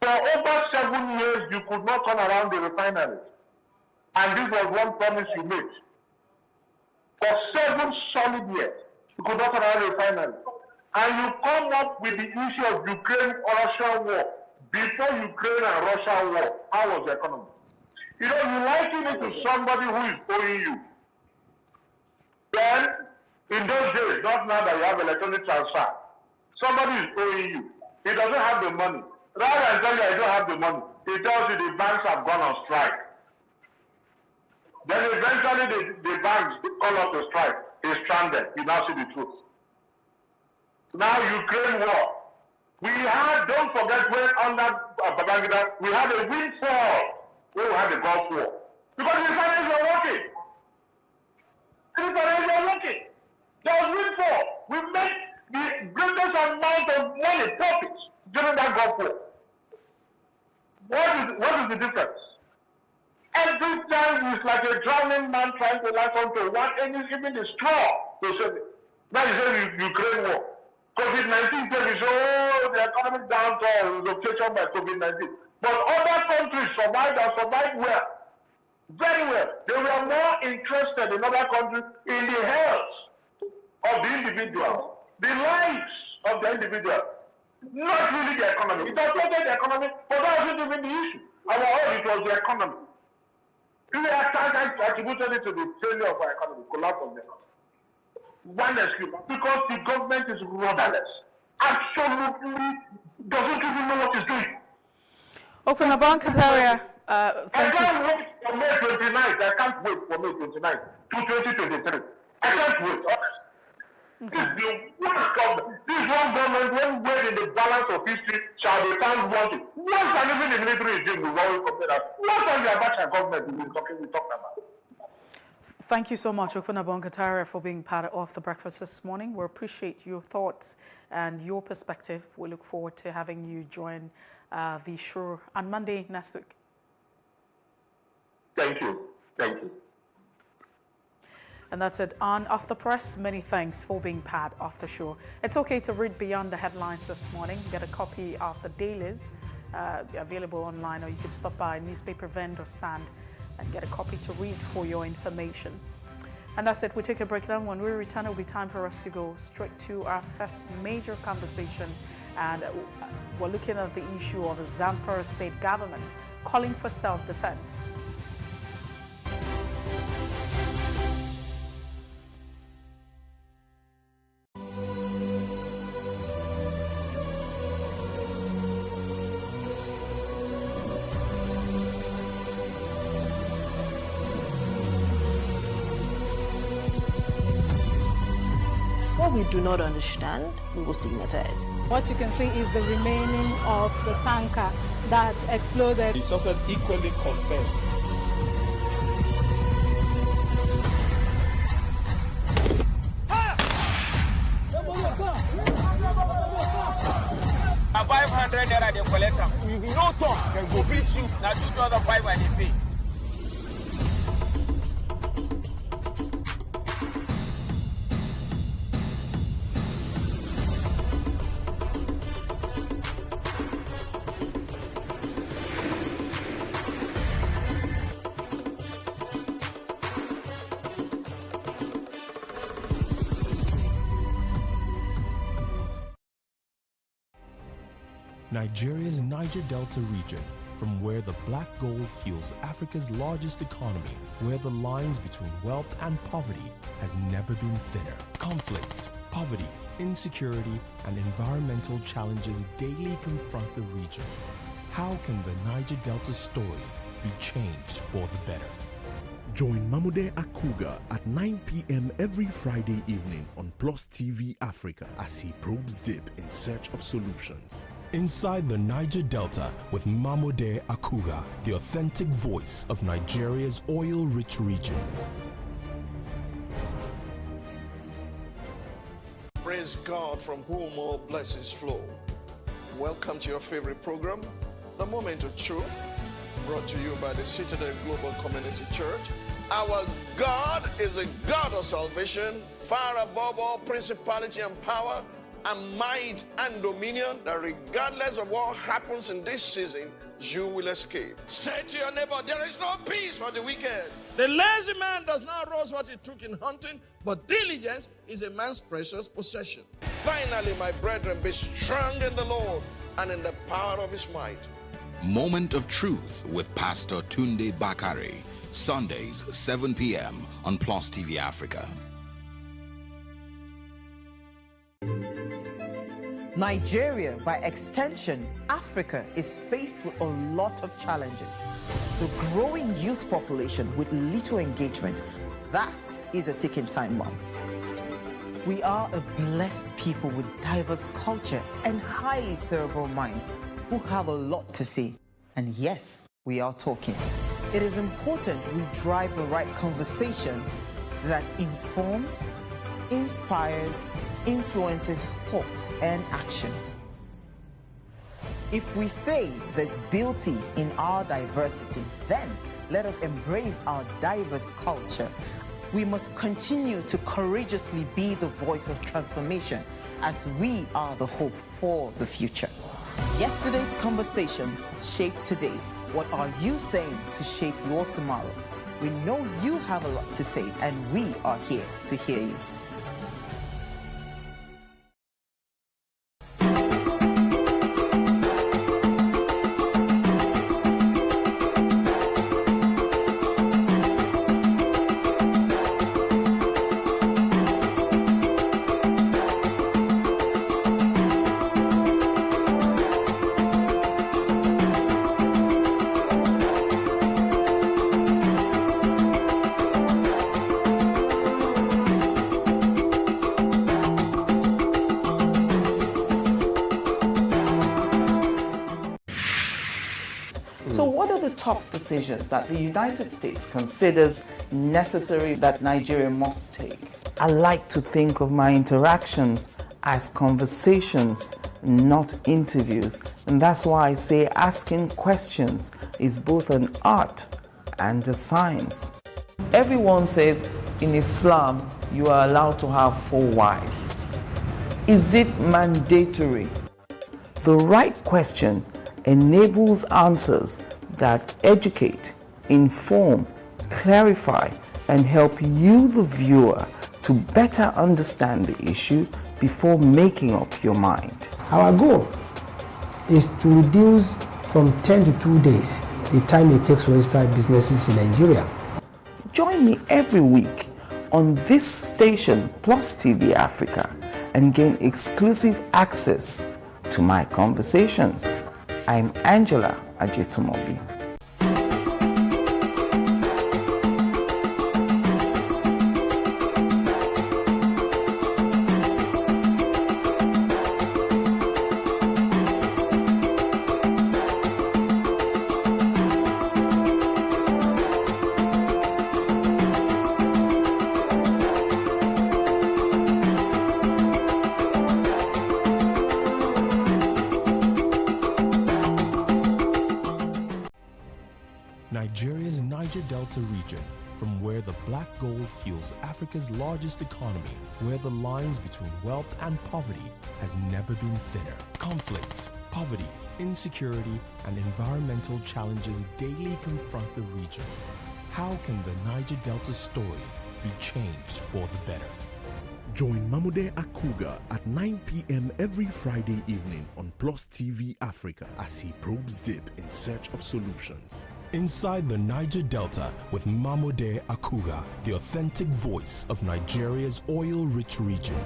For over 7 years, you could not turn around the refinery. And this was one promise you made. For 7 solid years, you could not turn around the refinery. And you come up with the issue of Ukraine-Russia war. Before Ukraine and Russia war, how was the economy? You know, you liken it to somebody who is owing you. Then, in those days, not now that you have electronic transfer, somebody is owing you. He doesn't have the money. Rather than tell you I don't have the money, he tells you the banks have gone on strike. Then eventually the banks call off the strike. He's stranded. You now see the truth. Now Ukraine war. We had, don't forget when under Babangida, we had a windfall when we had the Gulf War. Because the refineries were working. The refineries were working. There was windfall. We made the greatest amount of money, profits, during that Gulf War. What is the difference? Every time it's like a drowning man trying to latch onto one, and even the straw to save it. Now you say Ukraine war. COVID-19 came, you say, oh, the economic downturn was occasioned by COVID-19. But other countries survived and survived well. Very well. They were more interested in other countries in the health of the individual, the lives of the individual, not really the economy. It affected the economy, but that wasn't even the issue. Our own, it was the economy. We attributed it to the failure of our economy, collapse of the economy. One excuse, because the government is rudderless. Absolutely doesn't even know what it's doing. Open a bank, Kataria. I can't wait for May 29th. I can't wait for May 29th to 2023. I can't wait, honestly. This is the worst government. This one government, when weighed in the balance of history, shall be found wanting. Once and even the military regime will always compare that. What are the Abacha government we're talking about? Thank you so much, Okuna Bonkatara, for being part of the breakfast this morning. We appreciate your thoughts and your perspective. We look forward to having you join the show on Monday next week. Thank you. Thank you. And that's it on Off the Press. Many thanks for being part of the show. It's okay to read beyond the headlines this morning. Get a copy of the dailies available online, or you can stop by a newspaper vendor stand and get a copy to read for your information. And that's it. We take a break now. When we return, it will be time for us to go straight to our first major conversation. And we're looking at the issue of the Zamfara state government calling for self-defense. What we do not understand, we will stigmatize. What you can see is the remaining of the tanker that exploded. The suspect equally confessed. A 500 naira they collect am. If you no talk, dem go beat you. Na 2,500 I dey pay. Nigeria's Niger Delta region, from where the black gold fuels Africa's largest economy, where the lines between wealth and poverty has never been thinner. Conflicts, poverty, insecurity, and environmental challenges daily confront the region. How can the Niger Delta story be changed for the better? Join Mamude Akuga at 9 p.m. every Friday evening on PlusTvAfrica as he probes deep in search of solutions. Inside the Niger Delta with Mamude Akuga, the authentic voice of Nigeria's oil-rich region. Praise God, from whom all blessings flow. Welcome to your favorite program, The Moment of Truth, brought to you by the Citadel Global Community Church. Our God is a God of salvation, far above all principality and power, and might and dominion, that regardless of what happens in this season, you will escape. Say to your neighbor, there is no peace for the wicked. The lazy man does not roast what he took in hunting, but diligence is a man's precious possession. Finally, my brethren, be strong in the Lord and in the power of his might. Moment of Truth with Pastor Tunde Bakare, Sundays, 7 p.m. on PlusTvAfrica. Nigeria, by extension, Africa, is faced with a lot of challenges. The growing youth population with little engagement, that is a ticking time bomb. We are a blessed people with diverse culture and highly cerebral minds who have a lot to say. And yes, we are talking. It is important we drive the right conversation that informs, inspires, influences thoughts and action. If we say there's beauty in our diversity, then let us embrace our diverse culture. We must continue to courageously be the voice of transformation, as we are the hope for the future. Yesterday's conversations shape today. What are you saying to shape your tomorrow? We know you have a lot to say, and we are here to hear you. Top decisions that the United States considers necessary that Nigeria must take? I like to think of my interactions as conversations, not interviews. And that's why I say asking questions is both an art and a science. Everyone says in Islam you are allowed to have 4 wives. Is it mandatory? The right question enables answers that educate, inform, clarify, and help you, the viewer, to better understand the issue before making up your mind. Our goal is to reduce from 10 to 2 days the time it takes to register businesses in Nigeria. Join me every week on this station, PlusTvAfrica, and gain exclusive access to my conversations. I'm Angela Ajetumobi. Nigeria's Niger Delta region, from where the black gold fuels Africa's largest economy, where the lines between wealth and poverty has never been thinner. Conflicts, poverty, insecurity, and environmental challenges daily confront the region. How can the Niger Delta story be changed for the better? Join Mamude Akuga at 9 p.m. every Friday evening on PlusTvAfrica as he probes deep in search of solutions. Inside the Niger Delta with Mamude Akuga, the authentic voice of Nigeria's oil-rich region.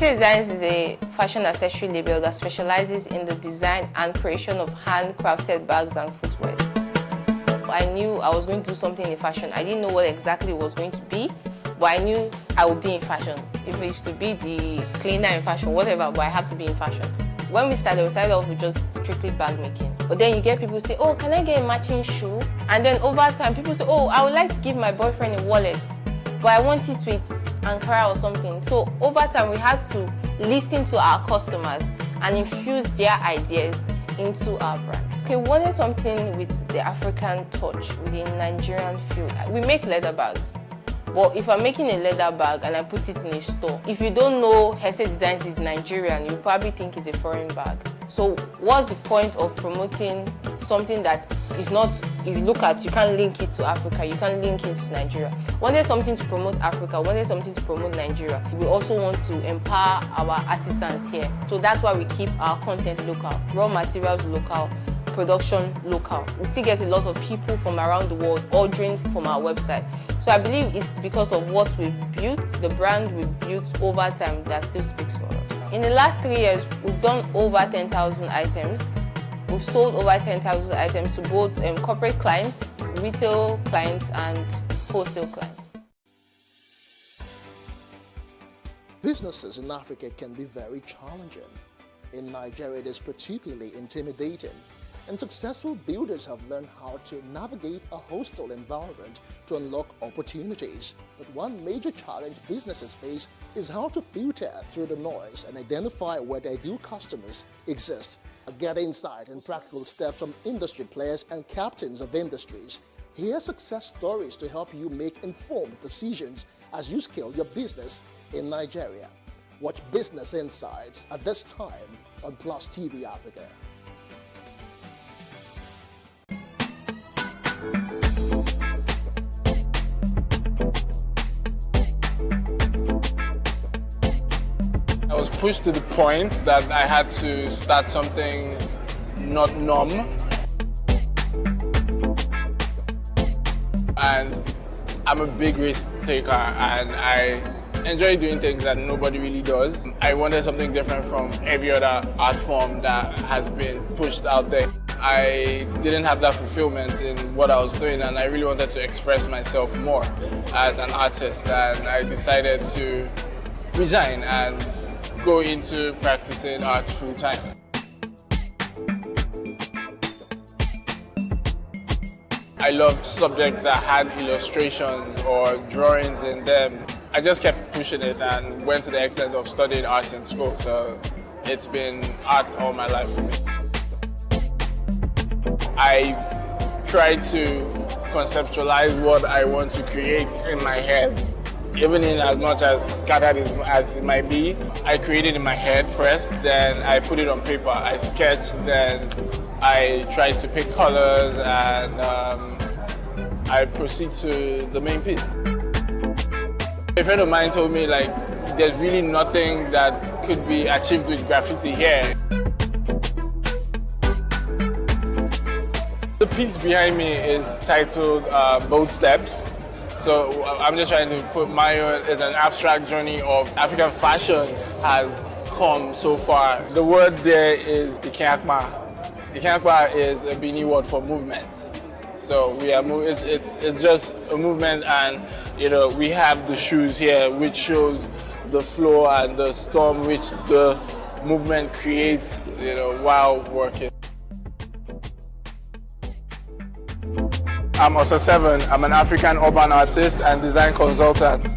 Designs is a fashion accessory label that specializes in the design and creation of handcrafted bags and footwear. I knew I was going to do something in fashion. I didn't know what exactly it was going to be, but I knew I would be in fashion. If it used to be the cleaner in fashion, whatever, but I have to be in fashion. When we started off with just strictly bag making. But then you get people say, oh, can I get a matching shoe? And then over time, people say, oh, I would like to give my boyfriend a wallet, but I want it with Ankara or something. So over time, we had to listen to our customers and infuse their ideas into our brand. Okay, we wanted something with the African touch, with the Nigerian feel. We make leather bags, but if I'm making a leather bag and I put it in a store, if you don't know Hesse Designs is Nigerian, you probably think it's a foreign bag. So what's the point of promoting something that is not, if you look at, you can't link it to Africa, you can't link it to Nigeria. When there's something to promote Africa, when there's something to promote Nigeria, we also want to empower our artisans here. So that's why we keep our content local, raw materials local, production local. We still get a lot of people from around the world ordering from our website. So I believe it's because of what we've built, the brand we've built over time that still speaks for us. In the last 3 years, we've done over 10,000 items. We've sold over 10,000 items to both corporate clients, retail clients, and wholesale clients. Businesses in Africa can be very challenging. In Nigeria, it is particularly intimidating, and successful builders have learned how to navigate a hostile environment to unlock opportunities. But one major challenge businesses face is how to filter through the noise and identify where their ideal customers exist. Get insight and practical steps from industry players and captains of industries. Hear success stories to help you make informed decisions as you scale your business in Nigeria. Watch Business Insights at this time on PlusTvAfrica. pushed to the point that I had to start something not numb. And I'm a big risk taker, and I enjoy doing things that nobody really does. I wanted something different from every other art form that has been pushed out there. I didn't have that fulfillment in what I was doing, and I really wanted to express myself more as an artist, and I decided to resign and go into practicing art full time. I loved subjects that had illustrations or drawings in them. I just kept pushing it and went to the extent of studying art in school, so it's been art all my life for me. I try to conceptualize what I want to create in my head, even in as much as scattered as it might be. I create it in my head first, then I put it on paper. I sketch, then I try to pick colors, and I proceed to the main piece. A friend of mine told me, like, there's really nothing that could be achieved with graffiti here. The piece behind me is titled Bold Steps. So I'm just trying to put my own, it's an abstract journey of African fashion has come so far. The word there is Ikeakma. Ikeakma is a Bini word for movement. So we are it's just a movement, and we have the shoes here, which shows the flow and the storm which the movement creates, while working. I'm Osa 7. I'm an African urban artist and design consultant.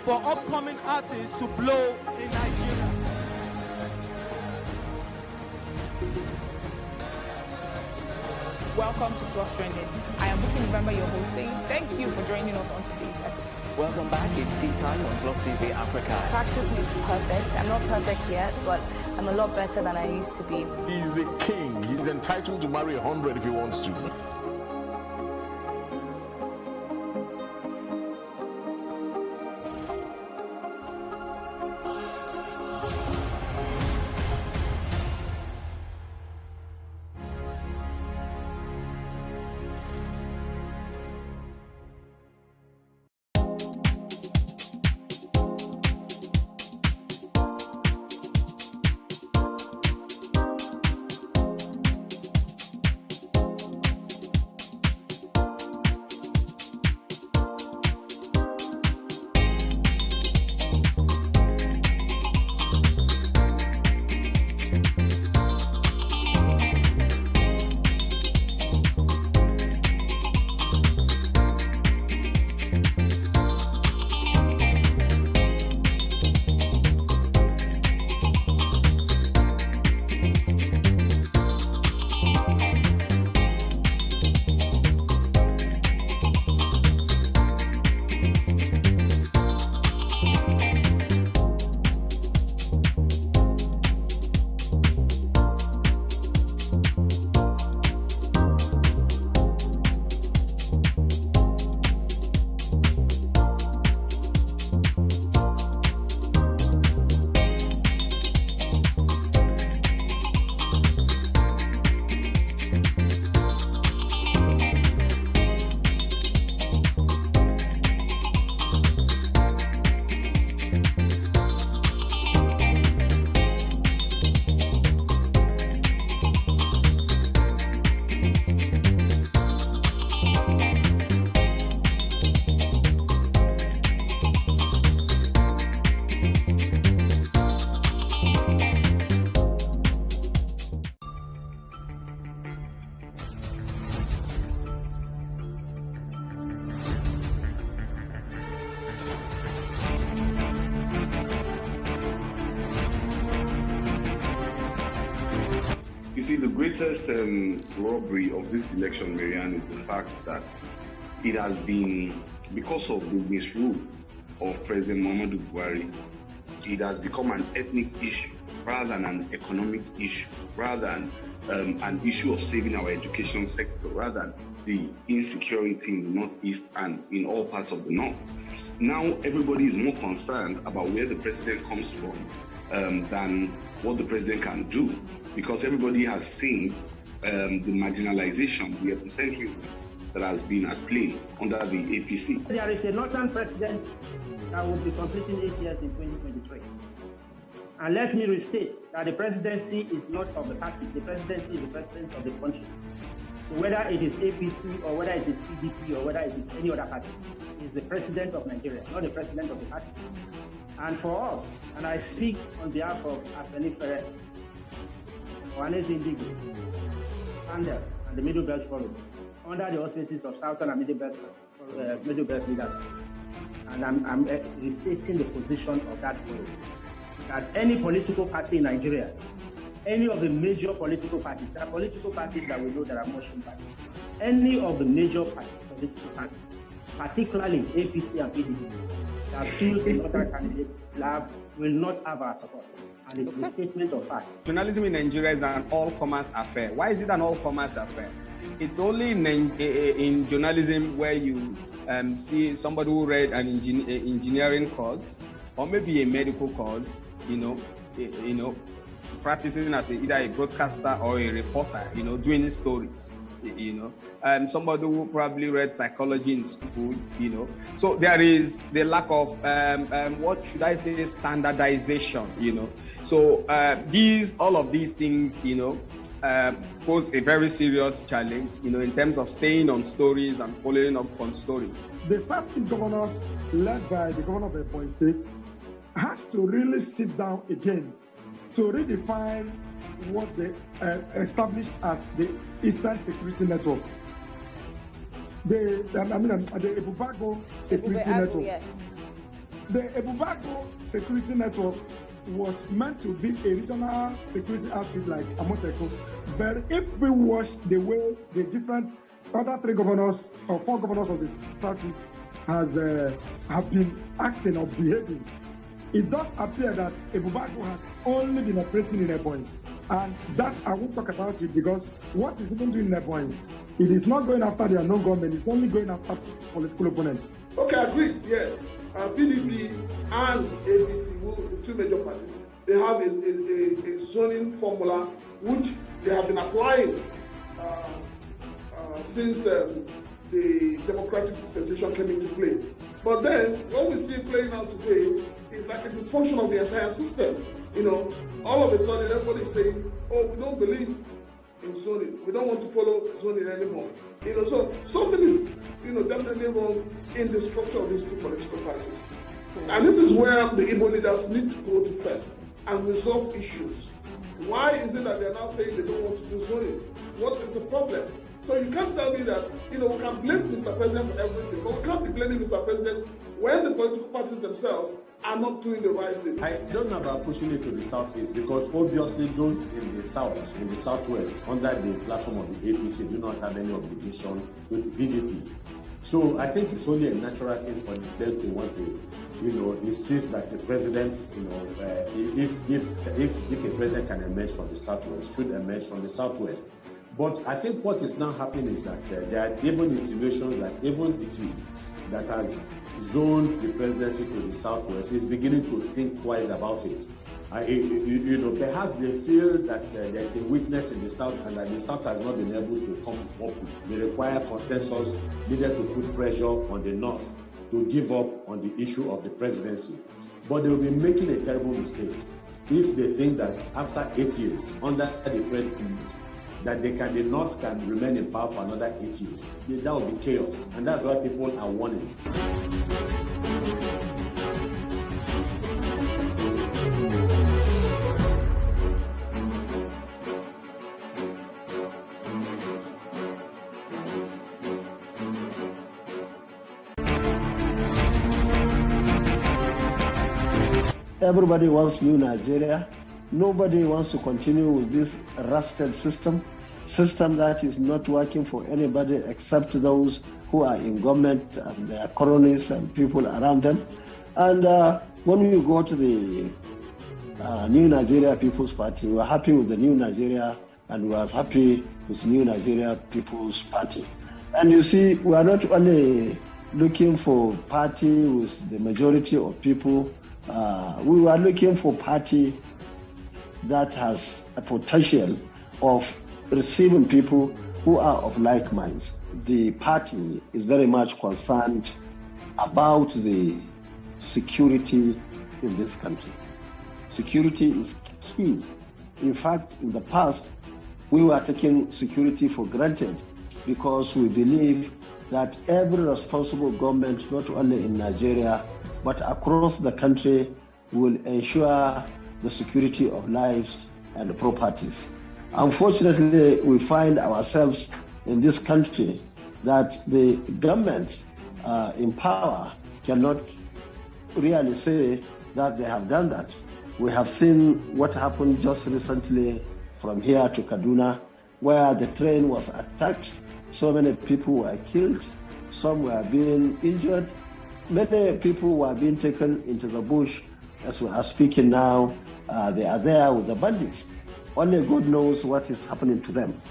For upcoming artists to blow in Nigeria. Welcome to Plus Trending. I am Booking November, your host, saying thank you for joining us on today's episode. Welcome back. It's tea time on Plus TV Africa. Practice makes perfect. I'm not perfect yet, but I'm a lot better than I used to be. He's a king. He's entitled to marry 100 if he wants to. You see, the greatest robbery of this election, Marianne, is the fact that it has been, because of the misrule of President Muhammadu Buhari, it has become an ethnic issue rather than an economic issue, rather than an issue of saving our education sector, rather than the insecurity in the Northeast and in all parts of the North. Now everybody is more concerned about where the president comes from than what the president can do, because everybody has seen the marginalization, the ethnocentrism that has been at play under the APC. There is a northern president that will be completing 8 years in 2023. And let me restate that the presidency is not of the party. The presidency is the president of the country. So whether it is APC or whether it is PDP or whether it is any other party, it is the president of Nigeria, not the president of the party. And for us, and I speak on behalf of Afeni Ferret, Ohanes Indigo, Sandel, and the Middle Belt Forum, under the auspices of Southern and Middle Belt leaders. And I'm restating the position of that forum, that any political party in Nigeria, any of the major political parties, there are political parties that we know that are motion parties, any of the major political parties, particularly APC and PDP, that choosing other candidates will not have our support. And it's a statement of fact. Journalism in Nigeria is an all-commerce affair. Why is it an all-commerce affair? It's only in journalism where you see somebody who read an engineering course or maybe a medical course, practicing as either a broadcaster or a reporter, doing stories, somebody who probably read psychology in school, So there is the lack of, what should I say, standardization, So all of these things, pose a very serious challenge, in terms of staying on stories and following up on stories. The Southeast governors, led by the governor of Ebonyi State, has to really sit down again to redefine what they established as the Eastern Security Network. The Ebubago Security Network. Yes. The Ebubago Security Network was meant to be a regional security outfit like Amoteco. But if we watch the way the different other 3 governors or 4 governors of the Southeast have been acting or behaving, it does appear that Ebubago has only been operating in Ebonyi. And that I won't talk about it, because what is even doing in Ebonyi, it is not going after their non-government, it's only going after political opponents. Okay, agreed, yes. PDP and APC, the 2 major parties, they have a zoning formula which they have been applying since the democratic dispensation came into play. But then, what we see playing out today is like it is function of the entire system. All of a sudden, everybody is saying, oh, we don't believe in zoning. We don't want to follow zoning anymore. So something is, definitely wrong in the structure of these 2 political parties. And this is where the Igbo leaders need to go to first and resolve issues. Why is it that they're now saying they don't want to do zoning? What is the problem? So you can't tell me that, we can blame Mr. President for everything, but we can't be blaming Mr. President when the political parties themselves are not doing the right thing. I don't know about pushing it to the Southeast, because obviously those in the South, in the Southwest, under the platform of the APC, do not have any obligation to the PDP. So I think it's only a natural thing for them to want to, insist that the president, if a president can emerge from the Southwest, should emerge from the Southwest. But I think what is now happening is that there are even insinuations that even DC, that has zoned the presidency to the Southwest, is beginning to think twice about it. Perhaps they feel that there's a weakness in the South and that the South has not been able to come up with the required consensus needed to put pressure on the North to give up on the issue of the presidency. But they will be making a terrible mistake if they think that after 8 years under the president, that the North can remain in power for another 8 years. That will be chaos, and that's why people are warning. Everybody wants new Nigeria. Nobody wants to continue with this rusted system that is not working for anybody except those who are in government and their cronies and people around them. And when we go to the New Nigeria People's Party, we are happy with the New Nigeria, and we are happy with New Nigeria People's Party. And you see, we are not only looking for party with the majority of people, we are looking for party that has a potential of receiving people who are of like minds. The party is very much concerned about the security in this country. Security is key. In fact, in the past, we were taking security for granted because we believe that every responsible government, not only in Nigeria, but across the country, will ensure the security of lives and properties. Unfortunately, we find ourselves in this country that the government in power cannot really say that they have done that. We have seen what happened just recently from here to Kaduna, where the train was attacked. So many people were killed, some were being injured. Many people were being taken into the bush. As we are speaking now, they are there with the bandits. Only God knows what is happening to them.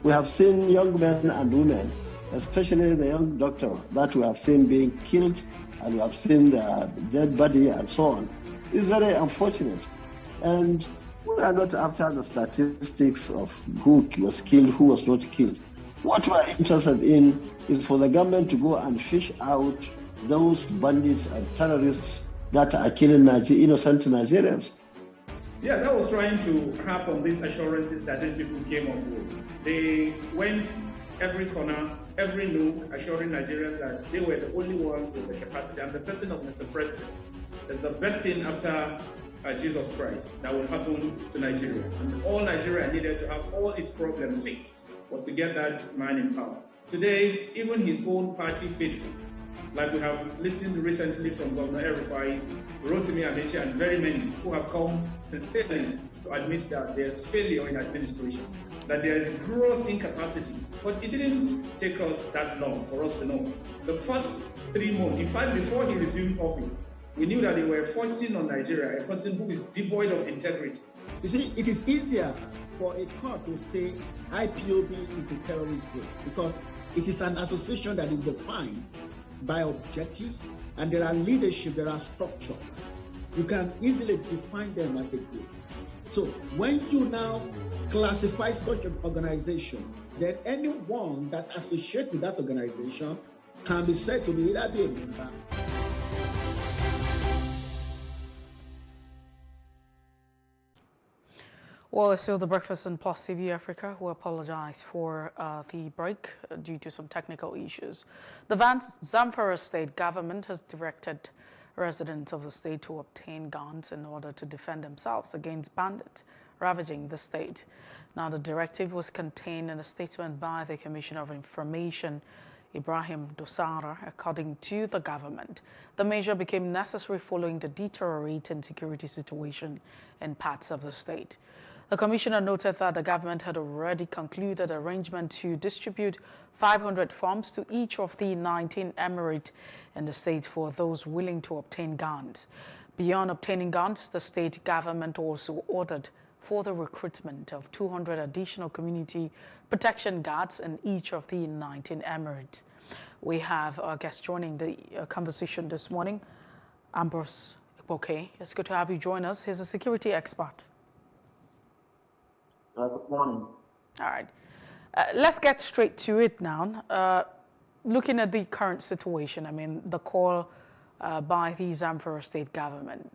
We have seen young men and women, especially the young doctor that we have seen being killed, and we have seen the dead body and so on. It's very unfortunate. And we are not after the statistics of who was killed, who was not killed. What we are interested in is for the government to go and fish out those bandits and terrorists that are killing innocent Nigerians. Yes, I was trying to harp on these assurances that these people came on board. They went every corner, every nook, assuring Nigerians that they were the only ones with the capacity. And the person of Mr. President is the best thing after Jesus Christ that will happen to Nigeria. And all Nigeria needed to have all its problems fixed was to get that man in power. Today, even his own party patrons, like we have listened recently from Governor El-Rufai, Rotimi Amechi, and very many who have come sincerely to admit that there's failure in administration, that there is gross incapacity. But it didn't take us that long for us to know. The first 3 months, in fact, before he resumed office, we knew that they were foisting on Nigeria a person who is devoid of integrity. You see, it is easier for a court to say IPOB is a terrorist group because it is an association that is defined by objectives, and there are leadership, there are structure. You can easily define them as a group. So when you now classify such an organization, then anyone that associates with that organization can be said to be either be a member. Well, it's still the breakfast on Plus TV Africa. We apologize for the break due to some technical issues. The Zamfara state government has directed residents of the state to obtain guns in order to defend themselves against bandits ravaging the state. Now, the directive was contained in a statement by the Commissioner of Information, Ibrahim Dosara. According to the government, the measure became necessary following the deteriorating security situation in parts of the state. The commissioner noted that the government had already concluded arrangement to distribute 500 forms to each of the 19 emirates in the state for those willing to obtain guns. Beyond obtaining guns, the state government also ordered for the recruitment of 200 additional community protection guards in each of the 19 emirates. We have our guest joining the conversation this morning, Ambrose Ikpoke. It's good to have you join us. He's a security expert. Good morning. All right. Let's get straight to it now. Looking at the current situation, I mean, the call by the Zamfara state government,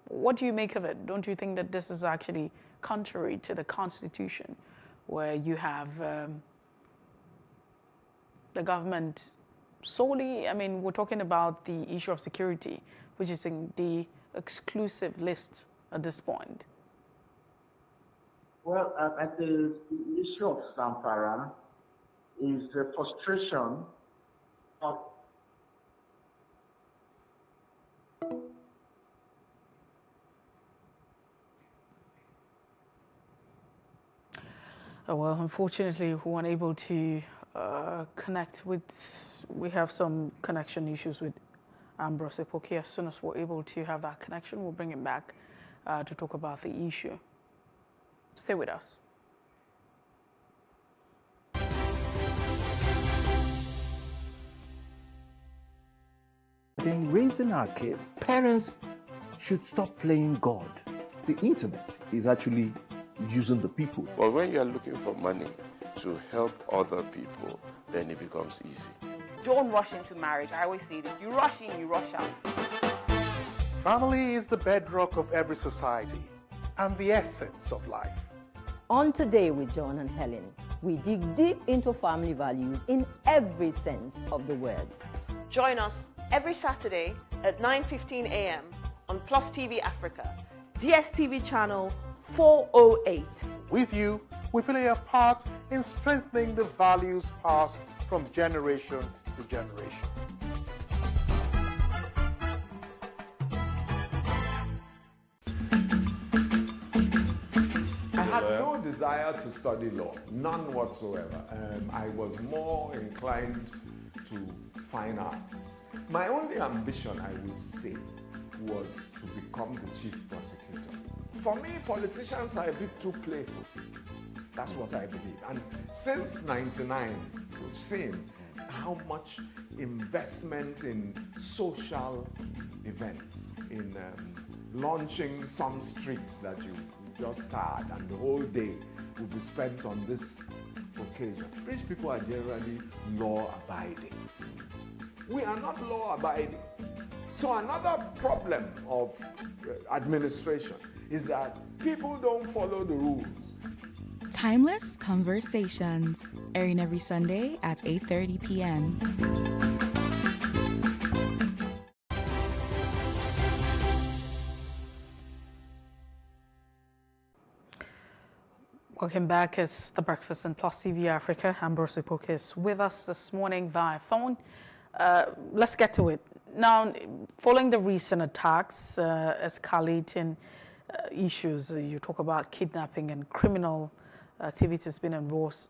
what do you make of it? Don't you think that this is actually contrary to the constitution, where you have the government solely, I mean, we're talking about the issue of security, which is in the exclusive list at this point? Well, at the issue of Zamfara is the frustration of Well, unfortunately, we weren't able to connect with. We have some connection issues with Ambrose Epoke. As soon as we're able to have that connection, we'll bring him back to talk about the issue. Stay with us. In raising our kids, parents should stop playing God. The internet is actually using the people. But when you are looking for money to help other people, then it becomes easy. Don't rush into marriage. I always say this. You rush in, you rush out. Family is the bedrock of every society and the essence of life. On Today with John and Helen, we dig deep into family values in every sense of the word. Join us every Saturday at 9:15 a.m. on PlusTvAfrica, DSTV channel 408. With you, we play a part in strengthening the values passed from generation to generation. I had no desire to study law, none whatsoever. I was more inclined to fine arts. My only ambition, I would say, was to become the chief prosecutor. For me, politicians are a bit too playful. That's what I believe. And since '99, we've seen how much investment in social events, in launching some streets that you just started, and the whole day will be spent on this occasion. Rich people are generally law-abiding. We are not law-abiding. So another problem of administration is that people don't follow the rules. Timeless Conversations, airing every Sunday at 8:30 p.m. Welcome back. It's The Breakfast on Plus TV Africa. Ambrose Epoke is with us this morning via phone. Let's get to it. Now, following the recent attacks, escalating issues, you talk about kidnapping and criminal activities being enforced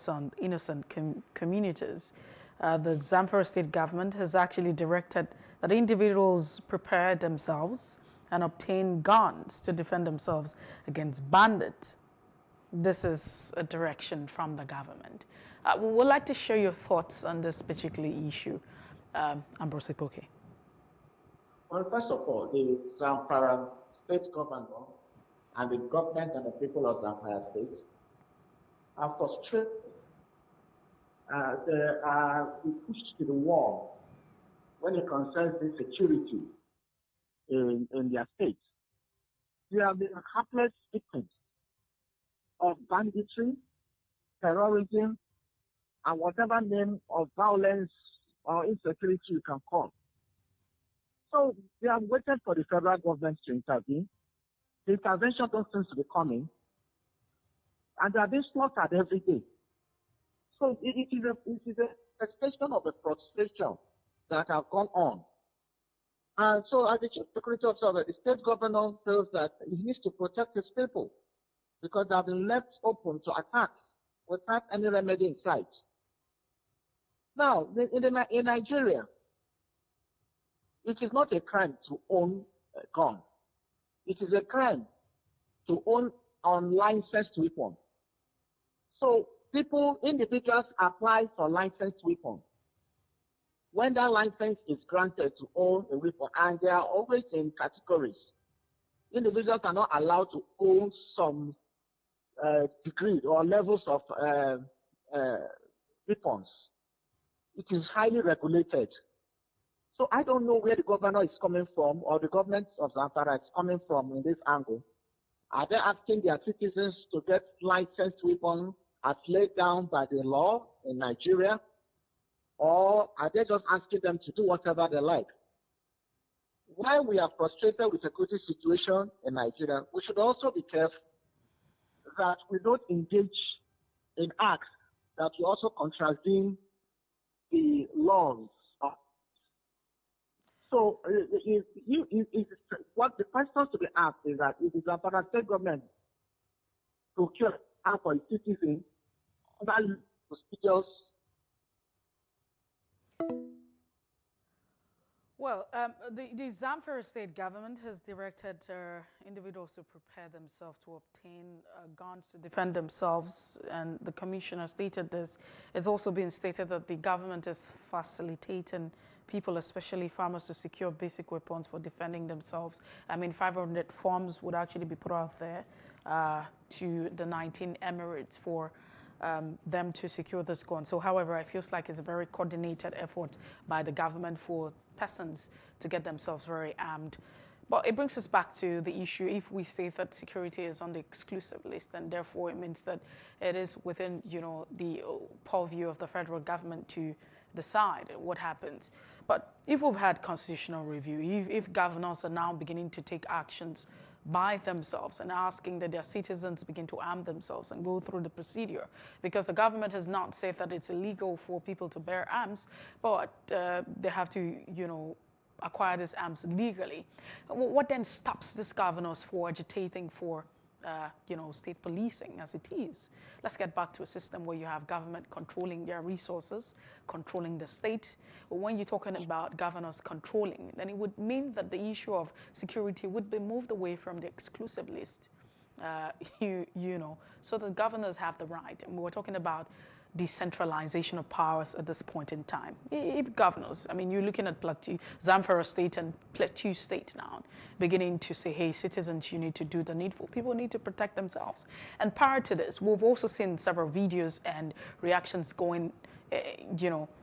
on innocent communities. The Zamfara state government has actually directed that individuals prepare themselves and obtain guns to defend themselves against bandits. This is a direction from the government. We would like to share your thoughts on this particular issue, Ambrose Epoke. Well, first of all, the Zamfara state governor and the government and the people of Zamfara state are frustrated. They are pushed to the wall when it concerns the security in their state. They have been helpless victims of banditry, terrorism, and whatever name of violence or insecurity you can call. So they have waited for the federal government to intervene. The intervention don't seem to be coming, and they are being slaughtered every day. So it is a extension of the frustration that have gone on. And so as the chief security officer, the state governor feels that he needs to protect his people because they have been left open to attacks without any remedy in sight. Now, in Nigeria, it is not a crime to own a gun. It is a crime to own unlicensed weapon. So individuals apply for licensed weapon. When that license is granted to own a weapon, and they are always in categories, individuals are not allowed to own some degree or levels of weapons. It is highly regulated. So I don't know where the governor is coming from or the government of Zamfara is coming from in this angle. Are they asking their citizens to get licensed weapons as laid down by the law in Nigeria? Or are they just asking them to do whatever they like? While we are frustrated with the security situation in Nigeria, we should also be careful that we don't engage in acts that will also contravene the laws. So what the question to be asked is that if the Zamfara state government procure and for a citizen under prestigious. Well, the Zamfara state government has directed individuals to prepare themselves to obtain guns to defend themselves, and the commissioner stated this. It's also been stated that the government is facilitating people, especially farmers, to secure basic weapons for defending themselves. I mean, 500 forms would actually be put out there to the 19 emirates for them to secure this gun. So, however, it feels like it's a very coordinated effort by the government for persons to get themselves very armed. But it brings us back to the issue. If we say that security is on the exclusive list, then therefore it means that it is within, the purview of the federal government to decide what happens. But if we've had constitutional review, if governors are now beginning to take actions by themselves and asking that their citizens begin to arm themselves and go through the procedure, because the government has not said that it's illegal for people to bear arms, but they have to, acquire these arms legally. What then stops these governors for agitating for state policing as it is? Let's get back to a system where you have government controlling their resources, controlling the state. But when you're talking about governors controlling, then it would mean that the issue of security would be moved away from the exclusive list. So the governors have the right, and we're talking about decentralization of powers at this point in time. If governors, you're looking at Plateau, Zamfara State and Plateau State now, beginning to say, hey, citizens, you need to do the needful. People need to protect themselves. And prior to this, we've also seen several videos and reactions going,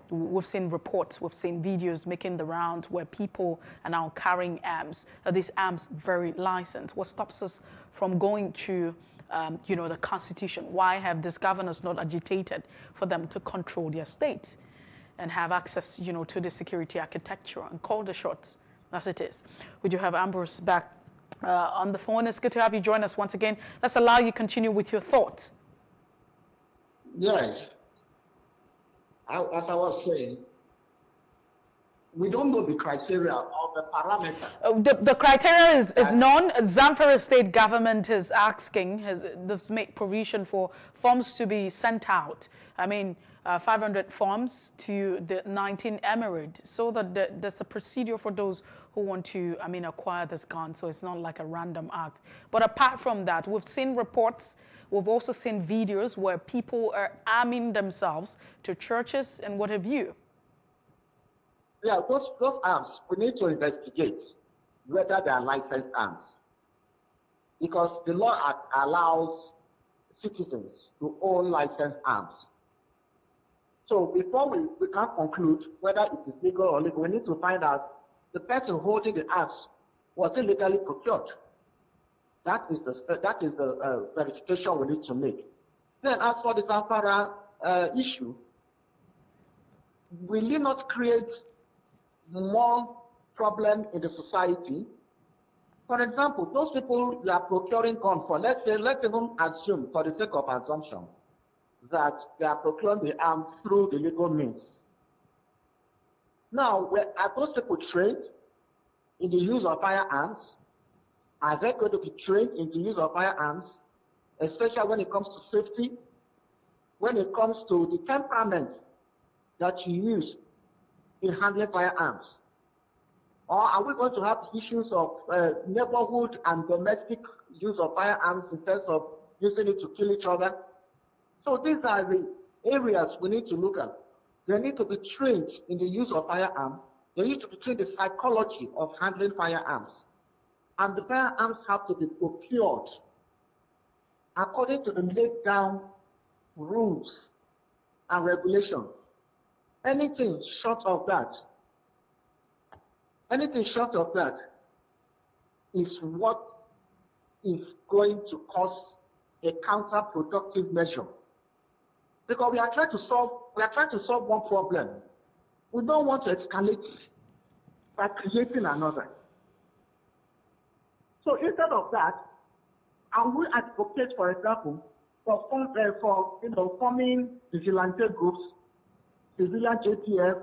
we've seen reports, we've seen videos making the rounds where people are now carrying arms. Are these arms very licensed? What stops us from going to the Constitution? Why have these governors not agitated for them to control their state and have access, to the security architecture and call the shots as it is? Would you have Ambrose back on the phone? It's good to have you join us once again. Let's allow you continue with your thoughts. Yes. As I was saying, we don't know the criteria or the parameter. The criteria is known. Zamfara state government is asking, has made provision for forms to be sent out. 500 forms to the 19 emirates, so that there's a procedure for those who want to, acquire this gun. So it's not like a random act. But apart from that, we've seen reports. We've also seen videos where people are arming themselves to churches and what have you. Yeah, those arms, we need to investigate whether they are licensed arms. Because the law allows citizens to own licensed arms. So before we can conclude whether it is legal or illegal, we need to find out the person holding the arms was illegally procured. That is the verification we need to make. Then as for the Zamfara issue, will it not create more problem in the society? For example, those people you are procuring gun for, let's even assume, for the sake of assumption, that they are procuring the arm through the legal means. Now, are those people trained in the use of firearms? Are they going to be trained in the use of firearms, especially when it comes to safety, when it comes to the temperament that you use in handling firearms? Or are we going to have issues of neighborhood and domestic use of firearms in terms of using it to kill each other? So these are the areas we need to look at. They need to be trained in the use of firearms. They need to be trained in the psychology of handling firearms. And the firearms have to be procured according to the laid down rules and regulations. Anything short of that is what is going to cause a counterproductive measure. Because we are trying to solve one problem. We don't want to escalate it by creating another. So instead of that, I will advocate, for example, for forming vigilante groups, civilian JTF,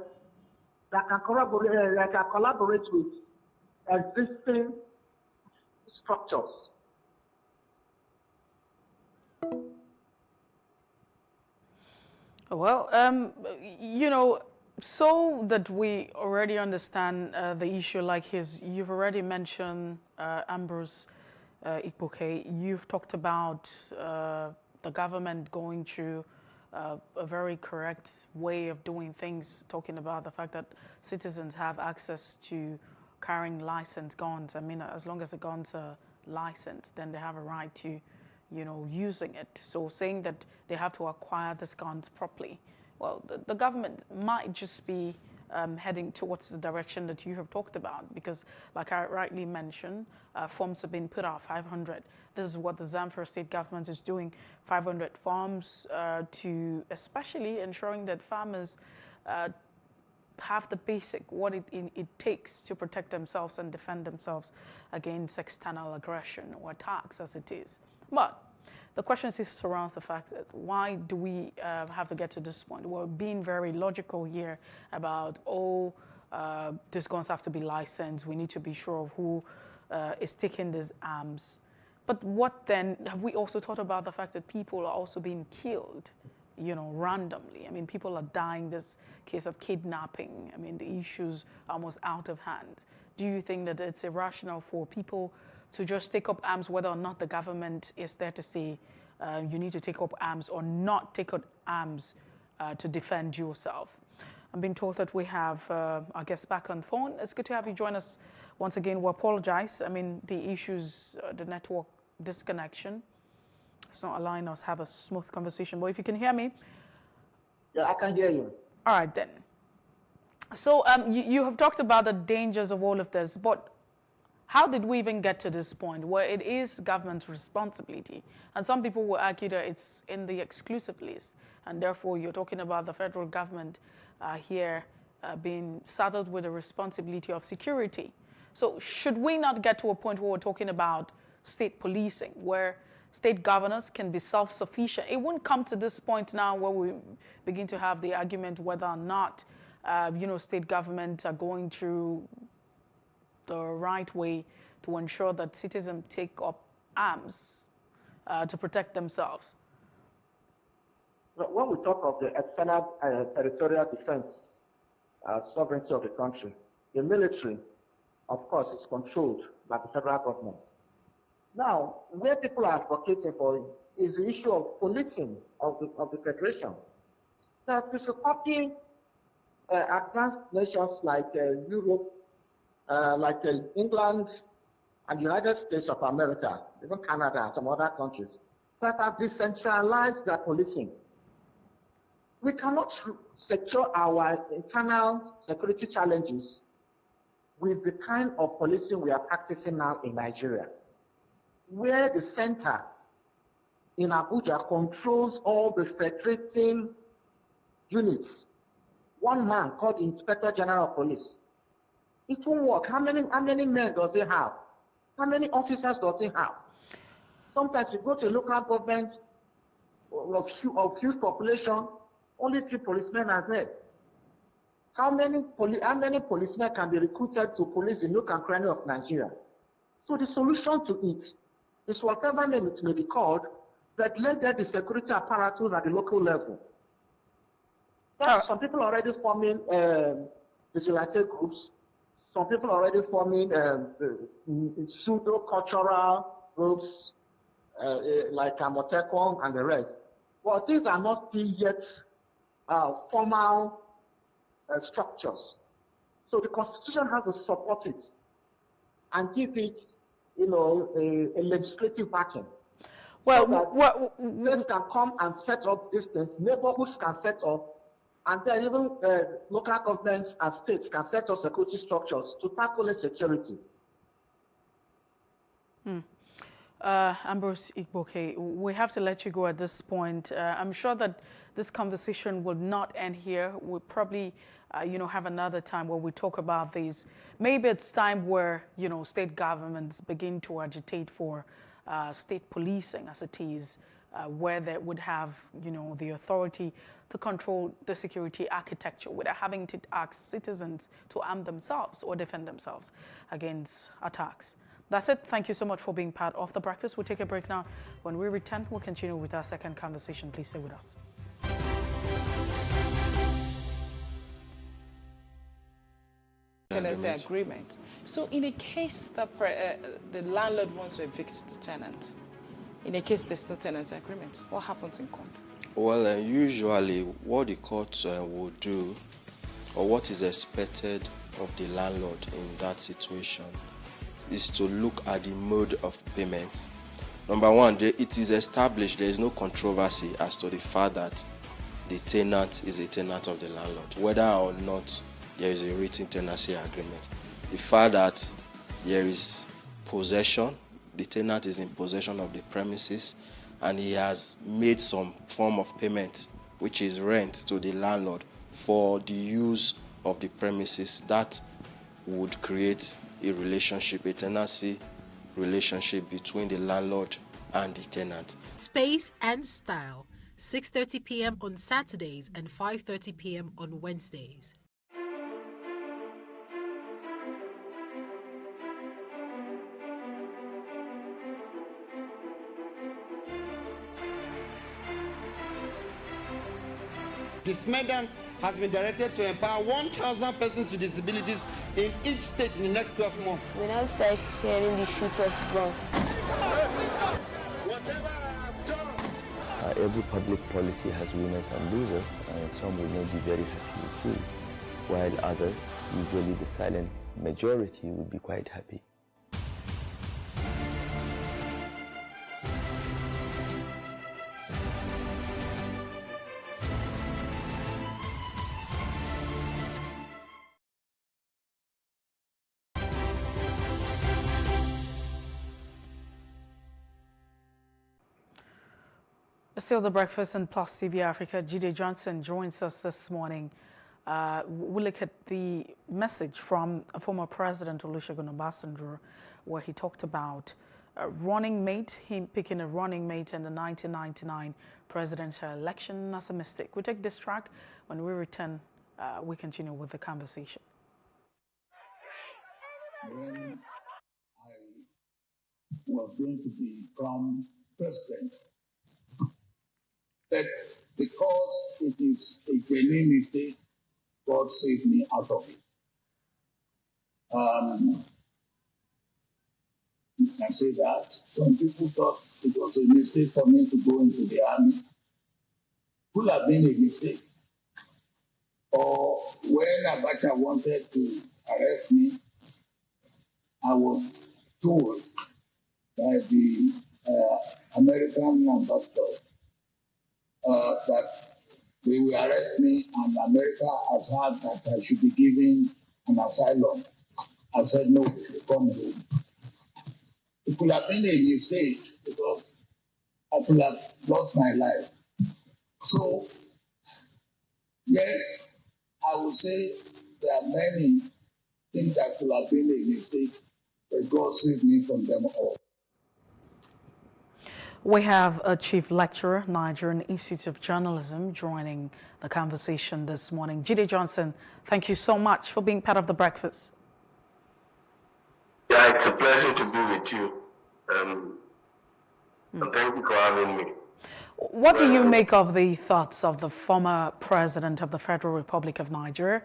that can collaborate with existing structures. Well, you know, so that we already understand the issue, like you've already mentioned Ambrose Ikpoke. You've talked about the government going through a very correct way of doing things, talking about the fact that citizens have access to carrying licensed guns. I mean, as long as the guns are licensed, then they have a right to, you know, using it. So saying that they have to acquire these guns properly, well, the government might just be heading towards the direction that you have talked about, because like I rightly mentioned, forms have been put out, 500. This is what the Zamfara state government is doing, 500 forms to especially ensuring that farmers have the basic, what it takes to protect themselves and defend themselves against external aggression or attacks as it is. But the question is surrounds the fact that why do we have to get to this point? We're being very logical here about, these guns have to be licensed. We need to be sure of who is taking these arms. But what then, have we also thought about the fact that people are also being killed, you know, randomly? I mean, people are dying. This case of kidnapping, I mean, the issue's almost out of hand. Do you think that it's irrational for people to just take up arms, whether or not the government is there to say you need to take up arms or not take up arms to defend yourself? I'm being told that we have our guest back on phone. It's good to have you join us once again. We apologize. I mean, the issues, the network disconnection, it's not allowing us to have a smooth conversation. But if you can hear me. Yeah, I can hear you. All right, then. So you have talked about the dangers of all of this, but how did we even get to this point where it is government's responsibility? And some people will argue that it's in the exclusive list, and therefore you're talking about the federal government here being saddled with the responsibility of security. So should we not get to a point where we're talking about state policing, where state governors can be self-sufficient? It won't come to this point now where we begin to have the argument whether or not, you know, state government are going through the right way to ensure that citizens take up arms to protect themselves. When we talk of the external territorial defense, sovereignty of the country, the military, of course, is controlled by the federal government. Now, where people are advocating for is the issue of policing of the federation. Now, if we should copy advanced nations like Europe, like England and the United States of America, even Canada and some other countries, that have decentralized their policing. We cannot secure our internal security challenges with the kind of policing we are practicing now in Nigeria, where the center in Abuja controls all the federating units. One man called the Inspector General of Police. It won't work. How many men does he have? How many officers does he have? Sometimes you go to local government of huge population, only 3 policemen are there. How many policemen can be recruited to police the nook and cranny of Nigeria? So the solution to it is whatever name it may be called, but let there be security apparatus at the local level. Some people are already forming vigilante groups. Some people are already forming pseudo-cultural groups like Amotekon and the rest. But these are not still yet formal structures. So the Constitution has to support it and give it, you know, a legislative backing. Well, so that states can come and set up these things, neighborhoods can set up, and then even local governments and states can set up security structures to tackle insecurity. Ambrose Ikpoke, we have to let you go at this point. I'm sure that this conversation will not end here. We'll probably, you know, have another time where we talk about these. Maybe it's time where, you know, state governments begin to agitate for state policing as it is, where they would have, you know, the authority to control the security architecture without having to ask citizens to arm themselves or defend themselves against attacks. That's it. Thank you so much for being part of The Breakfast. We'll take a break now. When we return, we'll continue with our second conversation. Please stay with us. tenancy agreement. So in a case that the landlord wants to evict the tenant, in a case there's no tenancy agreement, what happens in court? Well, usually what the court will do, or what is expected of the landlord in that situation, is to look at the mode of payment. Number one, it is established, there is no controversy as to the fact that the tenant is a tenant of the landlord, whether or not there is a written tenancy agreement. The fact that there is possession, the tenant is in possession of the premises, and he has made some form of payment, which is rent, to the landlord for the use of the premises, that would create a relationship, a tenancy relationship between the landlord and the tenant. Space and Style, 6:30 p.m. on Saturdays and 5:30 p.m. on Wednesdays. This Medan has been directed to empower 1,000 persons with disabilities in each state in the next 12 months. When I start hearing the shoot of gun. Every public policy has winners and losers, and some will not be very happy with you, while others, usually the silent majority, will be quite happy. Still the breakfast in Plus TV Africa. Jide Johnson joins us this morning. We'll look at the message from former President Olusegun Obasanjo, where he talked about a running mate, him picking a running mate in the 1999 presidential election as a mistake. We take this track. When we return, we continue with the conversation. When I was going to become president, that because it is a genuine mistake, God saved me out of it. You can say that. Some people thought it was a mistake for me to go into the army. Could have been a mistake. Or when Abacha wanted to arrest me, I was told by the American ambassador that they will arrest me, and America has heard that I should be given an asylum. I said no, come home. It could have been a mistake because I could have lost my life. So, yes, I would say there are many things that could have been a mistake, but God saved me from them all. We have a chief lecturer, Nigerian Institute of Journalism, joining the conversation this morning. Jide Johnson, thank you so much for being part of the breakfast. Yeah, it's a pleasure to be with you. And thank you for having me. What do you make of the thoughts of the former president of the Federal Republic of Nigeria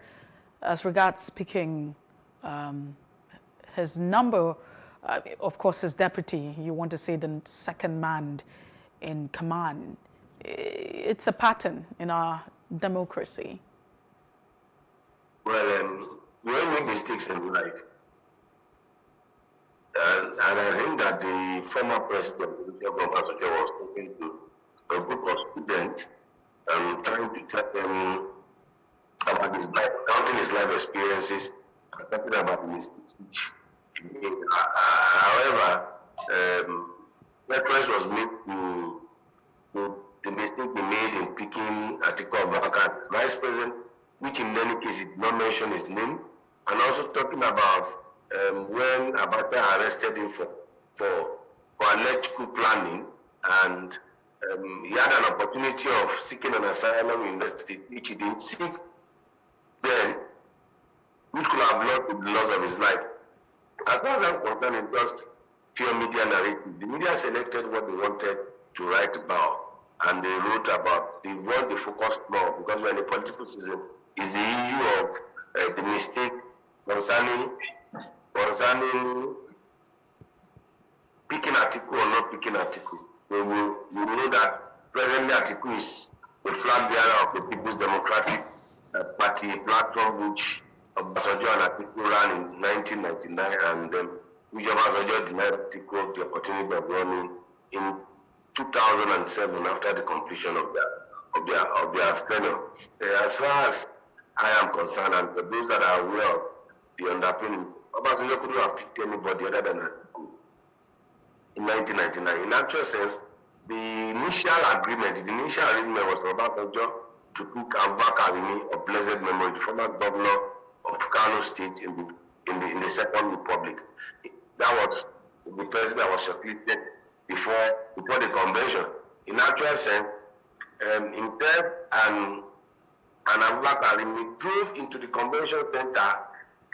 as regards picking his number? Of course, his deputy, you want to say the second man in command. It's a pattern in our democracy. Well, we all make mistakes in life. And I think that the former president was talking to a group of students and trying to tell them about his life, counting his life experiences, and talking about the mistakes which however, reference was made to the mistake he made in picking Atiku Abubakar as vice president, which in any case he did not mention his name, and also talking about when Abacha arrested him for alleged coup planning, and he had an opportunity of seeking an asylum in the state, which he didn't seek, then which could have led to the loss of his life. As far as I'm concerned, it's just pure media narrative. The media selected what they wanted to write about, and they wrote about, they want the focus more, because we're in the political season, is the issue of the mistake concerning picking Atiku or not picking Atiku. We know that presently Atiku is the flag bearer of the People's Democratic Party platform, which Obasanjo and Atiku ran in 1999, and which Obasanjo denied Atiku the opportunity of running in 2007 after the completion of their tenure. As far as I am concerned, and for those that are aware of the underpinning, Obasanjo couldn't have picked anybody other than Atiku in 1999. In actual sense, the initial arrangement was for Obasanjo to pick Abubakar Arimi of blessed memory, the former governor of Kano State in the Second Republic. That was the person that was shortlisted before the convention. In actual sense, Inteb and Abubakar Arimi drove into the convention center,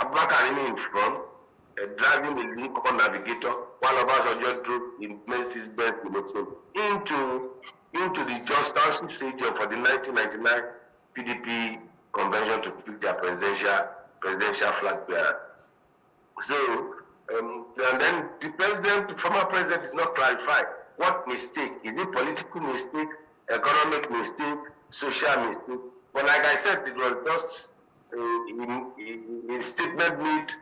Abubakar Arimi in front, driving a Lincoln Navigator, while Obasanjo drove in Mercedes-Benz into the Jos Township Stadium for the 1999 PDP convention to pick their presidential flag bearer. So, and then the former president did not clarify what mistake. Is it political mistake, economic mistake, social mistake? But like I said, it was just a statement made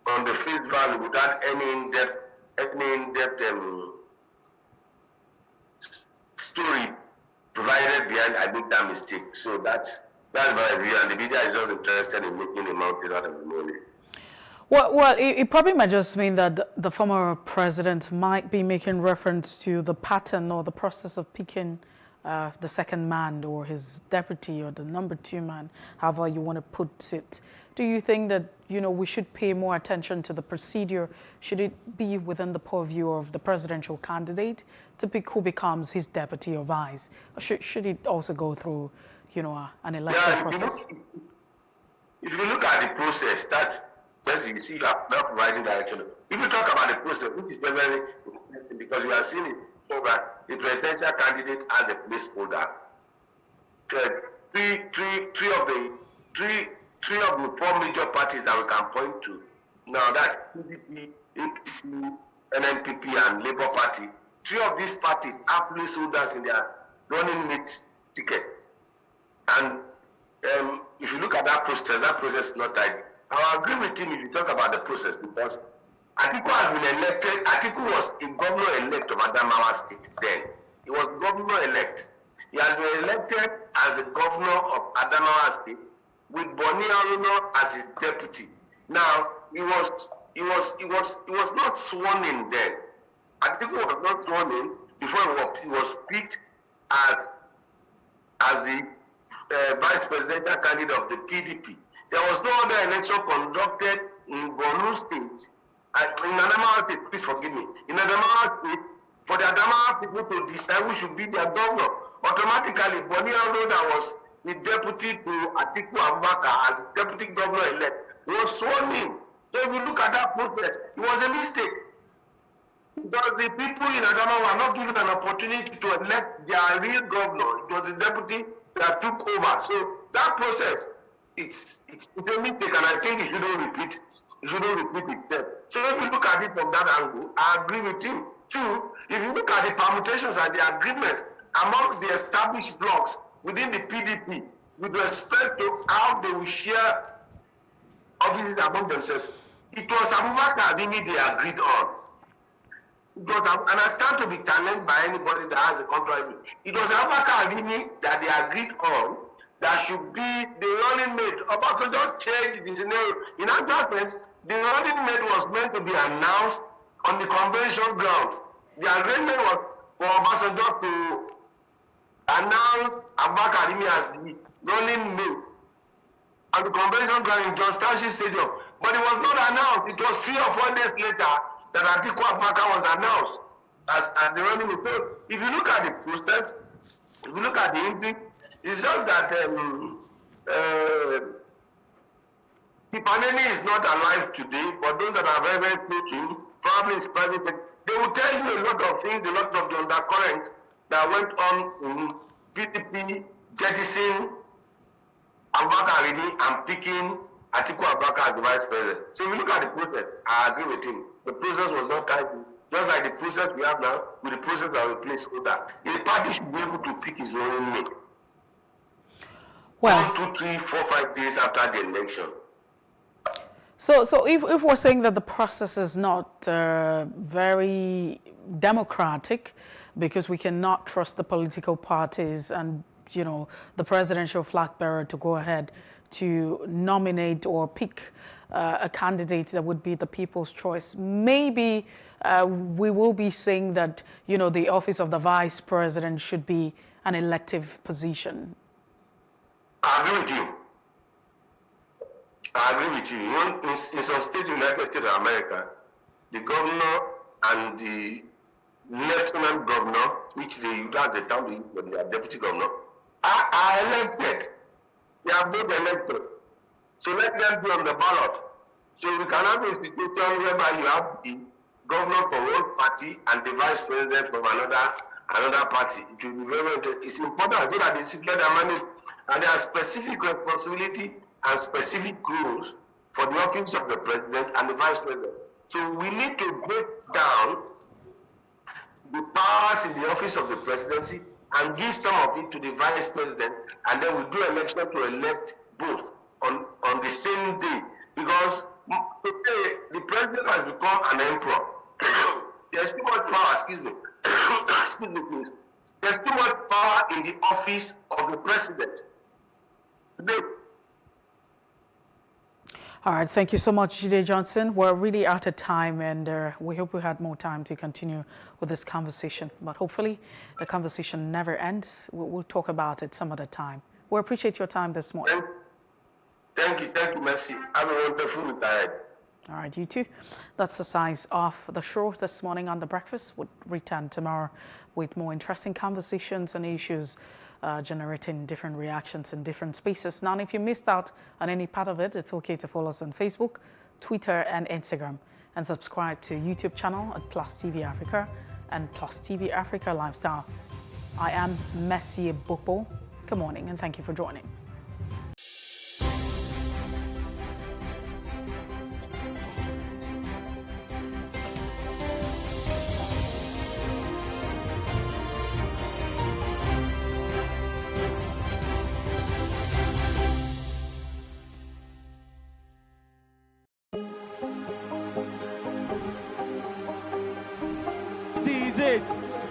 on the face value without any in-depth story provided behind I made that mistake. So that's my view, and the media is just interested in making a mountain out of the money. Well, it probably might just mean that the former president might be making reference to the pattern or the process of picking the second man or his deputy or the number 2 man, however you want to put it. Do you think that, we should pay more attention to the procedure? Should it be within the purview of the presidential candidate to pick who becomes his deputy or vice? Or should it also go through, an election process? If you look at the process, you see you are not providing direction. If you talk about the process, which is very important, because we are seeing it so that the presidential candidate has a placeholder. Three of the 4 major parties that we can point to now, that's PDP, APC, NNPP, and Labour Party. 3 of these parties have placeholders in their running mate ticket. And if you look at that process is not tight. I agree with him if you talk about the process, because Atiku has been elected. Atiku was a governor-elect of Adamawa State then. He was governor-elect. He has been elected as a governor of Adamawa State with Boni Aruno as his deputy. Now, he was not sworn in then. Atiku was not sworn in before he was picked as the vice presidential candidate of the PDP. There was no other election conducted in Borno State, in Adamawa State, please forgive me, in Adamawa State, for the Adamawa people to decide who should be their governor. Automatically, Boni Aruno, that was the deputy to Atiku Abubakar as deputy governor-elect, was sworn in. So if you look at that process, it was a mistake. Because the people in Adamawa were not given an opportunity to elect their real governor. It was the deputy that took over. So that process, it's a mistake, and I think it shouldn't repeat itself. So if you look at it from that angle, I agree with him. 2, if you look at the permutations and the agreement amongst the established blocks within the PDP with respect to how they will share offices among themselves, it was Abubakar Arimi they agreed on. It was, and I stand to be challenged by anybody that has a contrary view. It was Abubakar Arimi that they agreed on that should be the running mate. Obasanjo changed the scenario. In actual sense, the running mate was meant to be announced on the convention ground. The agreement was for Obasanjo to announce Abubakar Arimi as the running mate at the convention ground in Jos Township Stadium. But it was not announced. It was 3 or 4 days later that Atiku Abubakar was announced as the running mate. So if you look at the process, if you look at the input, it's just that Ipaneni is not alive today, but those that are very, very close to him, probably is private, they will tell you a lot of things, a lot of the undercurrent that went on in PDP jettisoning Abubakar Arimi and picking Atiku Abubakar as the vice president. So if you look at the process, I agree with him. The process was not tight. Just like the process we have now with the process of a placeholder. A party should be able to pick his own name. Well, 1, 2, 3, 4, 5 days after the election. So if we're saying that the process is not very democratic, because we cannot trust the political parties and, you know, the presidential flag bearer to go ahead to nominate or pick a candidate that would be the people's choice, maybe we will be saying that, you know, the office of the vice president should be an elective position. I agree with you. I agree with you. You know, in some states in the United States of America, the governor and the lieutenant governor, which that's the term they use for their deputy governor, are elected. They are both elected. So let them be on the ballot. So we can have a situation whereby you have the governor from one party and the vice president from another party. It will be very interesting. It's important so that they sit together and manage. And there are specific responsibility and specific rules for the office of the president and the vice president. So we need to break down the powers in the office of the presidency and give some of it to the vice president, and then we do election to elect both on the same day. Because today the president has become an emperor. There's too much power, excuse me, please. There's too much power in the office of the president. Today, all right, thank you so much, Jide Johnson. We're really out of time, and we hope we had more time to continue with this conversation. But hopefully, the conversation never ends. We'll talk about it some other time. We appreciate your time this morning. Thank you, Mercy. Have a wonderful week ahead. All right, you too. That's the size of the show this morning on The Breakfast. We'll return tomorrow with more interesting conversations and issues generating different reactions in different spaces. Now, if you missed out on any part of it, it's okay to follow us on Facebook, Twitter, and Instagram, and subscribe to YouTube channel at PlusTvAfrica and PlusTvAfrica Lifestyle. I am Messi Bopo. Good morning, and thank you for joining.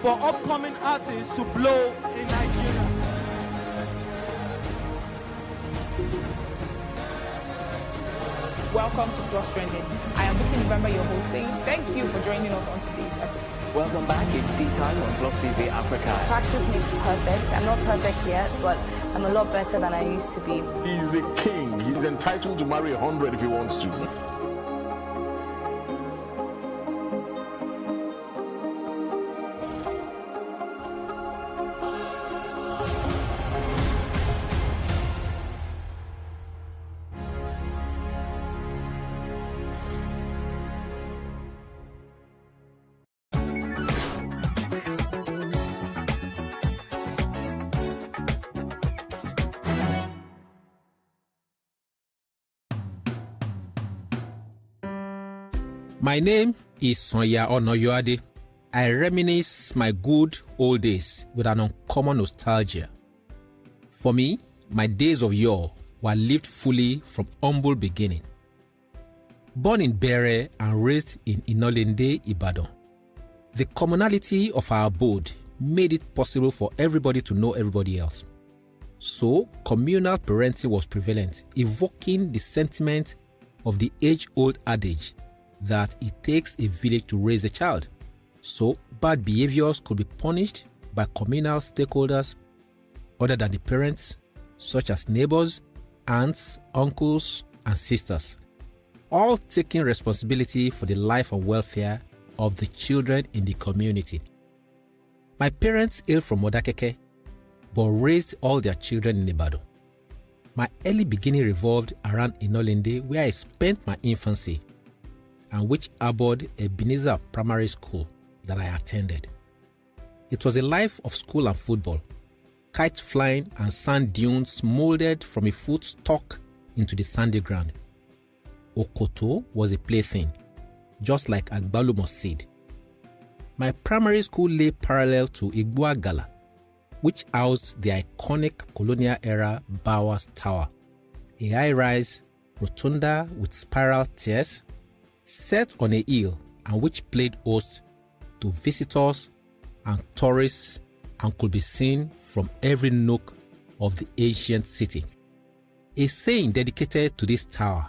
For upcoming artists to blow in Nigeria. Welcome to Plus Trending. I am Booking November, your host, saying thank you for joining us on today's episode. Welcome back. It's tea time on Plus TV Africa. Practice makes perfect. I'm not perfect yet, but I'm a lot better than I used to be. He's a king. He's entitled to marry 100 if he wants to. My name is Sonya Onoyoade. I reminisce my good old days with an uncommon nostalgia. For me, my days of yore were lived fully from humble beginning. Born in Bere and raised in Inolende, Ibadan, the commonality of our abode made it possible for everybody to know everybody else. So, communal parenting was prevalent, evoking the sentiment of the age-old adage that it takes a village to raise a child. So, bad behaviors could be punished by communal stakeholders other than the parents, such as neighbors, aunts, uncles, and sisters, all taking responsibility for the life and welfare of the children in the community. My parents hailed from Modakeke, but raised all their children in Ibadan. My early beginning revolved around Inolende, where I spent my infancy, and which harbored Ebenezer Primary School that I attended. It was a life of school and football, kite flying and sand dunes molded from a foot stuck into the sandy ground. Okoto was a plaything, just like Agbalumo's seed. My primary school lay parallel to Igboagala, which housed the iconic colonial-era Bowers Tower, a high-rise rotunda with spiral tiers set on a hill and which played host to visitors and tourists and could be seen from every nook of the ancient city. A saying dedicated to this tower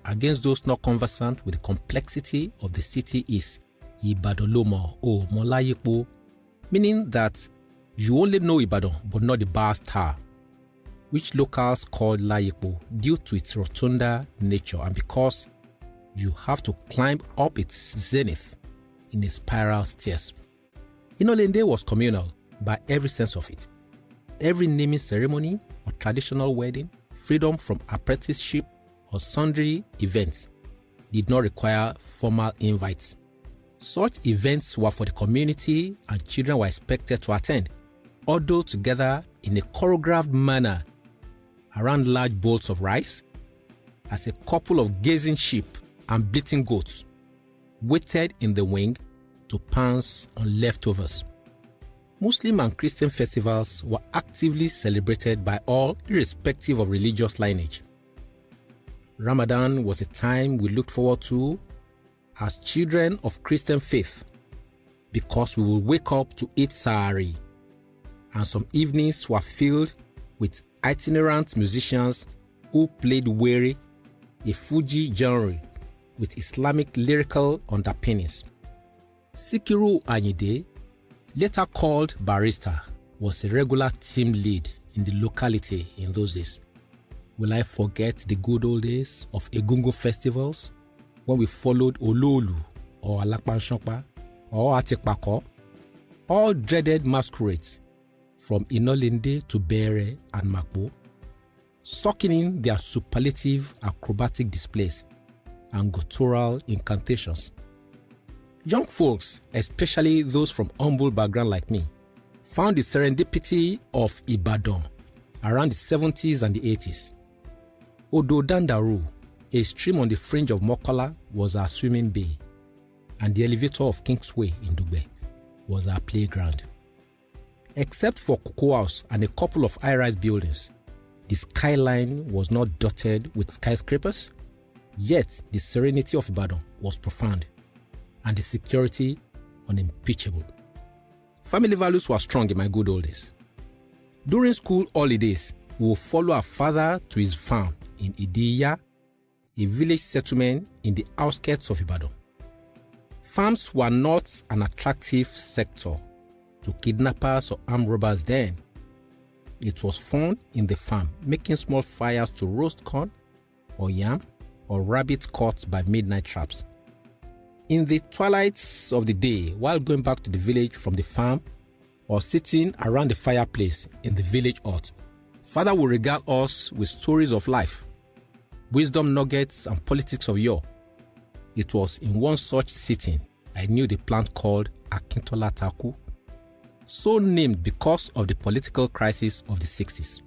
against those not conversant with the complexity of the city is Ibadolomo or Molayipo, meaning that you only know Ibadan but not the Bowers Tower, which locals called Layipo due to its rotunda nature and because you have to climb up its zenith in a spiral stairs. Inolende was communal by every sense of it. Every naming ceremony or traditional wedding, freedom from apprenticeship or sundry events did not require formal invites. Such events were for the community and children were expected to attend, huddled together in a choreographed manner around large bowls of rice as a couple of gazing sheep and bleating goats waited in the wing to pounce on leftovers. Muslim and Christian festivals were actively celebrated by all irrespective of religious lineage. Ramadan was a time we looked forward to as children of Christian faith because we would wake up to eat Sahari, and some evenings were filled with itinerant musicians who played were, a Fuji genre with Islamic lyrical underpinnings. Sikiru Ayinde, later called Barrister, was a regular team lead in the locality in those days. Will I forget the good old days of Egungun festivals when we followed Ololu or Alakpanshopa or Atikpako, all dreaded masquerades from Inolinde to Bere and Makbo, sucking in their superlative acrobatic displays and guttural incantations. Young folks, especially those from humble background like me, found the serendipity of Ibadan around the 70s and the 80s. Odo Dandaru, a stream on the fringe of Mokola, was our swimming bay, and the elevator of Kingsway in Dugbe was our playground. Except for Cocoa House and a couple of high-rise buildings, the skyline was not dotted with skyscrapers, yet the serenity of Ibadan was profound and the security unimpeachable. Family values were strong in my good old days. During school holidays, we would follow our father to his farm in Idiya, a village settlement in the outskirts of Ibadan. Farms were not an attractive sector to kidnappers or armed robbers then. It was fun in the farm, making small fires to roast corn or yam or rabbit caught by midnight traps. In the twilights of the day, while going back to the village from the farm or sitting around the fireplace in the village hut, Father would regale us with stories of life, wisdom nuggets and politics of yore. It was in one such sitting I knew the plant called Akintola Taku, so named because of the political crisis of the 60s.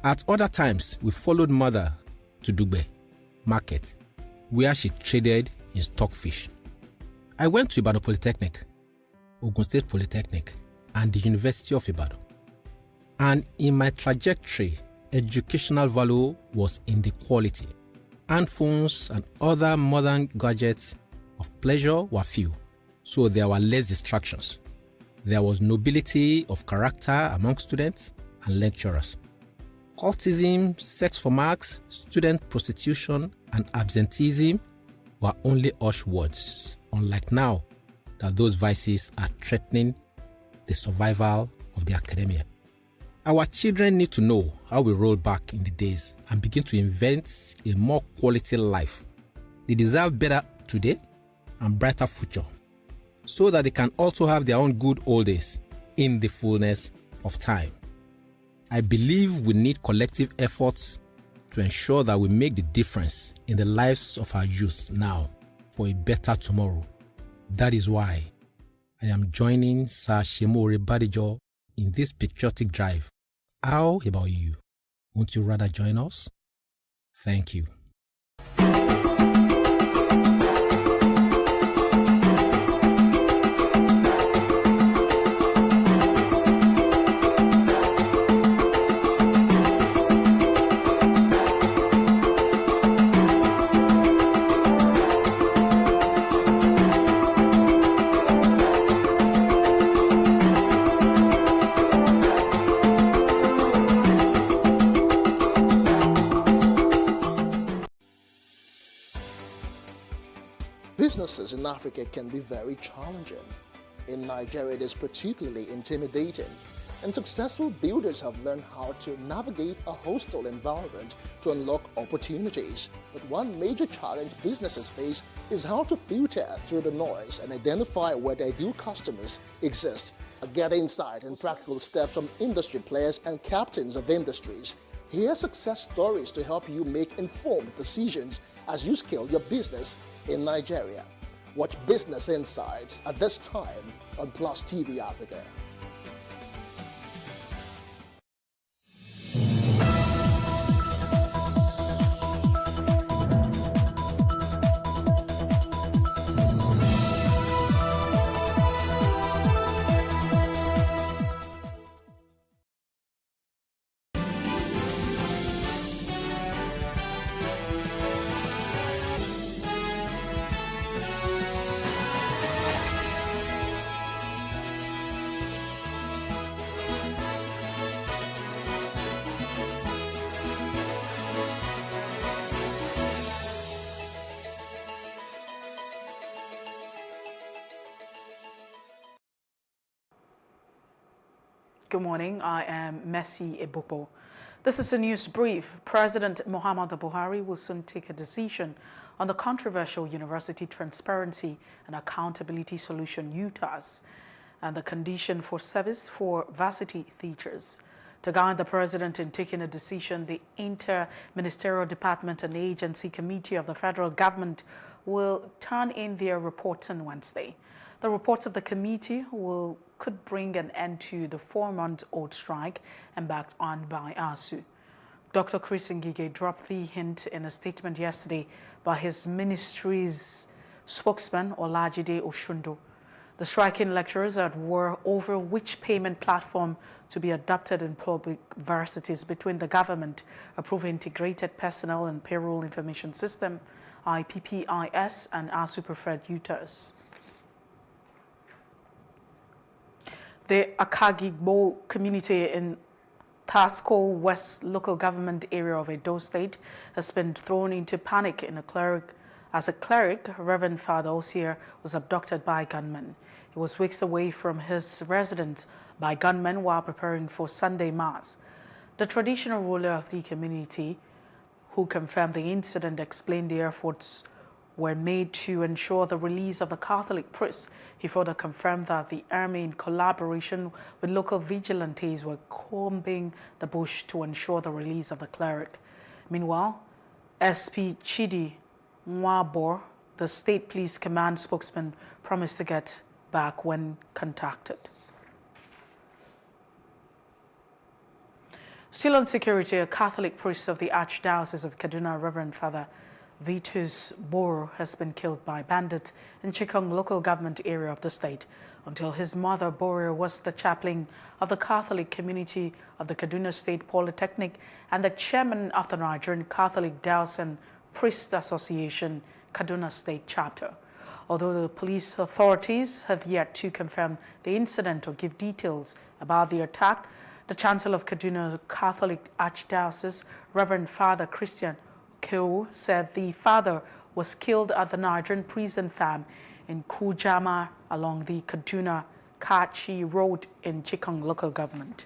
At other times, we followed Mother to Dugbe Market, where she traded in stockfish. I went to Ibadan Polytechnic, Ogun State Polytechnic, and the University of Ibadan. And in my trajectory, educational value was in the quality. Handphones and other modern gadgets of pleasure were few, so there were less distractions. There was nobility of character among students and lecturers. Cultism, sex for marks, student prostitution, and absenteeism were only hush words, unlike now that those vices are threatening the survival of the academia. Our children need to know how we roll back in the days and begin to invent a more quality life. They deserve better today and brighter future, so that they can also have their own good old days in the fullness of time. I believe we need collective efforts to ensure that we make the difference in the lives of our youth now for a better tomorrow. That is why I am joining Sir Shemore Badijo in this patriotic drive. How about you? Won't you rather join us? Thank you. Businesses in Africa can be very challenging. In Nigeria, it is particularly intimidating, and successful builders have learned how to navigate a hostile environment to unlock opportunities. But one major challenge businesses face is how to filter through the noise and identify where their ideal customers exist. Get insight and practical steps from industry players and captains of industries. Hear success stories to help you make informed decisions as you scale your business in Nigeria. Watch Business Insights at this time on Plus TV Africa. Good morning, I am Messi Ebukbo. This is a news brief. President Muhammadu Buhari will soon take a decision on the controversial University Transparency and Accountability Solution UTAS and the condition for service for varsity teachers. To guide the president in taking a decision, the Inter-Ministerial Department and Agency Committee of the federal government will turn in their reports on Wednesday. The reports of the committee could bring an end to the 4-month-old strike embarked on by ASU. Dr. Chris Ngige dropped the hint in a statement yesterday by his ministry's spokesman, Olajide Oshundo. The striking lecturers are at war over which payment platform to be adopted in public varsities between the government-approved Integrated Personnel and Payroll Information System, IPPIS, and ASU preferred UTAS. The Akagigbo community in Tasco West local government area of Edo State has been thrown into panic as a cleric, Reverend Father Osier, was abducted by gunmen. He was weeks away from his residence by gunmen while preparing for Sunday Mass. The traditional ruler of the community, who confirmed the incident, explained the efforts were made to ensure the release of the Catholic priest. He further confirmed that the army, in collaboration with local vigilantes, were combing the bush to ensure the release of the cleric. Meanwhile, SP Chidi Mwabor, the State Police Command spokesman, promised to get back when contacted. Still on security, a Catholic priest of the Archdiocese of Kaduna, Reverend Father Vitus Boro, has been killed by bandits in Chikong local government area of the state. Until his mother, Boro, was the chaplain of the Catholic community of the Kaduna State Polytechnic and the chairman of the Nigerian Catholic Diocesan Priest Association, Kaduna State Chapter. Although the police authorities have yet to confirm the incident or give details about the attack, the Chancellor of Kaduna Catholic Archdiocese, Reverend Father Christian Keu, said the father was killed at the Nigerian prison farm in Kujama along the Kaduna-Kachi Road in Chikong local government.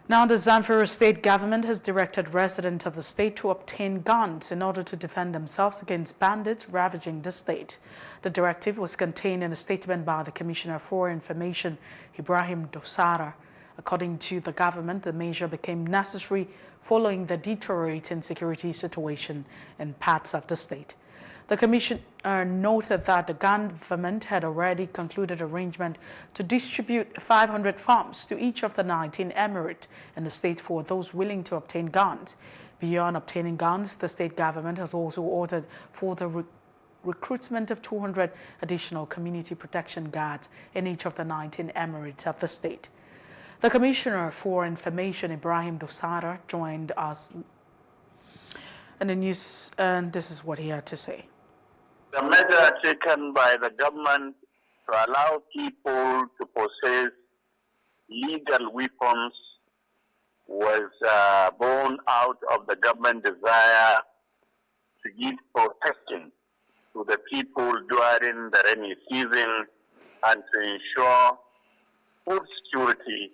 Now, the Zamfara state government has directed residents of the state to obtain guns in order to defend themselves against bandits ravaging the state. The directive was contained in a statement by the Commissioner for Information, Ibrahim Dosara. According to the government, the measure became necessary following the deteriorating security situation in parts of the state. The commissioner noted that the government had already concluded arrangement to distribute 500 farms to each of the 19 emirates in the state for those willing to obtain guns. Beyond obtaining guns, the state government has also ordered for the recruitment of 200 additional community protection guards in each of the 19 emirates of the state. The Commissioner for Information, Ibrahim Dosara, joined us in the news, and this is what he had to say. The measure taken by the government to allow people to possess legal weapons was born out of the government desire to give protection to the people during the rainy season and to ensure food security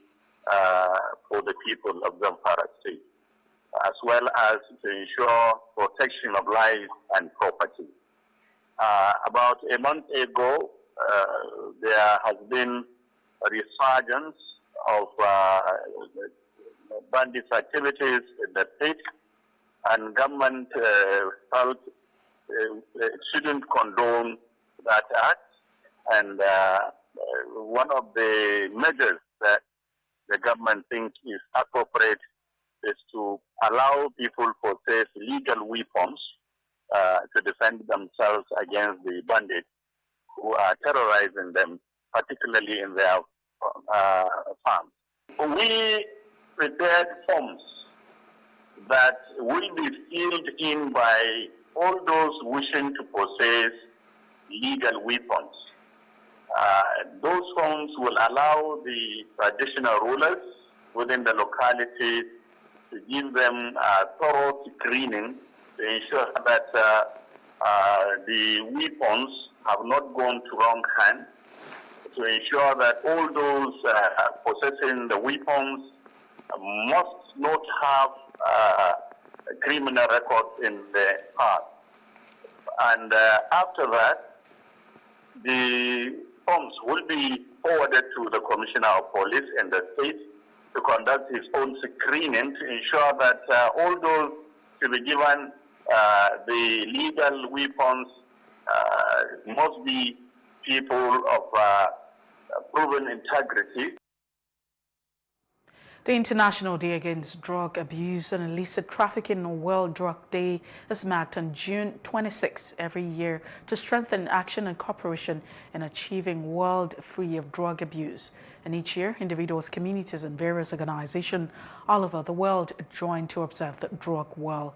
for the people of Zamfara State, as well as to ensure protection of life and property. About a month ago, there has been a resurgence of bandits activities in the state, and government felt it shouldn't condone that act. And one of the measures that the government thinks is appropriate is to allow people to possess legal weapons to defend themselves against the bandits who are terrorizing them, particularly in their farms. We prepared forms that will be filled in by all those wishing to possess legal weapons. Those forms will allow the traditional rulers within the locality to give them thorough screening to ensure that the weapons have not gone to wrong hands, to ensure that all those possessing the weapons must not have criminal records in the past. And after that, the forms will be forwarded to the Commissioner of Police in the state to conduct his own screening to ensure that all those to be given the legal weapons must be people of proven integrity. The International Day Against Drug Abuse and Illicit Trafficking, or World Drug Day, is marked on June 26 every year to strengthen action and cooperation in achieving world free of drug abuse. And each year, individuals, communities, and various organizations all over the world join to observe the Drug World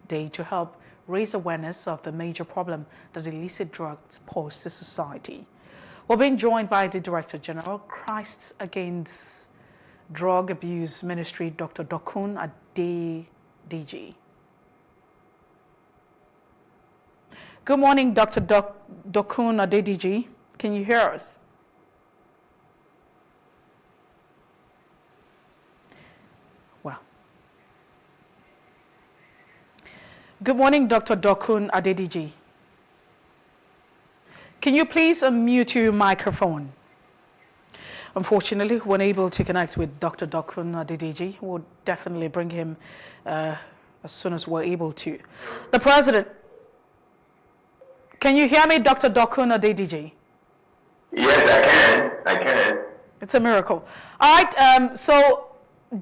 Day to help raise awareness of the major problem that illicit drugs pose to society. We're being joined by the Director General, Christ Against Drug Abuse Ministry, Dr. Dokun Adediji. Good morning, Dr. Dokun Adediji. Can you hear us? Well. Good morning, Dr. Dokun Adediji. Can you please unmute your microphone? Unfortunately, we're unable to connect with Dr. Dokun Adediji. We'll definitely bring him as soon as we're able to. The President, can you hear me, Dr. Dokun Adediji? Yes, I can. It's a miracle. All right, so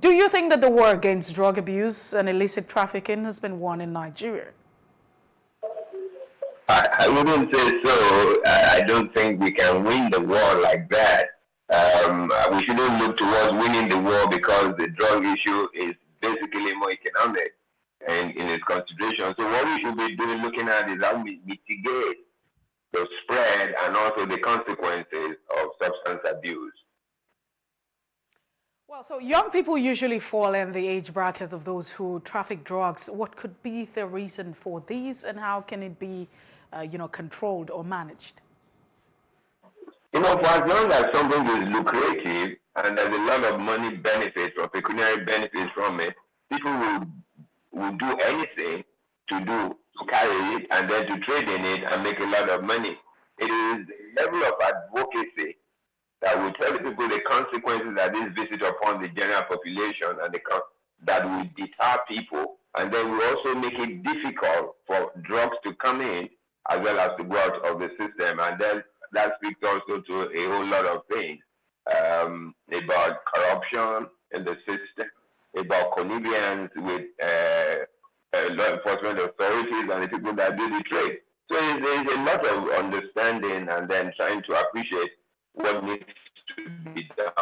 do you think that the war against drug abuse and illicit trafficking has been won in Nigeria? I wouldn't say so. I don't think we can win the war like that. We shouldn't look towards winning the war because the drug issue is basically more economic and in its consideration. So what we should be doing, looking at, is how we mitigate the spread and also the consequences of substance abuse. Well, so young people usually fall in the age bracket of those who traffic drugs. What could be the reason for these, and how can it be, controlled or managed? For as long as something is lucrative and there's a lot of money benefits or pecuniary benefits from it, people will do anything to carry it and then to trade in it and make a lot of money. It is the level of advocacy that will tell people the consequences that this visit upon the general population and that will deter people, and then will also make it difficult for drugs to come in as well as to go out of the system. And then that speaks also to a whole lot of things about corruption in the system, about connivance with law enforcement authorities and the people that do the trade. So there is a lot of understanding and then trying to appreciate what needs to be done.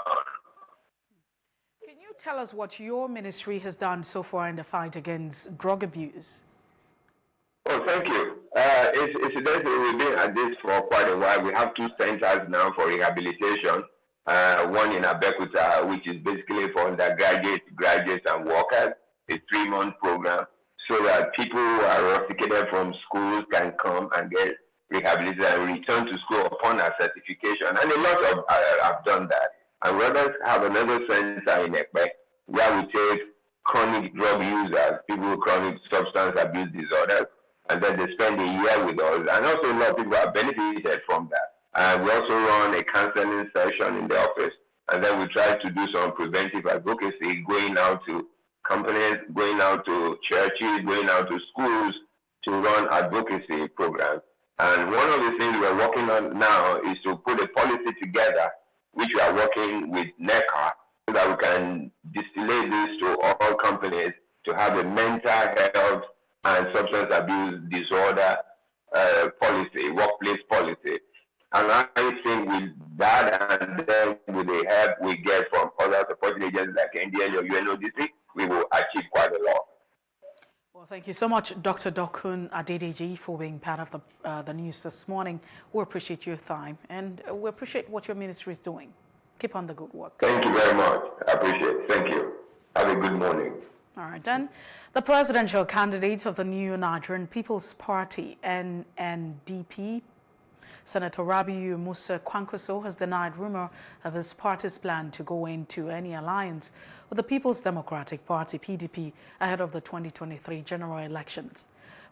Can you tell us what your ministry has done so far in the fight against drug abuse? Oh, thank you. Incidentally, we've been at this for quite a while. We have 2 centers now for rehabilitation. One in Abeokuta, which is basically for undergraduates, graduates, and workers, a 3-month program, so that people who are rusticated from schools can come and get rehabilitated and return to school upon a certification. And a lot of have done that. And we have another center in Ekpe where we take chronic drug users, people with chronic substance abuse disorders, and then they spend a year with us. And also a lot of people have benefited from that. We also run a counseling session in the office, and then we try to do some preventive advocacy, going out to companies, going out to churches, going out to schools to run advocacy programs. And one of the things we're working on now is to put a policy together, which we are working with NECA, so that we can distillate this to all companies to have a mental health and substance abuse disorder policy, workplace policy. And I think with that, and then with the help we get from other supporting agencies like NDN or UNODC, we will achieve quite a lot. Well, thank you so much, Dr. Dokun Adedeji, for being part of the news this morning. We appreciate your time, and we appreciate what your ministry is doing. Keep on the good work. Thank you very much. I appreciate it. Thank you. Have a good morning. All right, then. The presidential candidate of the new Nigerian People's Party, NNDP, Senator Rabiu Musa Kwankwaso, has denied rumor of his party's plan to go into any alliance with the People's Democratic Party, PDP, ahead of the 2023 general elections.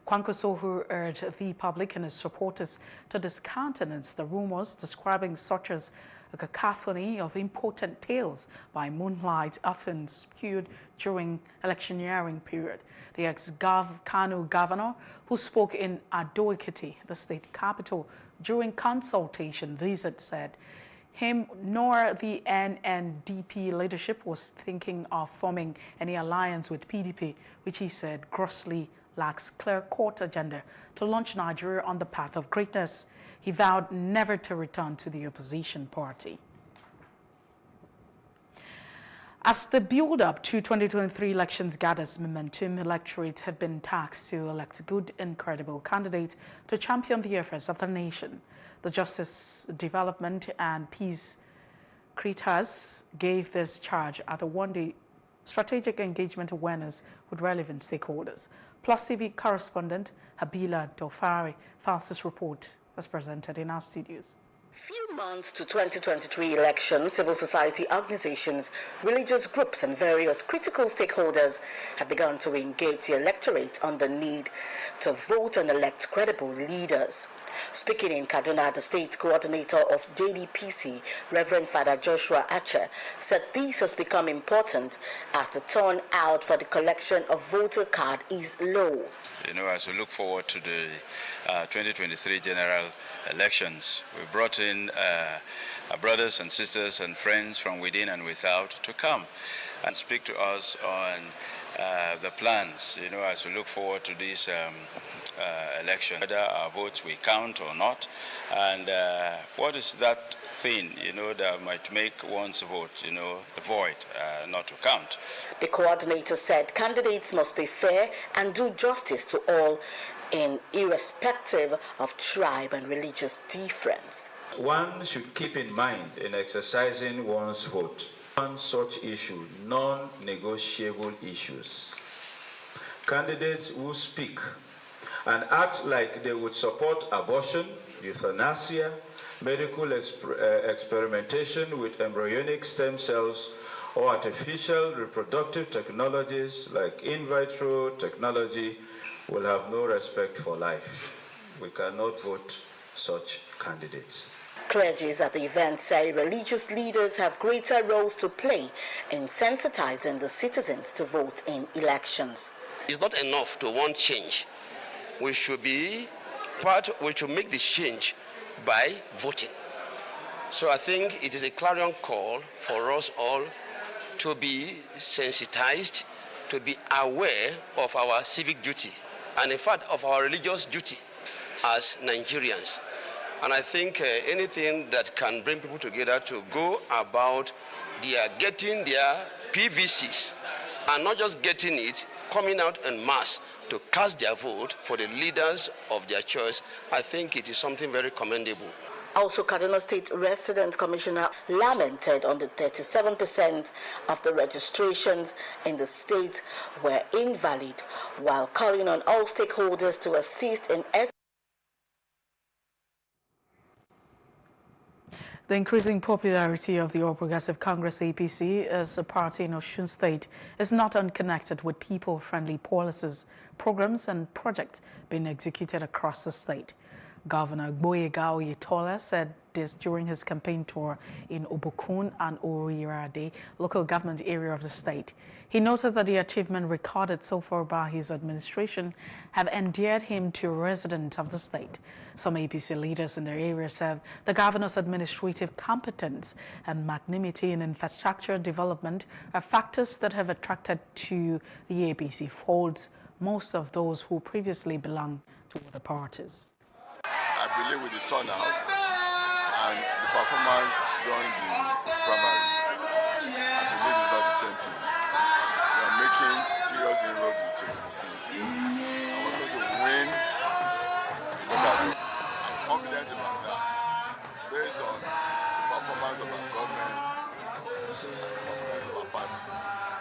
Kwankwaso, who urged the public and his supporters to discountenance the rumors, describing such as a cacophony of important tales by moonlight often spewed during electioneering period. The ex-Kano governor, who spoke in Ado-Ekiti, the state capital, during consultation visit, said him nor the NNDP leadership was thinking of forming any alliance with PDP, which he said grossly lacks clear-cut agenda to launch Nigeria on the path of greatness. He vowed never to return to the opposition party. As the build-up to 2023 elections gathers momentum, electorates have been tasked to elect good and credible candidates to champion the affairs of the nation. The Justice, Development and Peace Creators gave this charge at the one-day strategic engagement awareness with relevant stakeholders. Plus TV correspondent Habila Dofari files this report as presented in our studios. Few months to 2023 elections, civil society organizations, religious groups and various critical stakeholders have begun to engage the electorate on the need to vote and elect credible leaders. Speaking in Kaduna, the state coordinator of JDPC, Reverend Father Joshua Ache, said this has become important as the turnout for the collection of voter card is low. As we look forward to the 2023 general elections, we brought in our brothers and sisters and friends from within and without to come and speak to us on the plans, as we look forward to this election, whether our votes we count or not, and what is that thing, that might make one's vote, void, not to count. The coordinator said candidates must be fair and do justice to all, irrespective of tribe and religious difference. One should keep in mind in exercising one's vote one such issue, non-negotiable issues. Candidates who speak and act like they would support abortion, euthanasia, medical experimentation with embryonic stem cells, or artificial reproductive technologies like in vitro technology will have no respect for life. We cannot vote such candidates. Clergies at the event say religious leaders have greater roles to play in sensitizing the citizens to vote in elections. It's not enough to want change. We should make the change by voting. So I think it is a clarion call for us all to be sensitized to be aware of our civic duty and, in fact, of our religious duty as Nigerians. And I think anything that can bring people together to go about getting their PVCs and not just getting it, coming out en masse to cast their vote for the leaders of their choice, I think it is something very commendable. Also, Kaduna State Resident Commissioner lamented on the 37% of the registrations in the state were invalid, while calling on all stakeholders to assist in The increasing popularity of the All Progressive Congress APC as a party in Osun State is not unconnected with people-friendly policies, programs and projects being executed across the state. Governor Gboyega Oyetola said this during his campaign tour in Obokun and Orirade, local government area of the state. He noted that the achievement recorded so far by his administration have endeared him to a resident of the state. Some APC leaders in the area said the governor's administrative competence and magnanimity in infrastructure development are factors that have attracted to the APC folds most of those who previously belonged to other parties. I believe with the turnout and the performance during the primary, I believe it's not the same thing. We are making serious inroads into it. And we're going to win the local. I'm confident about that based on the performance of our government and the performance of our party.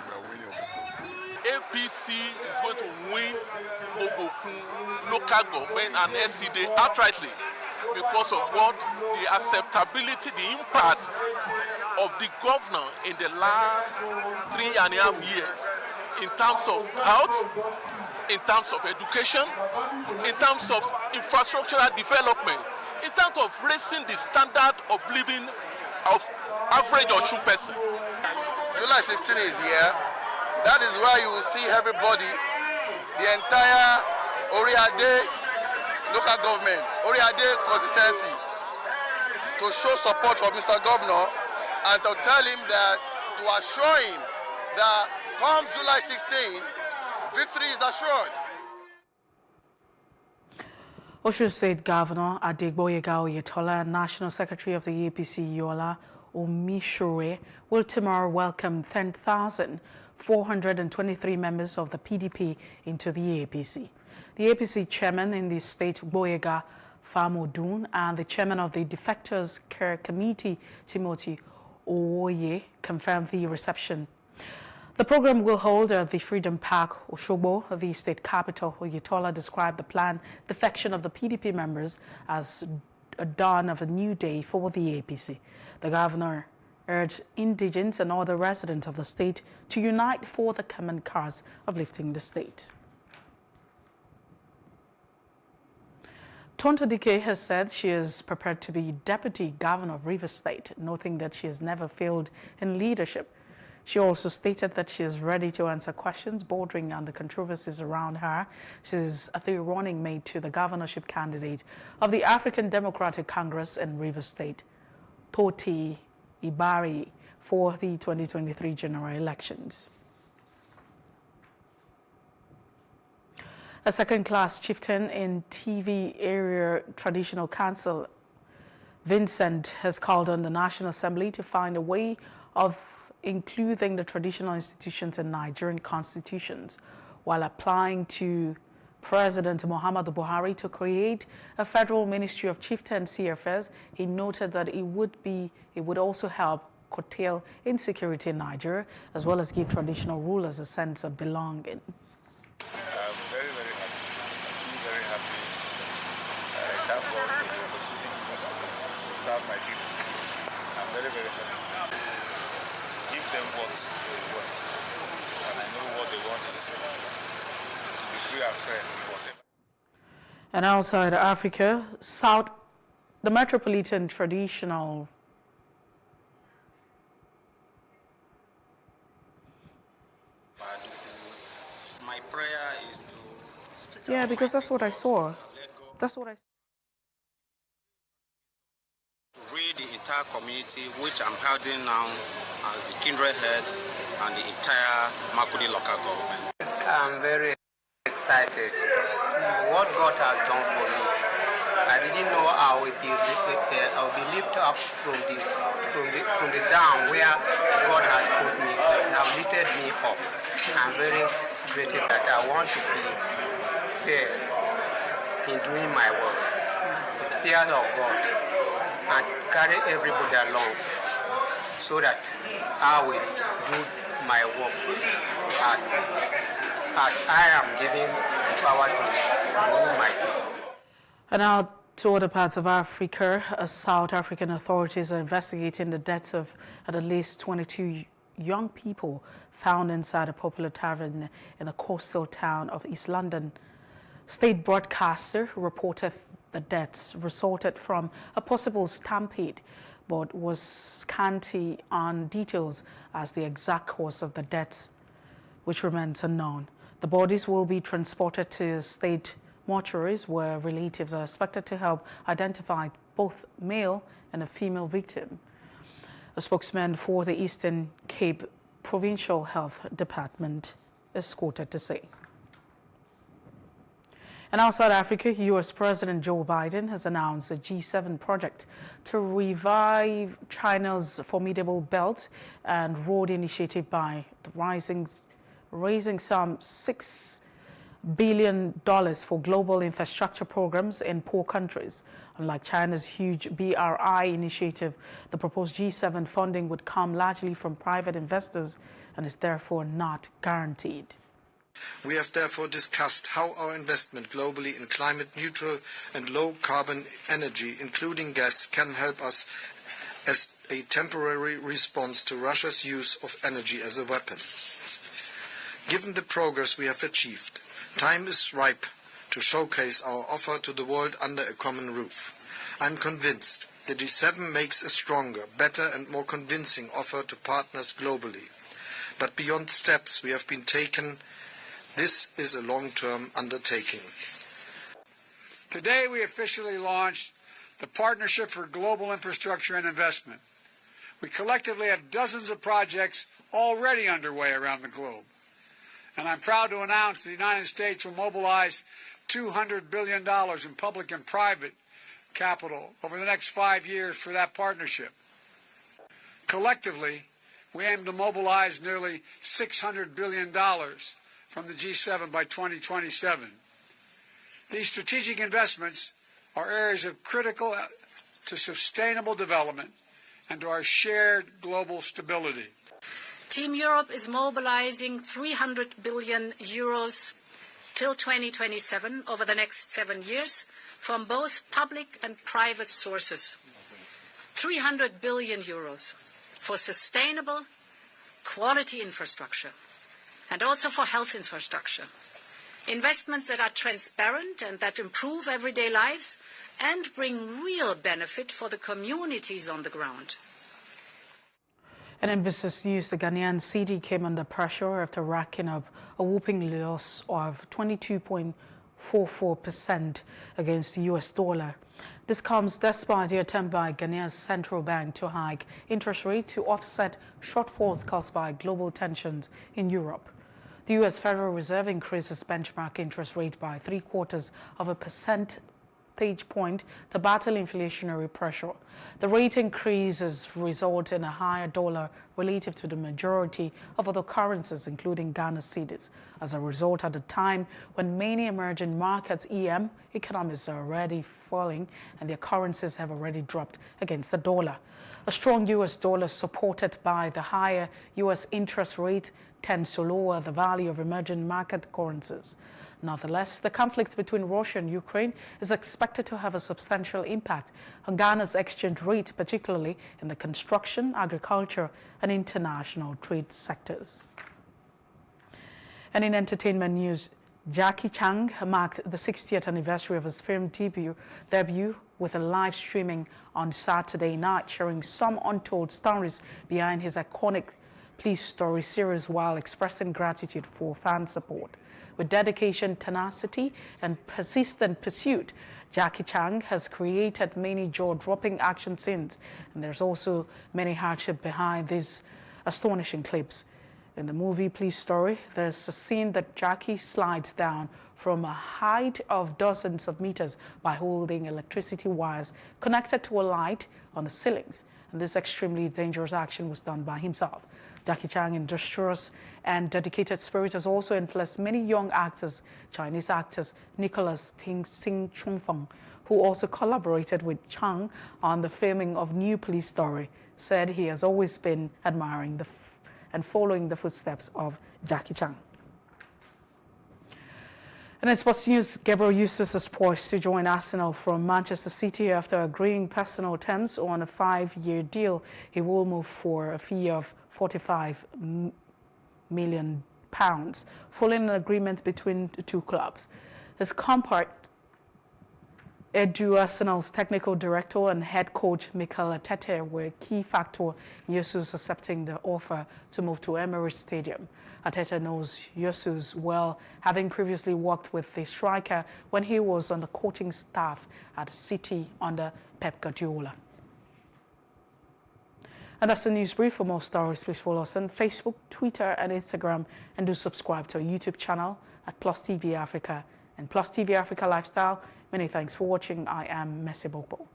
We are winning Obokun. APC is going to win Obokun local government and SCD outrightly because of what the acceptability, the impact of the governor in the last 3.5 years in terms of health, in terms of education, in terms of infrastructural development, in terms of raising the standard of living of average or true person. July 16 is here. That is where you will see everybody, the entire Oriade local government, Oriade constituency, to show support for Mr. Governor and to tell him that, to assure him that come July 16, victory is assured. Osun State Governor Adegboyega Oyetola and National Secretary of the APC Yola Omishore will tomorrow welcome 10,423 members of the PDP into the APC. The APC chairman in the state, Gboyega Famodun, and the chairman of the Defectors Care Committee, Timothy Owoye, confirmed the reception. The program will hold at the Freedom Park, Osogbo, the state capital. Oyetola described the planned defection of the PDP members as a dawn of a new day for the APC. The governor urged indigents and other residents of the state to unite for the common cause of lifting the state. Tonto Dike has said she is prepared to be deputy governor of Rivers State, noting that she has never failed in leadership. She also stated that she is ready to answer questions bordering on the controversies around her. She is the running mate to the governorship candidate of the African Democratic Congress in Rivers State, Toti Ibari, for the 2023 general elections. A second-class chieftain in TV Area Traditional Council, Vincent, has called on the National Assembly to find a way of including the traditional institutions in Nigerian constitutions while applying to President Muhammadu Buhari to create a federal Ministry of Chieftaincy Affairs. He noted that it would also help curtail insecurity in Nigeria, as well as give traditional rulers a sense of belonging. I'm very, very happy. I'm very happy. I thank God for the opportunity to serve my people. I'm very, very happy. Give them what they want. And I know what they want is to be free and fair in whatever. And outside Africa, the Metropolitan Traditional My prayer is to Yeah, because that's what I saw. That's what I saw. read the entire community, which I'm holding now farmers, the kindred heads, and the entire Makudi local government. I'm very excited. What God has done for me, I didn't know I would be lifted up from the down where God has put me, but He has lifted me up. I'm very grateful that I want to be fair in doing my work, with fear of God, and carry everybody along, so that I will do my work as I am given the power to do my work. And now to other parts of Africa, South African authorities are investigating the deaths of at least 22 young people found inside a popular tavern in the coastal town of East London. State broadcaster reported the deaths resulted from a possible stampede, but was scanty on details as the exact cause of the deaths, which remains unknown. The bodies will be transported to state mortuaries where relatives are expected to help identify both male and a female victim. A spokesman for the Eastern Cape Provincial Health Department is quoted to say. And outside Africa, U.S. President Joe Biden has announced a G7 project to revive China's Formidable Belt and Road Initiative by raising some $6 billion for global infrastructure programs in poor countries. Unlike China's huge BRI initiative, the proposed G7 funding would come largely from private investors and is therefore not guaranteed. We have therefore discussed how our investment globally in climate-neutral and low-carbon energy, including gas, can help us as a temporary response to Russia's use of energy as a weapon. Given the progress we have achieved, time is ripe to showcase our offer to the world under a common roof. I'm convinced the G7 makes a stronger, better and more convincing offer to partners globally. But beyond steps we have been taken, this is a long-term undertaking. Today we officially launched the Partnership for Global Infrastructure and Investment. We collectively have dozens of projects already underway around the globe. And I'm proud to announce the United States will mobilize $200 billion in public and private capital over the next 5 years for that partnership. Collectively, we aim to mobilize nearly $600 billion from the G7 by 2027. These strategic investments are areas of critical to sustainable development and to our shared global stability. Team Europe is mobilizing 300 billion euros till 2027 over the next 7 years from both public and private sources. 300 billion euros for sustainable, quality infrastructure and also for health infrastructure. Investments that are transparent and that improve everyday lives and bring real benefit for the communities on the ground. And in business news, the Ghanaian cedi came under pressure after racking up a whopping loss of 22.44% against the US dollar. This comes despite the attempt by Ghanaia's central bank to hike interest rate to offset shortfalls caused by global tensions in Europe. The U.S. Federal Reserve increased its benchmark interest rate by 0.75 percentage point to battle inflationary pressure. The rate increases result in a higher dollar relative to the majority of other currencies, including Ghana's cedis. As a result, at a time when many emerging markets (EM) economies are already falling and their currencies have already dropped against the dollar. A strong U.S. dollar supported by the higher U.S. interest rate tends to lower the value of emerging market currencies. Nonetheless, the conflict between Russia and Ukraine is expected to have a substantial impact on Ghana's exchange rate, particularly in the construction, agriculture, and international trade sectors. And in entertainment news, Jackie Chan marked the 60th anniversary of his film debut with a live streaming on Saturday night, sharing some untold stories behind his iconic Police Story series while expressing gratitude for fan support. With dedication, tenacity, and persistent pursuit, Jackie Chan has created many jaw-dropping action scenes, and there's also many hardship behind these astonishing clips. In the movie Police Story, there's a scene that Jackie slides down from a height of dozens of meters by holding electricity wires connected to a light on the ceilings. And this extremely dangerous action was done by himself. Jackie Chan's industrious and dedicated spirit has also influenced many young actors. Chinese actors Nicholas Sing Chongfeng, who also collaborated with Chang on the filming of New Police Story, said he has always been admiring and following the footsteps of Jackie Chan. And in sports news, Gabriel Jesus is poised to join Arsenal from Manchester City after agreeing personal terms on a 5-year deal. He will move for a fee of £45 million, following an agreement between the two clubs. His counterpart, Edu Arsenal's technical director and head coach Mikel Arteta were a key factor in Jesus accepting the offer to move to Emirates Stadium. Arteta knows Jesus well, having previously worked with the striker when he was on the coaching staff at City under Pep Guardiola. And that's the news brief. For more stories, please follow us on Facebook, Twitter, and Instagram, and do subscribe to our YouTube channel at PlusTvAfrica and PlusTvAfrica Lifestyle. Many thanks for watching. I am Messi Bokbo.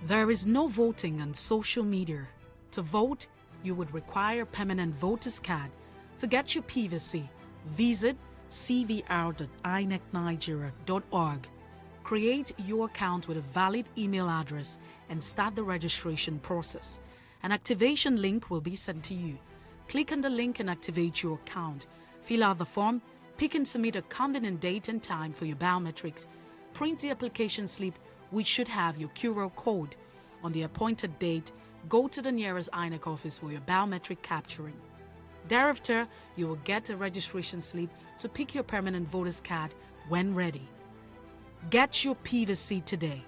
There is no voting on social media. To vote, you would require a permanent voter's card. To get your PVC, visit cvr.inecnigeria.org. Create your account with a valid email address and start the registration process. An activation link will be sent to you. Click on the link and activate your account. Fill out the form, pick and submit a convenient date and time for your biometrics. Print the application slip, which should have your QR code. On the appointed date, go to the nearest INEC office for your biometric capturing. Thereafter, you will get a registration slip to pick your permanent voter's card when ready. Get your PVC today.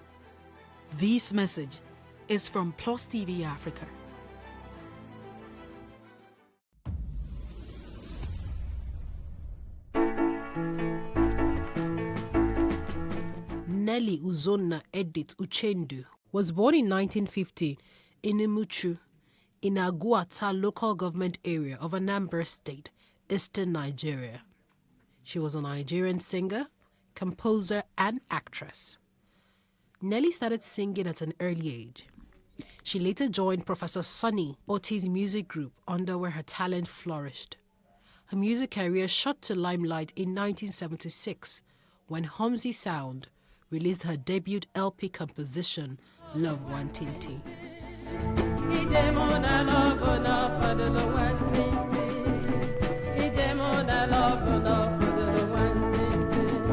This message is from PlusTvAfrica. Nelly Uzonna Edith Uchendu was born in 1950 in Imuchu, in Aguata local government area of Anambra State, eastern Nigeria. She was a Nigerian singer, composer, and actress. Nelly started singing at an early age. She later joined Professor Sonny Oti's music group, under where her talent flourished. Her music career shot to limelight in 1976 when Homzy Sound released her debut LP composition, Love Wantinti.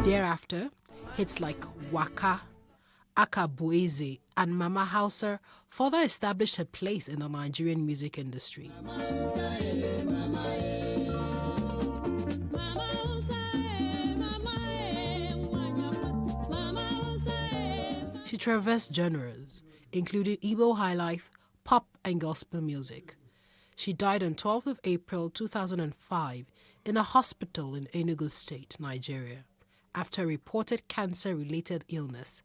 Thereafter, hits like Waka, Akabueze, and Mama Hauser further established her place in the Nigerian music industry. She traversed genres, including Igbo highlife, pop, and gospel music. She died on 12th of April 2005 in a hospital in Enugu State, Nigeria, after a reported cancer-related illness